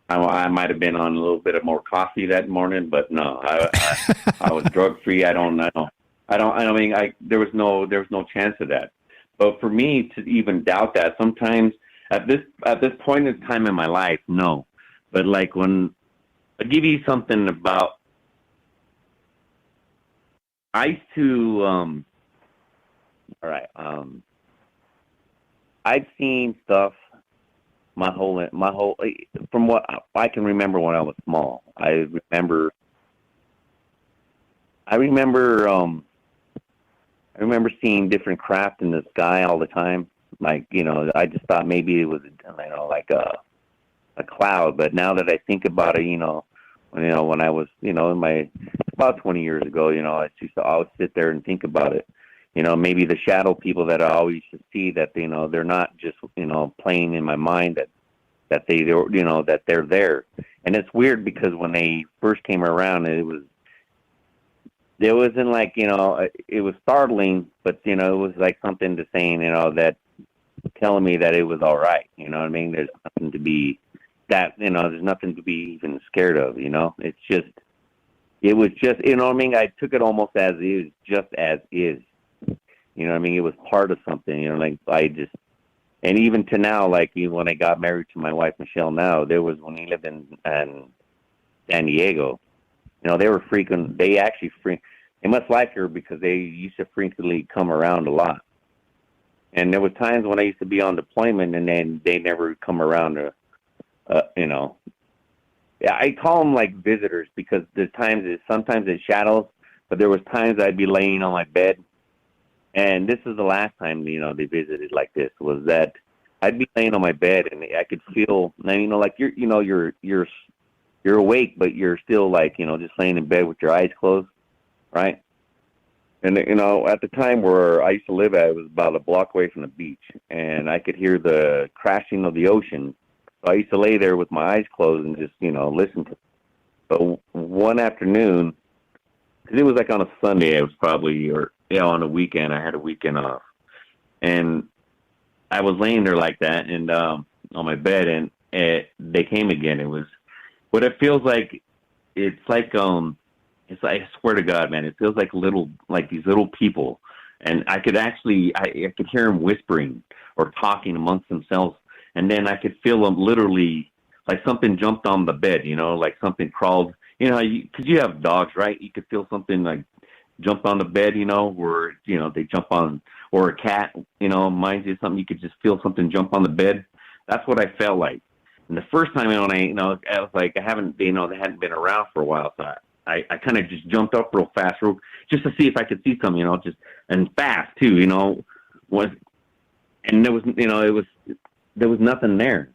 I might have been on a little bit of more coffee that morning, but no, I was drug-free. I don't There was no chance of that. But for me to even doubt that, sometimes at this point in time in my life, no. But like when I give you something about, I used to, I've seen stuff my whole, from what I can remember when I was small. I remember seeing different craft in the sky all the time. Like, I just thought maybe it was, like a cloud. But now that I think about it, when I was, in my, about 20 years ago, I used to always sit there and think about it. Maybe the shadow people that I always used to see, that, they're not just, playing in my mind, that that they're there. And it's weird because when they first came around, it wasn't like, it was startling, but, it was like something to saying, that telling me that it was all right. You know what I mean? There's nothing to be there's nothing to be even scared of, it was just, I took it almost as is, just as is. It was part of something, and even to now, like when I got married to my wife, Michelle, now, there was, when we lived in San Diego, they must like her because they used to frequently come around a lot. And there was times when I used to be on deployment and then they never come around to, I call them like visitors because sometimes it's shadows, but there was times I'd be laying on my bed. And this is the last time, they visited like this, was that I'd be laying on my bed and I could feel, like you're awake, but you're still like, just laying in bed with your eyes closed. Right. And, at the time where I used to live at, it was about a block away from the beach, and I could hear the crashing of the ocean. So I used to lay there with my eyes closed and just, listen to it. But one afternoon, because it was like on a Sunday, it was probably, on a weekend, I had a weekend off. And I was laying there like that and on my bed, and they came again. It was what it feels like. It's like, I swear to God, man, it feels like these little people. And I could actually, I could hear them whispering or talking amongst themselves. And then I could feel them literally, like something jumped on the bed, like something crawled, because you have dogs, right? You could feel something like jump on the bed, where, they jump on, or a cat, reminds you of something, you could just feel something jump on the bed. That's what I felt like. And the first time, I was like, they hadn't been around for a while, so I kind of just jumped up real fast, just to see if I could see something, and fast too, and there was, there was nothing there.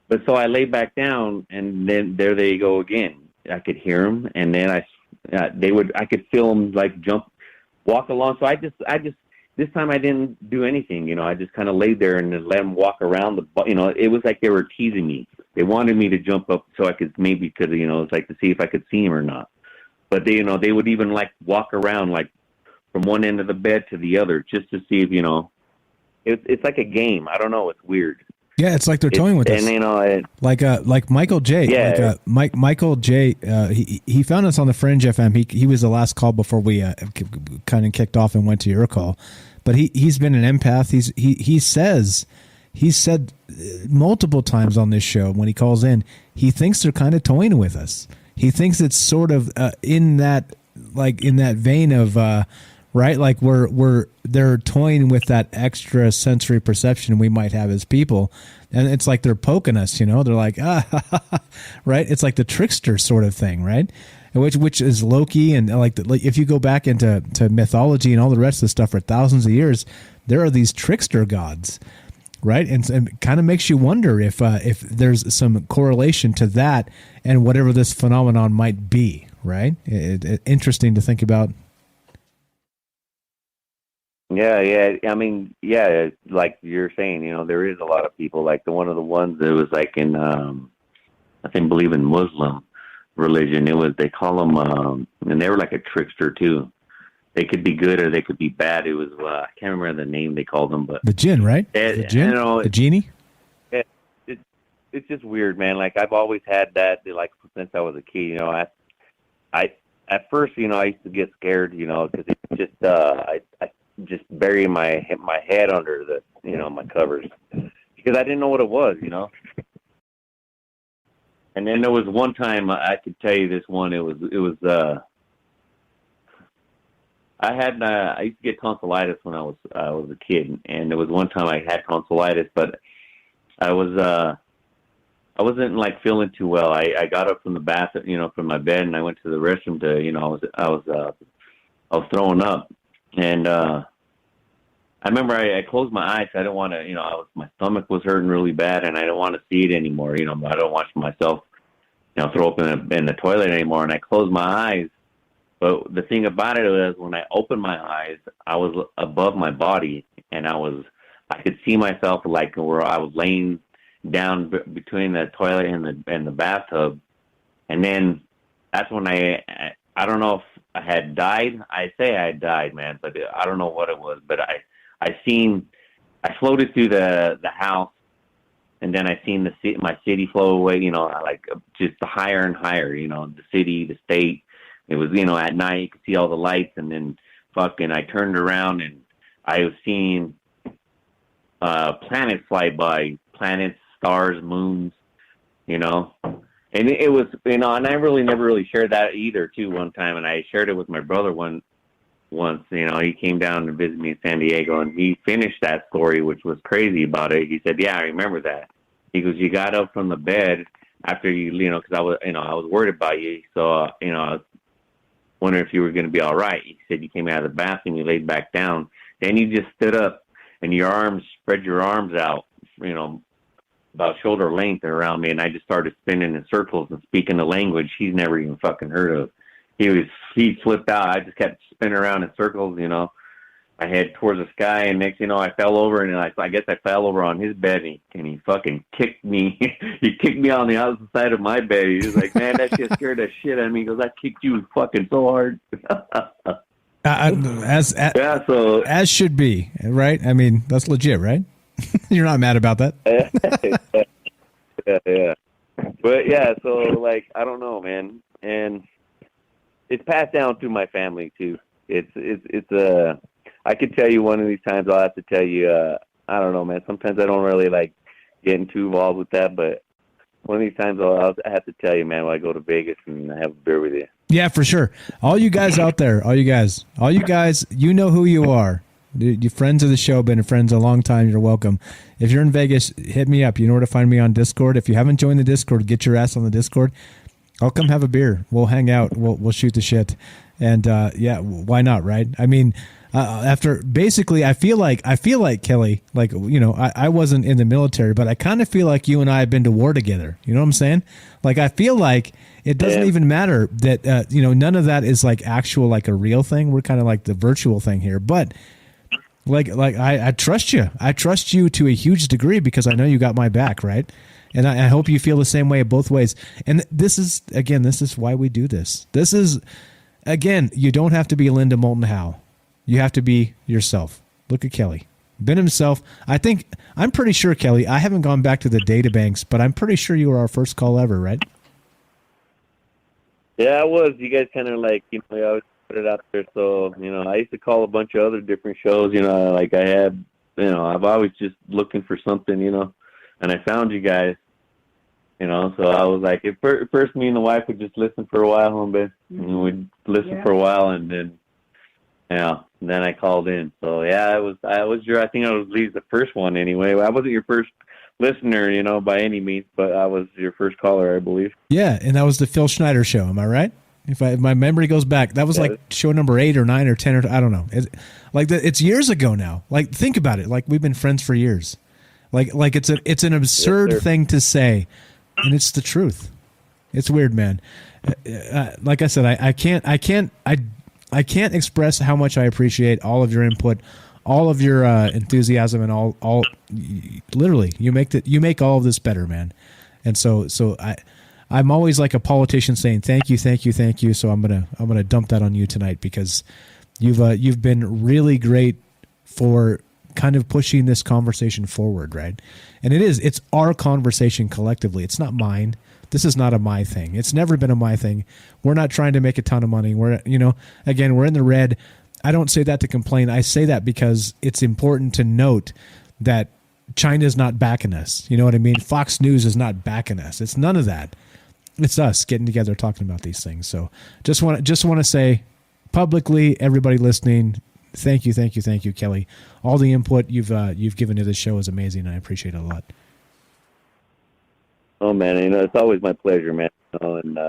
But so I lay back down, and then there they go again. I could hear them, and then I could feel them like walk along. So I just, this time I didn't do anything, I just kind of laid there and then let them walk around it was like they were teasing me. They wanted me to jump up so I could it's like to see if I could see him or not. But they would even like walk around like from one end of the bed to the other just to see if, it's like a game. I don't know. It's weird. Yeah, it's like they're toying with us. And like Michael J. Yeah. Michael J. He found us on the Fringe FM. He was the last call before we kind of kicked off and went to your call. But he's been an empath. He said multiple times on this show when he calls in, he thinks they're kind of toying with us. He thinks it's sort of in that vein of right, like they're toying with that extra sensory perception we might have as people, and it's like they're poking us. They're like right. It's like the trickster sort of thing, right? Which is Loki, and like if you go back into mythology and all the rest of the stuff for thousands of years, there are these trickster gods. Right, and it kind of makes you wonder if there's some correlation to that and whatever this phenomenon might be. Right, interesting to think about. Yeah. I mean, yeah, like you're saying, there is a lot of people. Like one of the ones that was like in, I think, believe in Muslim religion. They call them, and they were like a trickster too. They could be good or they could be bad. It was I can't remember the name they called them, but the jinn, right? The jinn, the genie. It's just weird, man. Like I've always had that, like since I was a kid. I at first, I used to get scared, because it just I just bury my head under the my covers because I didn't know what it was, And then there was one time I could tell you this one. It was I used to get tonsillitis when I was a kid, and there was one time I had tonsillitis, but I wasn't like feeling too well. I got up from the bath, from my bed, and I went to the restroom to, I was throwing up, and I remember I closed my eyes. I didn't want to, my stomach was hurting really bad, and I didn't want to see it anymore. I don't watch myself, throw up in the toilet anymore, and I closed my eyes. But the thing about it was when I opened my eyes, I was above my body, and I could see myself like where I was laying down between the toilet and the bathtub. And then that's when I don't know if I had died. I say I had died, man, but I don't know what it was. But I floated through the house, and then I seen my city flow away, like just higher and higher, the city, the state. It was, at night you could see all the lights, and then fucking I turned around and I was seeing planets fly by, planets, stars, moons, and it was, and I really never really shared that either too one time, and I shared it with my brother once, he came down to visit me in San Diego, and he finished that story, which was crazy about it. He said, yeah, I remember that. He goes, you got up from the bed after you, because I was worried about you, so, I was wondering if you were going to be all right. He said you came out of the bathroom, you laid back down, then you just stood up, and spread your arms out, about shoulder length around me, and I just started spinning in circles and speaking a language he's never even fucking heard of. He flipped out. I just kept spinning around in circles, I head towards the sky, and next I fell over, and I guess I fell over on his bed, and he fucking kicked me. He kicked me on the opposite side of my bed. He was like, man, that shit scared the shit out of me. He goes, I kicked you fucking so hard. As should be, right? I mean, that's legit, right? You're not mad about that? Yeah. But yeah, so like, I don't know, man. And it's passed down through my family too. It's I could tell you one of these times I'll have to tell you, I don't know, man. Sometimes I don't really like getting too involved with that, but one of these times I'll have to tell you, man, when I go to Vegas and I have a beer with you. Yeah, for sure. All you guys out there, you know who you are. You friends of the show, been friends a long time. You're welcome. If you're in Vegas, hit me up. You know where to find me on Discord. If you haven't joined the Discord, get your ass on the Discord. I'll come have a beer. We'll hang out. We'll shoot the shit. And yeah, why not, right? I mean, after basically, I feel like Kelly, like, I wasn't in the military, but I kind of feel like you and I have been to war together. You know what I'm saying? Like, I feel like it doesn't even matter that, none of that is like actual, like a real thing. We're kind of like the virtual thing here, but like I trust you. I trust you to a huge degree because I know you got my back, right? And I hope you feel the same way both ways. And this is why we do this. This is, again, you don't have to be Linda Moulton Howe. You have to be yourself. Look at Kelly. Been himself. I'm pretty sure, Kelly, I haven't gone back to the databanks, but I'm pretty sure you were our first call ever, right? Yeah, I was. You guys kind of like, I always put it out there. So, I used to call a bunch of other different shows, like I had, I've always just looking for something, and I found you guys, so I was like, first me and the wife would just listen for a while, homie, and we'd listen for a while, and then, then I called in. So yeah, I think I was at least the first one anyway. I wasn't your first listener, by any means, but I was your first caller, I believe. Yeah, and that was the Phil Schneider show. Am I right? If my memory goes back, that was like show number 8 or 9 or 10 or I don't know. It's years ago now. Like, think about it. Like, we've been friends for years. Like it's an absurd thing to say, and it's the truth. It's weird, man. Like I said, I can't express how much I appreciate all of your input, all of your enthusiasm, and all. Literally, you make all of this better, man. And so I'm always like a politician saying thank you. So I'm gonna dump that on you tonight because you've been really great for kind of pushing this conversation forward, right? And it's our conversation collectively. It's not mine. This is not a my thing. It's never been a my thing. We're not trying to make a ton of money. We're, again, we're in the red. I don't say that to complain. I say that because it's important to note that China's not backing us. You know what I mean? Fox News is not backing us. It's none of that. It's us getting together talking about these things. So just want to say publicly, everybody listening, thank you, Kelly. All the input you've given to this show is amazing, and I appreciate it a lot. Oh man, it's always my pleasure, man. And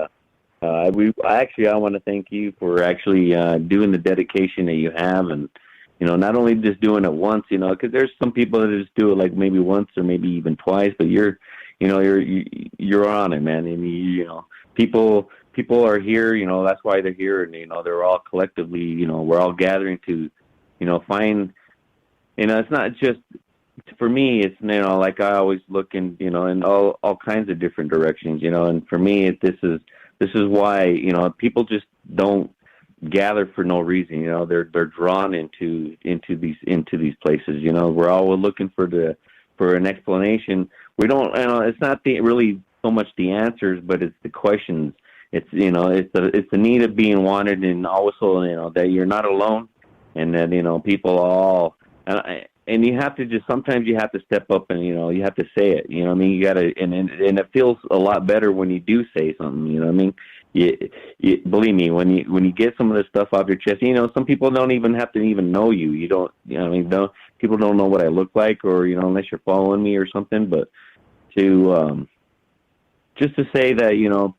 I want to thank you for actually doing the dedication that you have, and not only just doing it once, because there's some people that just do it like maybe once or maybe even twice, but you're on it, man. And people are here, that's why they're here, and they're all collectively, we're all gathering to, find, it's not just for me. It's like I always look in, in all kinds of different directions, and for me, this is why people just don't gather for no reason. They're drawn into these places. We're all looking for an explanation. We don't. It's not really so much the answers, but it's the questions. It's it's the need of being wanted, and also that you're not alone, and that people all and you have to just sometimes you have to step up and you have to say it. I mean, you gotta and it feels a lot better when you do say something. I mean. You believe me, when you get some of this stuff off your chest, some people don't even have to even know you. You don't, people don't know what I look like, or unless you're following me or something. But to just to say that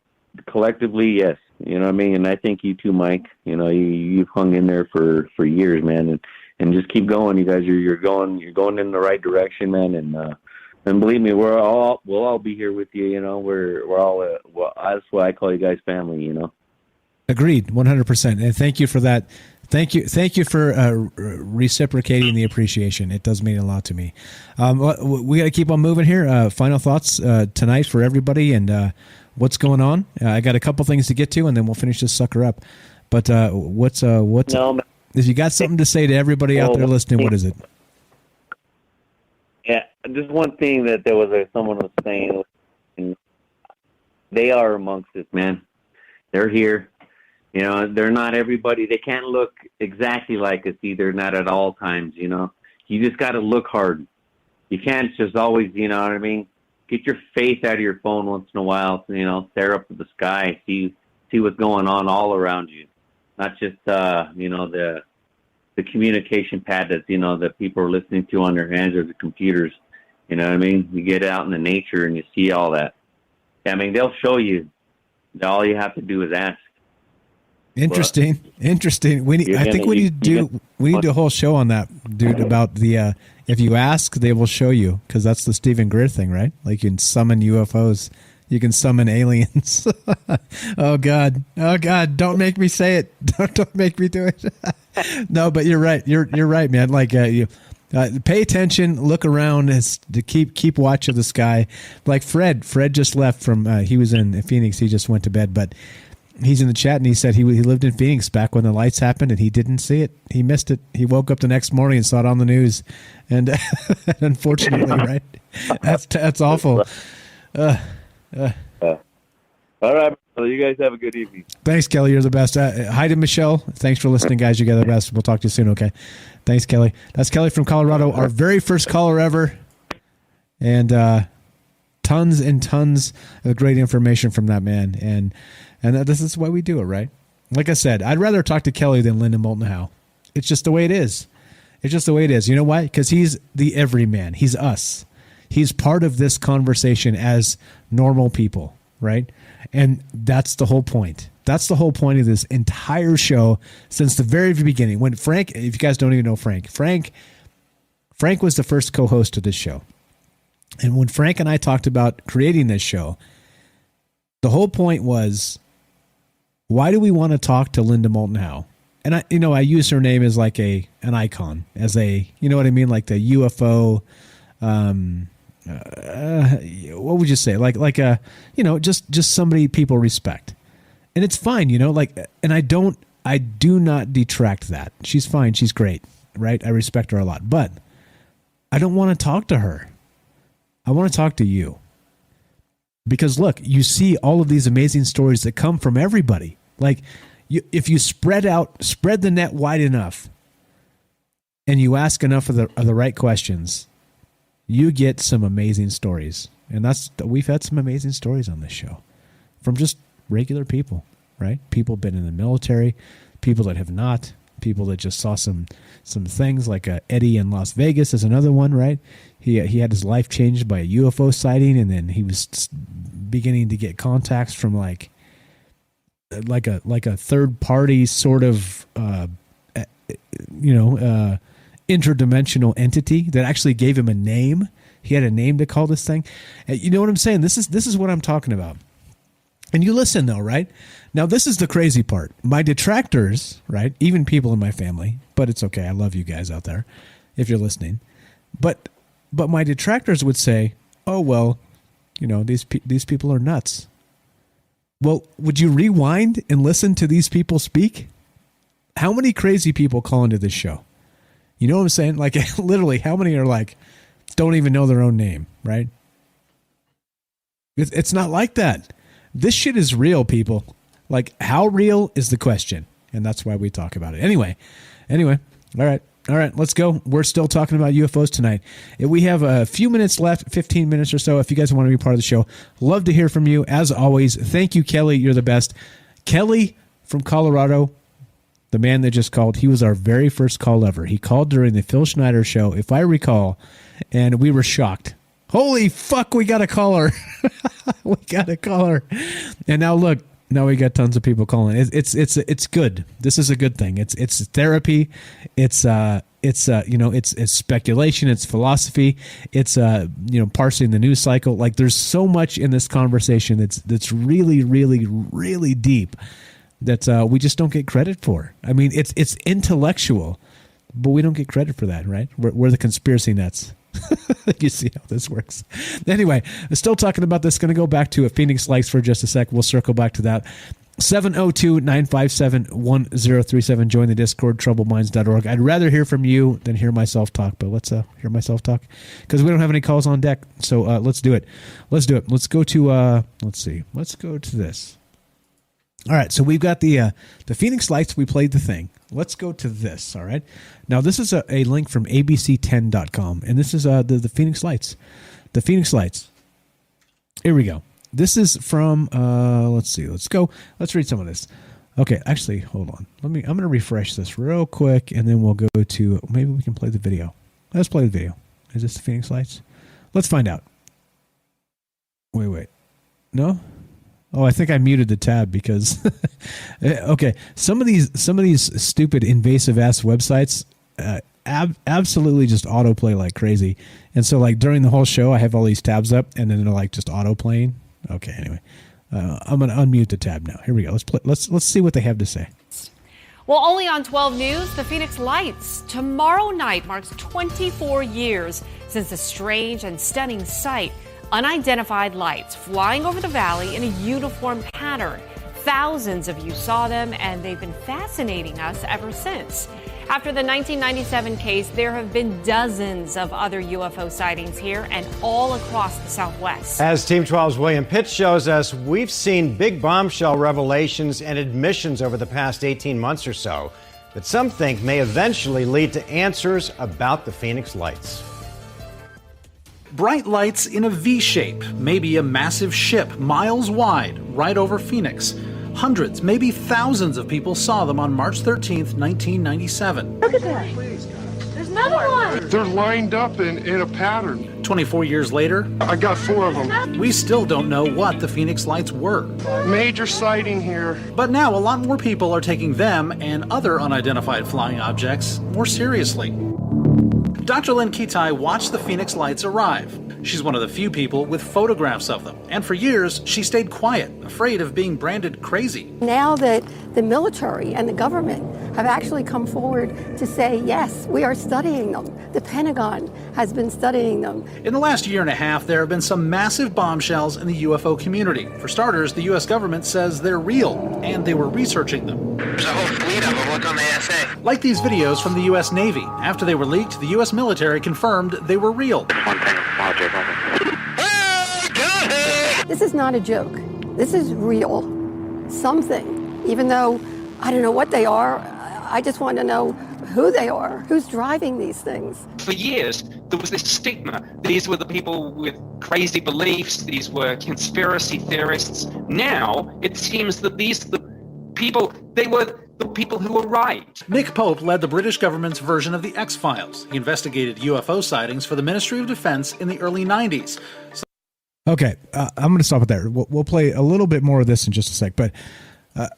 collectively, yes, what I mean. And I thank you too, Mike. You've hung in there for years, man, and just keep going. You guys, you're going in the right direction, man, and believe me, we'll all be here with you. We're all that's why I call you guys family. Agreed, 100%. And thank you for that. Thank you for reciprocating the appreciation. It does mean a lot to me. We got to keep on moving here. Final thoughts tonight for everybody, and what's going on. I got a couple things to get to, and then we'll finish this sucker up. But what's if you got something to say to everybody out there listening, what is it? Yeah, just one thing that there was someone was saying, they are amongst us, man. They're here. They're not everybody. They can't look exactly like us either, not at all times, You just got to look hard. You can't just always, what I mean? Get your face out of your phone once in a while, stare up at the sky, see what's going on all around you. Not just, the communication pad that that people are listening to on their hands or the computers. You know what I mean? You get out in the nature and you see all that. I mean, they'll show you. All you have to do is ask. Interesting. I think we need to do a whole show on that, dude. About the if you ask, they will show you, because that's the Stephen Greer thing, right? Like you can summon UFOs. You can summon aliens. Oh God! Don't make me say it. Don't make me do it. No, but you're right. You're right, man. Like you pay attention, look around, to keep watch of the sky. Like Fred just left from. He was in Phoenix. He just went to bed, but he's in the chat and he said he lived in Phoenix back when the lights happened, and he didn't see it. He missed it. He woke up the next morning and saw it on the news, and unfortunately, right? That's awful. All right, well, you guys have a good evening. Thanks, Kelly. You're the best. Hi to Michelle. Thanks for listening, guys. You guys are the best. We'll talk to you soon, okay? Thanks, Kelly. That's Kelly from Colorado, our very first caller ever. And tons and tons of great information from that man. And this is why we do it, right? Like I said, I'd rather talk to Kelly than Linda Moulton Howe. It's just the way it is. It's just the way it is. You know why? Because he's the everyman. He's us. He's part of this conversation as normal people, right? And that's the whole point. That's the whole point of this entire show since the very beginning. When Frank, if you guys don't even know Frank was the first co-host of this show. And when Frank and I talked about creating this show, the whole point was, why do we want to talk to Linda Moulton Howe? And I use her name as like an icon, as a, you know what I mean? Like the UFO, what would you say? Like a, just somebody people respect. And it's fine, and I do not detract that. She's fine. She's great. Right. I respect her a lot, but I don't want to talk to her. I want to talk to you. Because look, you see all of these amazing stories that come from everybody. Like, if you spread the net wide enough, and you ask enough of the right questions, you get some amazing stories. And we've had some amazing stories on this show from just regular people, right? People been in the military, people that have not, people that just saw some things, like Eddie in Las Vegas is another one, right? He had his life changed by a UFO sighting, and then he was beginning to get contacts from like a third party sort of interdimensional entity that actually gave him a name. He had a name to call this thing. You know what I'm saying? This is what I'm talking about. And you listen though, right? Now this is the crazy part. My detractors, right? Even people in my family, but it's okay. I love you guys out there if you're listening. But my detractors would say, "Oh well, these people are nuts." Well, would you rewind and listen to these people speak? How many crazy people call into this show? You know what I'm saying? Like, literally, how many are like, don't even know their own name, right? It's not like that. This shit is real, people. Like, how real is the question? And that's why we talk about it. Anyway, all right, let's go. We're still talking about UFOs tonight. We have a few minutes left, 15 minutes or so. If you guys want to be part of the show, love to hear from you. As always, thank you, Kelly. You're the best. Kelly from Colorado, the man that just called, he was our very first call ever. He called during the Phil Schneider show, if I recall, and we were shocked. Holy fuck, we got a caller. We got a caller. And now look, now we got tons of people calling. It's good. This is a good thing. It's therapy. It's speculation. It's philosophy. It's parsing the news cycle. Like, there's so much in this conversation that's really, really, really deep that we just don't get credit for. I mean, it's intellectual, but we don't get credit for that, right? We're the conspiracy nuts. You see how this works. Anyway, still talking about this. Going to go back to Phoenix Lights for just a sec. We'll circle back to that. 702-957-1037. Join the Discord, troubleminds.org. I'd rather hear from you than hear myself talk, but let's hear myself talk because we don't have any calls on deck. So let's do it. Let's go to, let's go to this. All right, so we've got the Phoenix Lights. We played the thing. Let's go to this, all right? Now, this is a link from abc10.com, and this is the Phoenix Lights. The Phoenix Lights. Here we go. This is from, let's see. Let's go. Let's read some of this. Okay, actually, hold on. I'm going to refresh this real quick, and then we'll go to, maybe we can play the video. Let's play the video. Is this the Phoenix Lights? Let's find out. Wait. No? Oh, I think I muted the tab because okay, some of these stupid invasive ass websites absolutely just autoplay like crazy. And so like during the whole show I have all these tabs up and then they're like just autoplaying. Okay, anyway. I'm going to unmute the tab now. Here we go. Let's see what they have to say. Well, only on 12 News, the Phoenix Lights. Tomorrow night marks 24 years since a strange and stunning sight. Unidentified lights flying over the valley in a uniform pattern. Thousands of you saw them, and they've been fascinating us ever since. After the 1997 case, there have been dozens of other UFO sightings here and all across the Southwest. As Team 12's William Pitts shows us, we've seen big bombshell revelations and admissions over the past 18 months or so that some think may eventually lead to answers about the Phoenix Lights. Bright lights in a V shape, maybe a massive ship miles wide, right over Phoenix. Hundreds, maybe thousands of people saw them on March 13th, 1997. Look at that. There's another one. They're lined up in a pattern. 24 years later, I got 4 of them. We still don't know what the Phoenix Lights were. Major sighting here. But now a lot more people are taking them and other unidentified flying objects more seriously. Dr. Lynn Kitai watched the Phoenix Lights arrive. She's one of the few people with photographs of them. And for years, she stayed quiet, afraid of being branded crazy. Now that the military and the government have actually come forward to say, yes, we are studying them. The Pentagon has been studying them. In the last year and a half, there have been some massive bombshells in the UFO community. For starters, the U.S. government says they're real, and they were researching them. There's a whole fleet of them. Look on the SA. Like these videos from the U.S. Navy. After they were leaked, the U.S. military confirmed they were real. Hey, got it! This is not a joke. This is real. Something, even though I don't know what they are, I just want to know who they are, who's driving these things. For years, there was this stigma. These were the people with crazy beliefs. These were conspiracy theorists. Now, it seems that these are the people, they were the people who were right. Nick Pope led the British government's version of the X-Files. He investigated UFO sightings for the Ministry of Defense in the early 90s. Okay, I'm going to stop it there. We'll play a little bit more of this in just a sec, but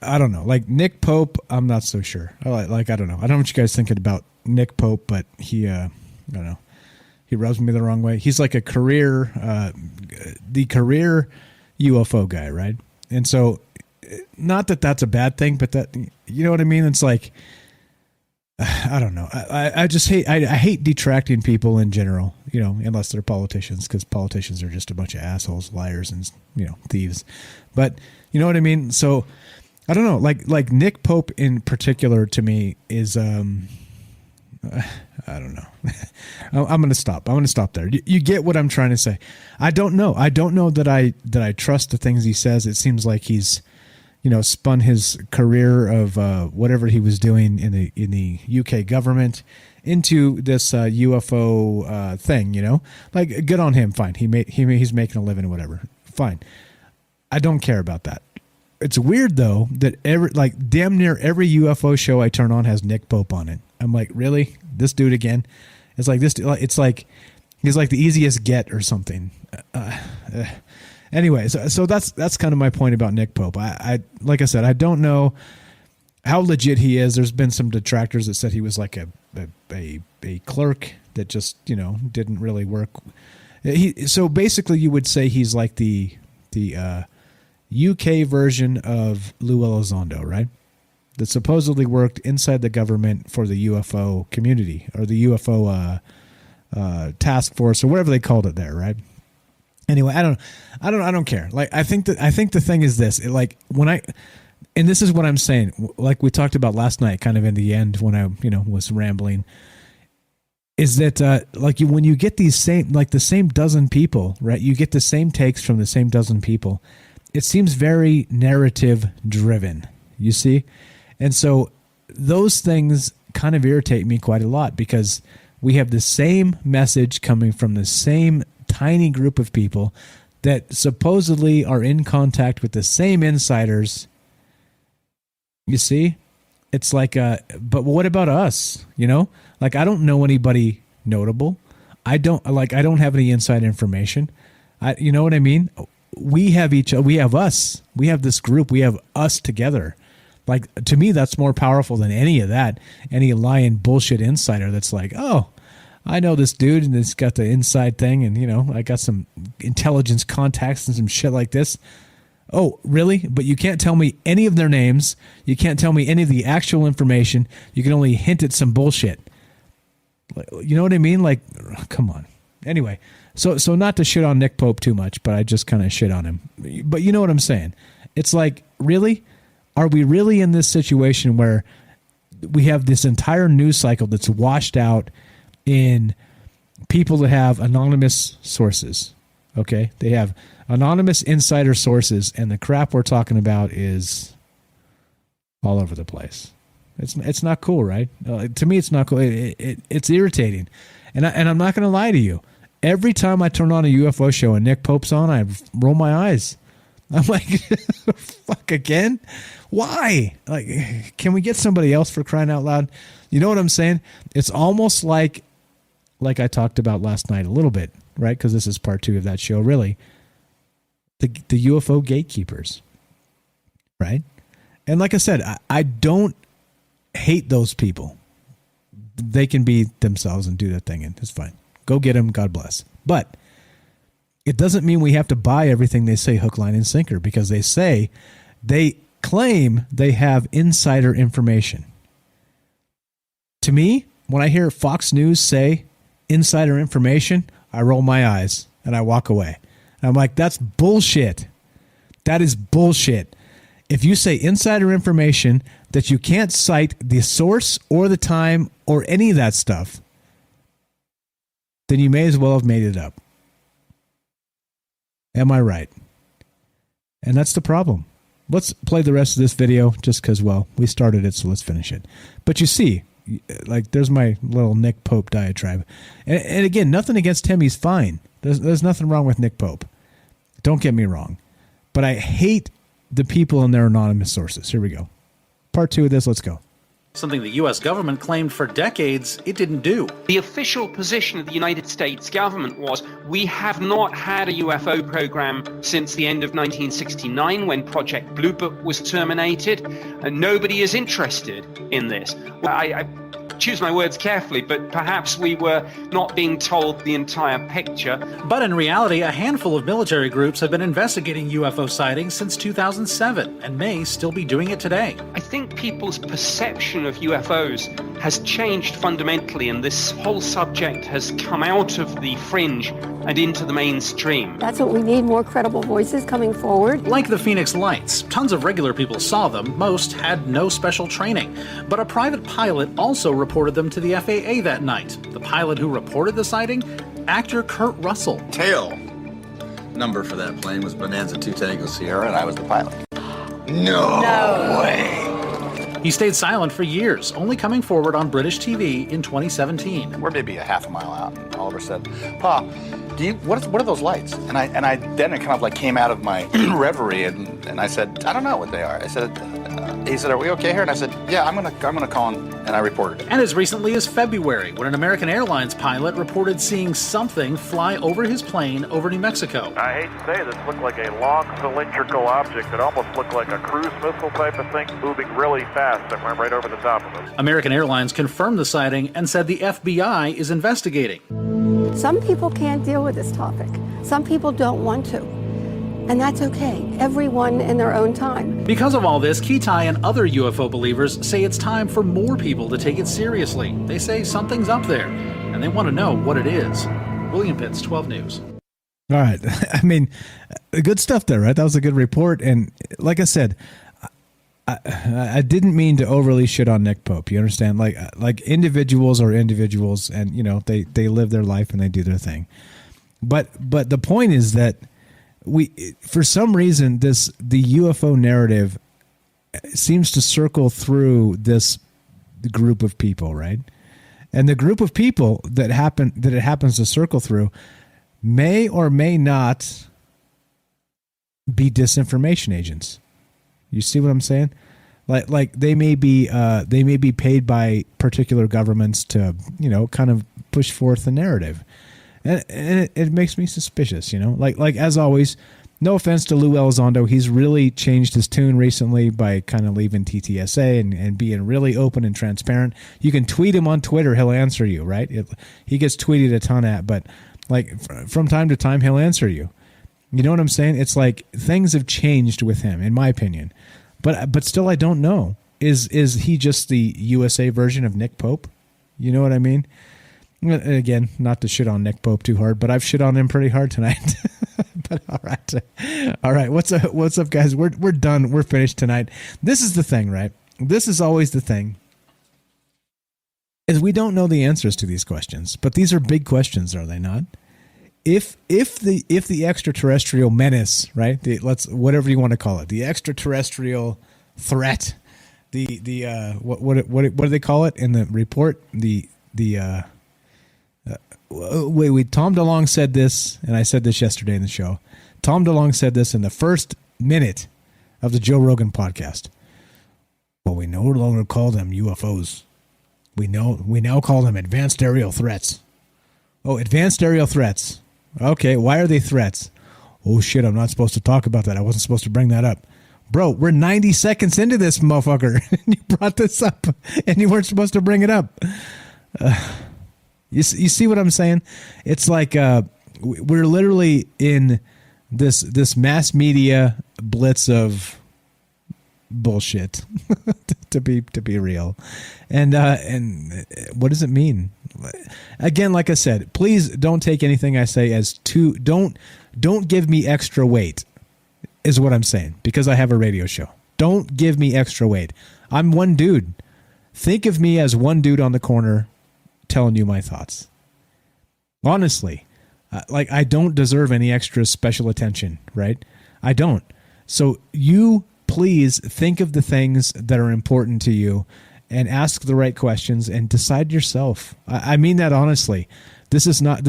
I don't know. Like Nick Pope, I'm not so sure. I don't know. I don't know what you guys thinking about Nick Pope, but he, I don't know. He rubs me the wrong way. He's like the career UFO guy, right? And so, not that that's a bad thing, but that, you know what I mean? It's like, I don't know. I just hate, I hate detracting people in general, you know, unless they're politicians, because politicians are just a bunch of assholes, liars, and, you know, thieves. But you know what I mean? So I don't know, like Nick Pope in particular to me is, I don't know. I'm going to stop. I'm going to stop there. You get what I'm trying to say. I don't know. I don't know that I trust the things he says. It seems like he's, you know, spun his career of whatever he was doing in the UK government into this UFO thing. You know, like good on him. Fine, he's making a living, whatever. Fine. I don't care about that. It's weird though that damn near every UFO show I turn on has Nick Pope on it. I'm like, really, this dude again? It's like this. It's like he's like the easiest get or something. Anyway, so that's kind of my point about Nick Pope. I like I said, I don't know how legit he is. There's been some detractors that said he was like a clerk that just, you know, didn't really work. So basically, you would say he's like the UK version of Lou Elizondo, right? That supposedly worked inside the government for the UFO community or the UFO task force or whatever they called it there, right? Anyway, I don't care. Like, I think the thing is this, and this is what I'm saying, like we talked about last night, kind of in the end when I, you know, was rambling, is that when you get the same dozen people, right? You get the same takes from the same dozen people. It seems very narrative driven, you see? And so those things kind of irritate me quite a lot because we have the same message coming from the same tiny group of people that supposedly are in contact with the same insiders. You see? It's like, but what about us? You know, like, I don't know anybody notable. I don't have any inside information. You know what I mean? We have us. We have this group. We have us together. Like, to me, that's more powerful than any of that. Any lying bullshit insider that's like, oh, I know this dude and it's got the inside thing, and, you know, I got some intelligence contacts and some shit like this. Oh, really? But you can't tell me any of their names. You can't tell me any of the actual information. You can only hint at some bullshit. You know what I mean? Like, come on. Anyway, so not to shit on Nick Pope too much, but I just kind of shit on him. But you know what I'm saying? It's like, really? Are we really in this situation where we have this entire news cycle that's washed out in people that have anonymous sources? Okay, they have anonymous insider sources, and the crap we're talking about is all over the place. It's not cool, right? To me, it's not cool. It's irritating, and I'm not going to lie to you. Every time I turn on a UFO show and Nick Pope's on, I roll my eyes. I'm like, fuck again? Why? Like, can we get somebody else, for crying out loud? You know what I'm saying? It's almost like I talked about last night a little bit, right? Because this is part 2 of that show, really. The UFO gatekeepers, right? And like I said, I don't hate those people. They can be themselves and do their thing, and it's fine. Go get them. God bless. But it doesn't mean we have to buy everything they say hook, line, and sinker, because they claim they have insider information. To me, when I hear Fox News say insider information, I roll my eyes and I walk away. And I'm like, that's bullshit. That is bullshit. If you say insider information that you can't cite the source or the time or any of that stuff, then you may as well have made it up. Am I right? And that's the problem. Let's play the rest of this video just because, well, we started it, so let's finish it. But you see, like, there's my little Nick Pope diatribe. And again, nothing against him. He's fine. There's nothing wrong with Nick Pope. Don't get me wrong. But I hate the people in their anonymous sources. Here we go. Part 2 of this. Let's go. Something the U.S. government claimed for decades it didn't do. The official position of the United States government was, we have not had a UFO program since the end of 1969 when Project Blue Book was terminated, and nobody is interested in this. Well, I choose my words carefully, but perhaps we were not being told the entire picture. But in reality, a handful of military groups have been investigating UFO sightings since 2007 and may still be doing it today. I think people's perception of UFOs has changed fundamentally, and this whole subject has come out of the fringe and into the mainstream. That's what we need, more credible voices coming forward. Like the Phoenix Lights, tons of regular people saw them. Most had no special training. But a private pilot also reported them to the FAA that night. The pilot who reported the sighting? Actor Kurt Russell. Tail number for that plane was Bonanza 2 Tango Sierra, and I was the pilot. No way. He stayed silent for years, only coming forward on British TV in 2017. We're maybe a half a mile out, and Oliver said, "Pa, what are those lights?" And I then it kind of like came out of my reverie, and I said, "I don't know what they are." I said, he said, "Are we okay here?" And I said, "Yeah, I'm gonna call him," and I reported it. And as recently as February, when an American Airlines pilot reported seeing something fly over his plane over New Mexico. I hate to say this looked like a long cylindrical object that almost looked like a cruise missile type of thing moving really fast that went right over the top of us. American Airlines confirmed the sighting and said the FBI is investigating. Some people can't deal with this topic. Some people don't want to. And that's okay. Everyone in their own time. Because of all this, Kitai and other UFO believers say it's time for more people to take it seriously. They say something's up there, and they want to know what it is. William Pitts, 12 News. All right. I mean, good stuff there, right? That was a good report. And like I said, I didn't mean to overly shit on Nick Pope. You understand? Like individuals are individuals, and you know they live their life and they do their thing. But the point is that for some reason the UFO narrative seems to circle through this group of people, right? And the group of people that it happens to circle through may or may not be disinformation agents. You see what I'm saying? Like they may be paid by particular governments to, you know, kind of push forth the narrative, and it makes me suspicious. You know, like as always, no offense to Lou Elizondo, he's really changed his tune recently by kind of leaving TTSA and being really open and transparent. You can tweet him on Twitter; he'll answer you, right? He gets tweeted a ton at, but like from time to time, he'll answer you. You know what I'm saying? It's like things have changed with him, in my opinion. But still, I don't know. Is he just the USA version of Nick Pope? You know what I mean? Again, not to shit on Nick Pope too hard, but I've shit on him pretty hard tonight. But all right. What's up, guys? We're done. We're finished tonight. This is the thing, right? This is always the thing. Is we don't know the answers to these questions, but these are big questions, are they not? If the extraterrestrial menace, right? Whatever you want to call it, the extraterrestrial threat, what do they call it in the report? Wait. Tom DeLonge said this, and I said this yesterday in the show. Tom DeLonge said this in the first minute of the Joe Rogan podcast. Well, we no longer call them UFOs. We now call them advanced aerial threats. Oh, advanced aerial threats. Okay, why are they threats? Oh shit, I'm not supposed to talk about that. I wasn't supposed to bring that up. Bro, we're 90 seconds into this, motherfucker. You brought this up, and you weren't supposed to bring it up. You see what I'm saying? It's like we're literally in this mass media blitz of bullshit, to be real. And what does it mean? Again, like I said, please don't take anything I say as too. Don't give me extra weight, is what I'm saying, because I have a radio show. Don't give me extra weight. I'm one dude. Think of me as one dude on the corner telling you my thoughts. Honestly, like I don't deserve any extra special attention, right? I don't. So you please think of the things that are important to you and ask the right questions and decide yourself. I mean that honestly. This is not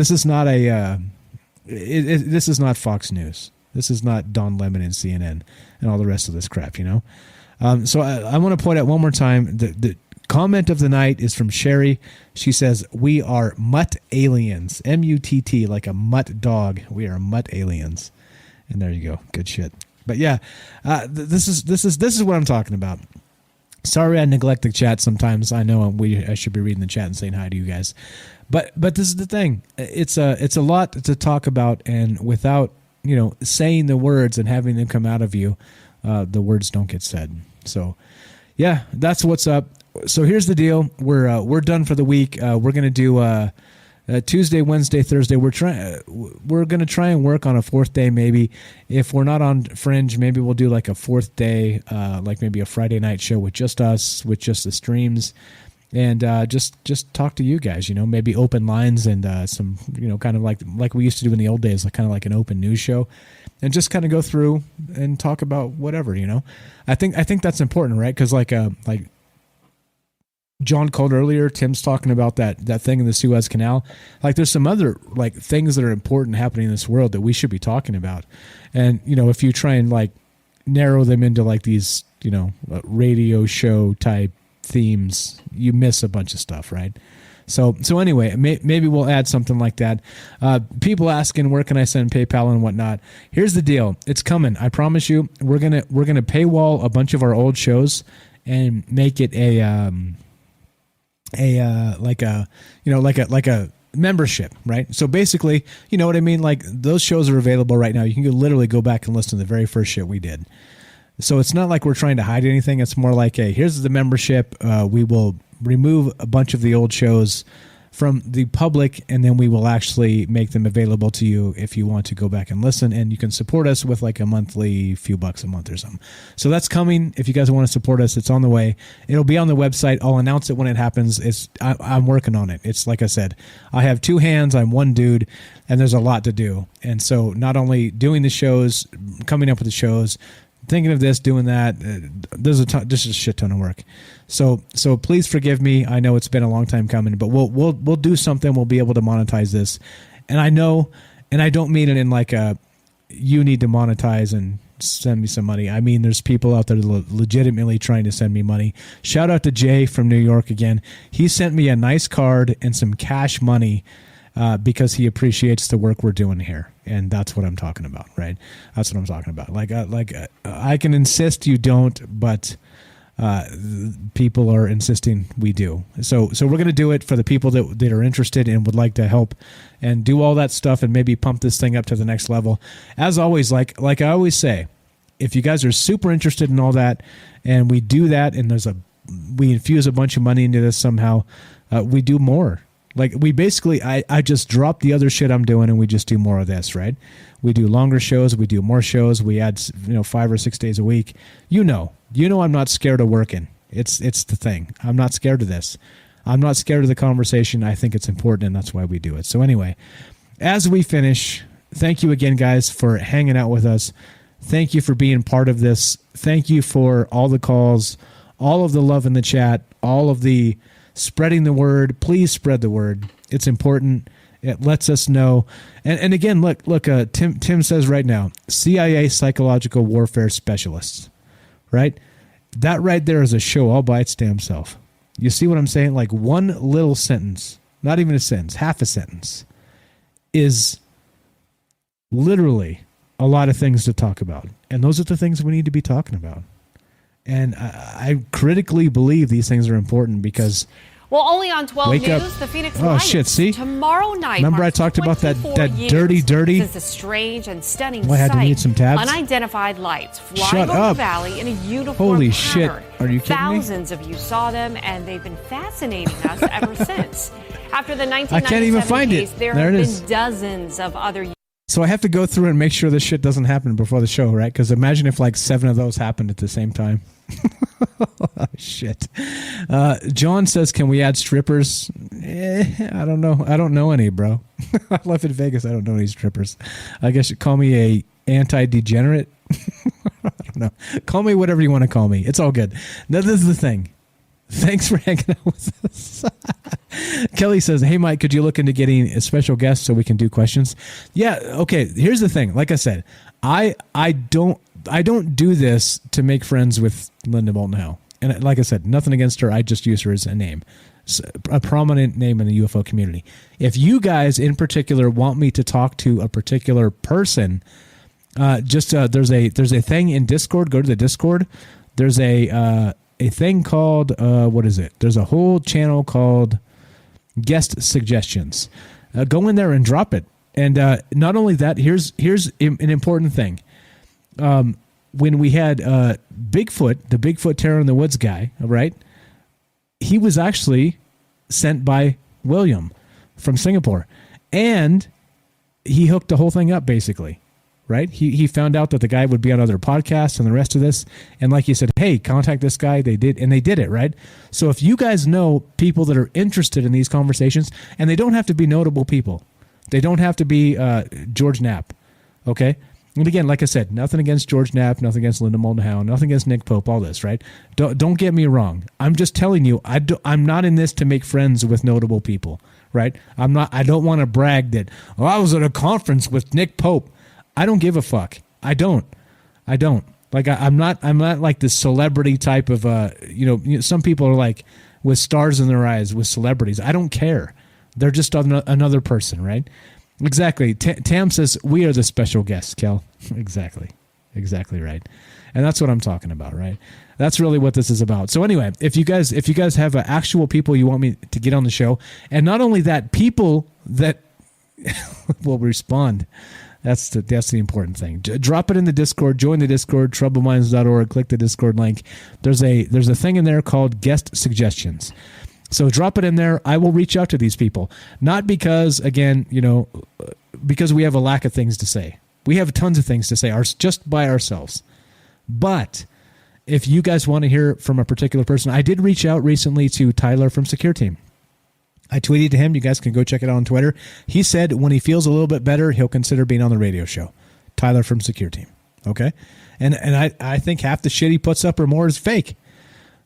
Fox News. This is not Don Lemon and CNN and all the rest of this crap, you know? So I want to point out one more time, the comment of the night is from Sherry. She says, we are mutt aliens, M-U-T-T, like a mutt dog. We are mutt aliens. And there you go. Good shit. But yeah, this is what I'm talking about. Sorry I neglect the chat sometimes. I know I should be reading the chat and saying hi to you guys. But this is the thing. It's a lot to talk about, and without, saying the words and having them come out of you, the words don't get said. So yeah, that's what's up. So here's the deal. We're done for the week. We're going to do Tuesday, Wednesday, Thursday. We're going to try and work on a fourth day maybe. If we're not on Fringe, maybe we'll do like a fourth day, like maybe a Friday night show with just us, with just the streams, and just talk to you guys, maybe open lines and some, kind of like we used to do in the old days, like kind of like an open news show, and just kind of go through and talk about whatever, I think that's important, right? Because like John called earlier, Tim's talking about that thing in the Suez Canal. Like there's some other like things that are important happening in this world that we should be talking about. And, if you try and like narrow them into like these, radio show type themes, you miss a bunch of stuff, right? So anyway, maybe we'll add something like that. People asking, where can I send PayPal and whatnot? Here's the deal. It's coming. I promise you, we're going to paywall a bunch of our old shows and make it like a membership, right? So basically, you know what I mean? Like those shows are available right now. You can literally go back and listen to the very first shit we did. So it's not like we're trying to hide anything. It's more like, hey, here's the membership. We will remove a bunch of the old shows from the public, and then we will actually make them available to you if you want to go back and listen, and you can support us with like a monthly few bucks a month or something. So that's coming. If you guys want to support us, it's on the way. It'll be on the website. I'll announce it when it happens. I'm working on it. It's like I said, I have two hands. I'm one dude, and there's a lot to do. And so not only doing the shows, coming up with the shows, thinking of this, doing that, there's a shit ton of work. So please forgive me. I know it's been a long time coming, but we'll do something. We'll be able to monetize this. And I know, and I don't mean it in like you need to monetize and send me some money. I mean, there's people out there legitimately trying to send me money. Shout out to Jay from New York again. He sent me a nice card and some cash money because he appreciates the work we're doing here. And that's what I'm talking about, right? That's what I'm talking about. Like I can insist you don't, but people are insisting we do. So we're going to do it for the people that are interested and would like to help and do all that stuff and maybe pump this thing up to the next level. As always, like I always say, if you guys are super interested in all that and we do that and we infuse a bunch of money into this somehow, we do more. Like we basically, I just drop the other shit I'm doing and we just do more of this, right? We do longer shows, we do more shows, we add 5 or 6 days a week. You know I'm not scared of working. It's the thing. I'm not scared of this. I'm not scared of the conversation. I think it's important, and that's why we do it. So anyway, as we finish, thank you again, guys, for hanging out with us. Thank you for being part of this. Thank you for all the calls, all of the love in the chat, all of the spreading the word. Please spread the word. It's important. It lets us know. And again, look. Tim says right now, CIA psychological warfare specialists, right? That right there is a show all by its damn self. You see what I'm saying? Like one little sentence, not even a sentence, half a sentence, is literally a lot of things to talk about. And those are the things we need to be talking about. And I critically believe these things are important because... Well, only on 12 Wake News, up. the Phoenix Oh, Lights. shit, see? Tomorrow night. Remember I talked about that dirty... Since a strange and stunning I had to sight. need some tabs? Unidentified lights flying Shut over up. the valley in a uniform Holy pattern. shit. Are you kidding me? Thousands of you saw them, and they've been fascinating us ever since. After the 1997 I can't even find case, it. there There have it been is. dozens of other... So I have to go through and make sure this shit doesn't happen before the show, right? Because imagine if like 7 of those happened at the same time. Shit. John says, can we add strippers? I don't know. I don't know any, bro. I live in Vegas. I don't know any strippers. I guess you call me a anti-degenerate. No. Call me whatever you want to call me. It's all good. Now, this is the thing. Thanks for hanging out with us. Kelly says, hey, Mike, could you look into getting a special guest so we can do questions? Yeah, okay. Here's the thing. Like I said, I don't do this to make friends with Linda Moulton Howe. And like I said, nothing against her. I just use her as a name, a prominent name in the UFO community. If you guys in particular want me to talk to a particular person, there's a thing in Discord. Go to the Discord. There's a thing called what is it? There's a whole channel called Guest Suggestions. Go in there and drop it. And not only that, here's an important thing. When we had Bigfoot, the Bigfoot Terror in the Woods guy, right? He was actually sent by William from Singapore, and he hooked the whole thing up basically. Right? He found out that the guy would be on other podcasts and the rest of this. And like he said, hey, contact this guy. They did it, right? So if you guys know people that are interested in these conversations, and they don't have to be notable people. They don't have to be George Knapp, okay? And again, like I said, nothing against George Knapp, nothing against Linda Moulton Howe, nothing against Nick Pope, all this, right? Don't get me wrong. I'm just telling you, I'm not in this to make friends with notable people, right? I don't want to brag that, I was at a conference with Nick Pope. I don't give a fuck. I don't. Like I'm not like this celebrity type of some people are like with stars in their eyes with celebrities. I don't care. They're just another person, right? Exactly. Tam says we are the special guests, Kel. Exactly right. And that's what I'm talking about, right? That's really what this is about. So anyway, if you guys have actual people you want me to get on the show, and not only that, people that will respond. That's the important thing. Drop it in the Discord. Join the Discord, troubleminds.org. Click the Discord link. There's a thing in there called Guest Suggestions. So drop it in there. I will reach out to these people. Not because, again, because we have a lack of things to say. We have tons of things to say just by ourselves. But if you guys want to hear from a particular person, I did reach out recently to Tyler from Secure Team. I tweeted to him. You guys can go check it out on Twitter. He said when he feels a little bit better, he'll consider being on the radio show. Tyler from Secure Team. Okay? And I think half the shit he puts up or more is fake.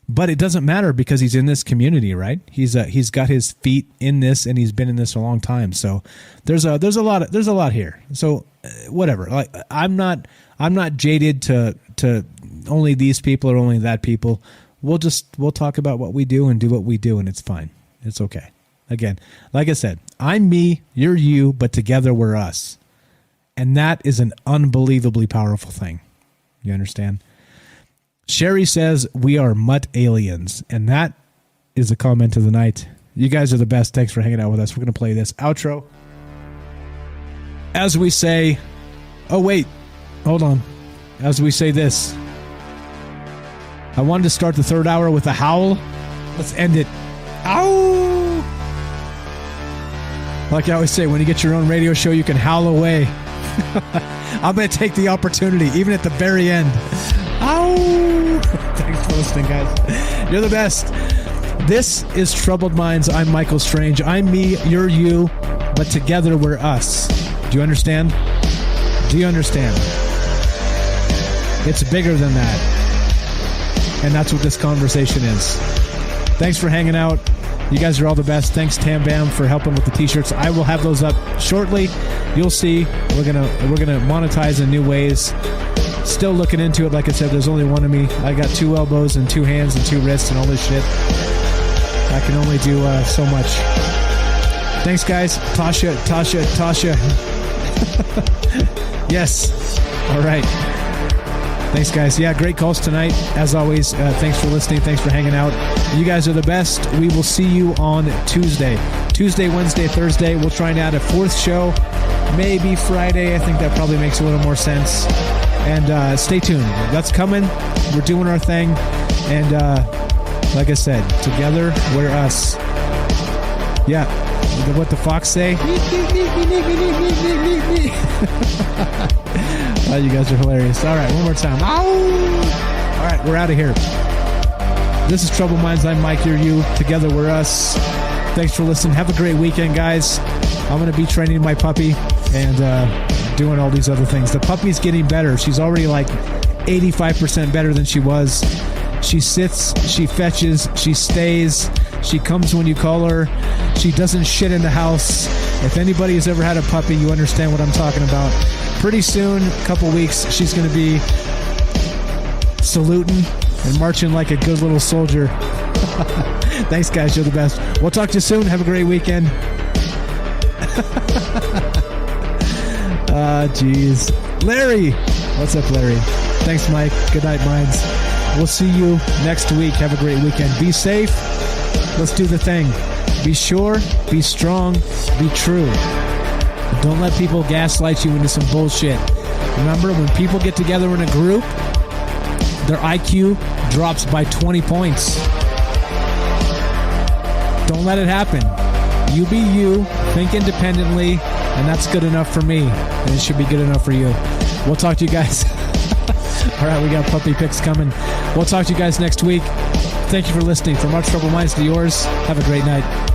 But it doesn't matter because he's in this community, right? He's got his feet in this, and he's been in this a long time. So there's a lot here. So whatever. Like I'm not jaded to only these people or only that people. We'll talk about what we do and do what we do, and it's fine. It's okay. Again, like I said, I'm me, you're you, but together we're us. And that is an unbelievably powerful thing. You understand? Sherry says we are mutt aliens. And that is the comment of the night. You guys are the best. Thanks for hanging out with us. We're going to play this outro. As we say, oh, wait, hold on. As we say this, I wanted to start the third hour with a howl. Let's end it. Ow! Like I always say, when you get your own radio show, you can howl away. I'm going to take the opportunity, even at the very end. Ow! Thanks for listening, guys. You're the best. This is Troubled Minds. I'm Michael Strange. I'm me, you're you, but together we're us. Do you understand? Do you understand? It's bigger than that. And that's what this conversation is. Thanks for hanging out. You guys are all the best. Thanks, Tam Bam, for helping with the t-shirts. I will have those up shortly. You'll see. We're gonna monetize in new ways. Still looking into it. Like I said, there's only one of me. I got 2 elbows and 2 hands and 2 wrists and all this shit. I can only do so much. Thanks, guys. Tasha. Yes. All right. Thanks, guys. Yeah, great calls tonight. As always, thanks for listening. Thanks for hanging out. You guys are the best. We will see you on Tuesday. Tuesday, Wednesday, Thursday. We'll try and add a 4th show. Maybe Friday. I think that probably makes a little more sense. And stay tuned. That's coming. We're doing our thing. And like I said, together, we're us. Yeah. What the fox say? Oh, you guys are hilarious. All right, one more time. Ow! All right, we're out of here. This is Troubled Minds. I'm Mike. You're you. Together, we're us. Thanks for listening. Have a great weekend, guys. I'm going to be training my puppy and doing all these other things. The puppy's getting better. She's already like 85% better than she was. She sits, she fetches, she stays, she comes when you call her, she doesn't shit in the house. If anybody has ever had a puppy, you understand what I'm talking about. Pretty soon, a couple weeks, she's going to be saluting and marching like a good little soldier. Thanks, guys. You're the best. We'll talk to you soon. Have a great weekend. Jeez. Larry. What's up, Larry? Thanks, Mike. Good night, minds. We'll see you next week. Have a great weekend. Be safe. Let's do the thing. Be sure, be strong, be true. Don't let people gaslight you into some bullshit. Remember, when people get together in a group, their IQ drops by 20 points. Don't let it happen. You be you, think independently, and that's good enough for me. And it should be good enough for you. We'll talk to you guys. All right, we got puppy picks coming. We'll talk to you guys next week. Thank you for listening. From our troubled minds to yours, have a great night.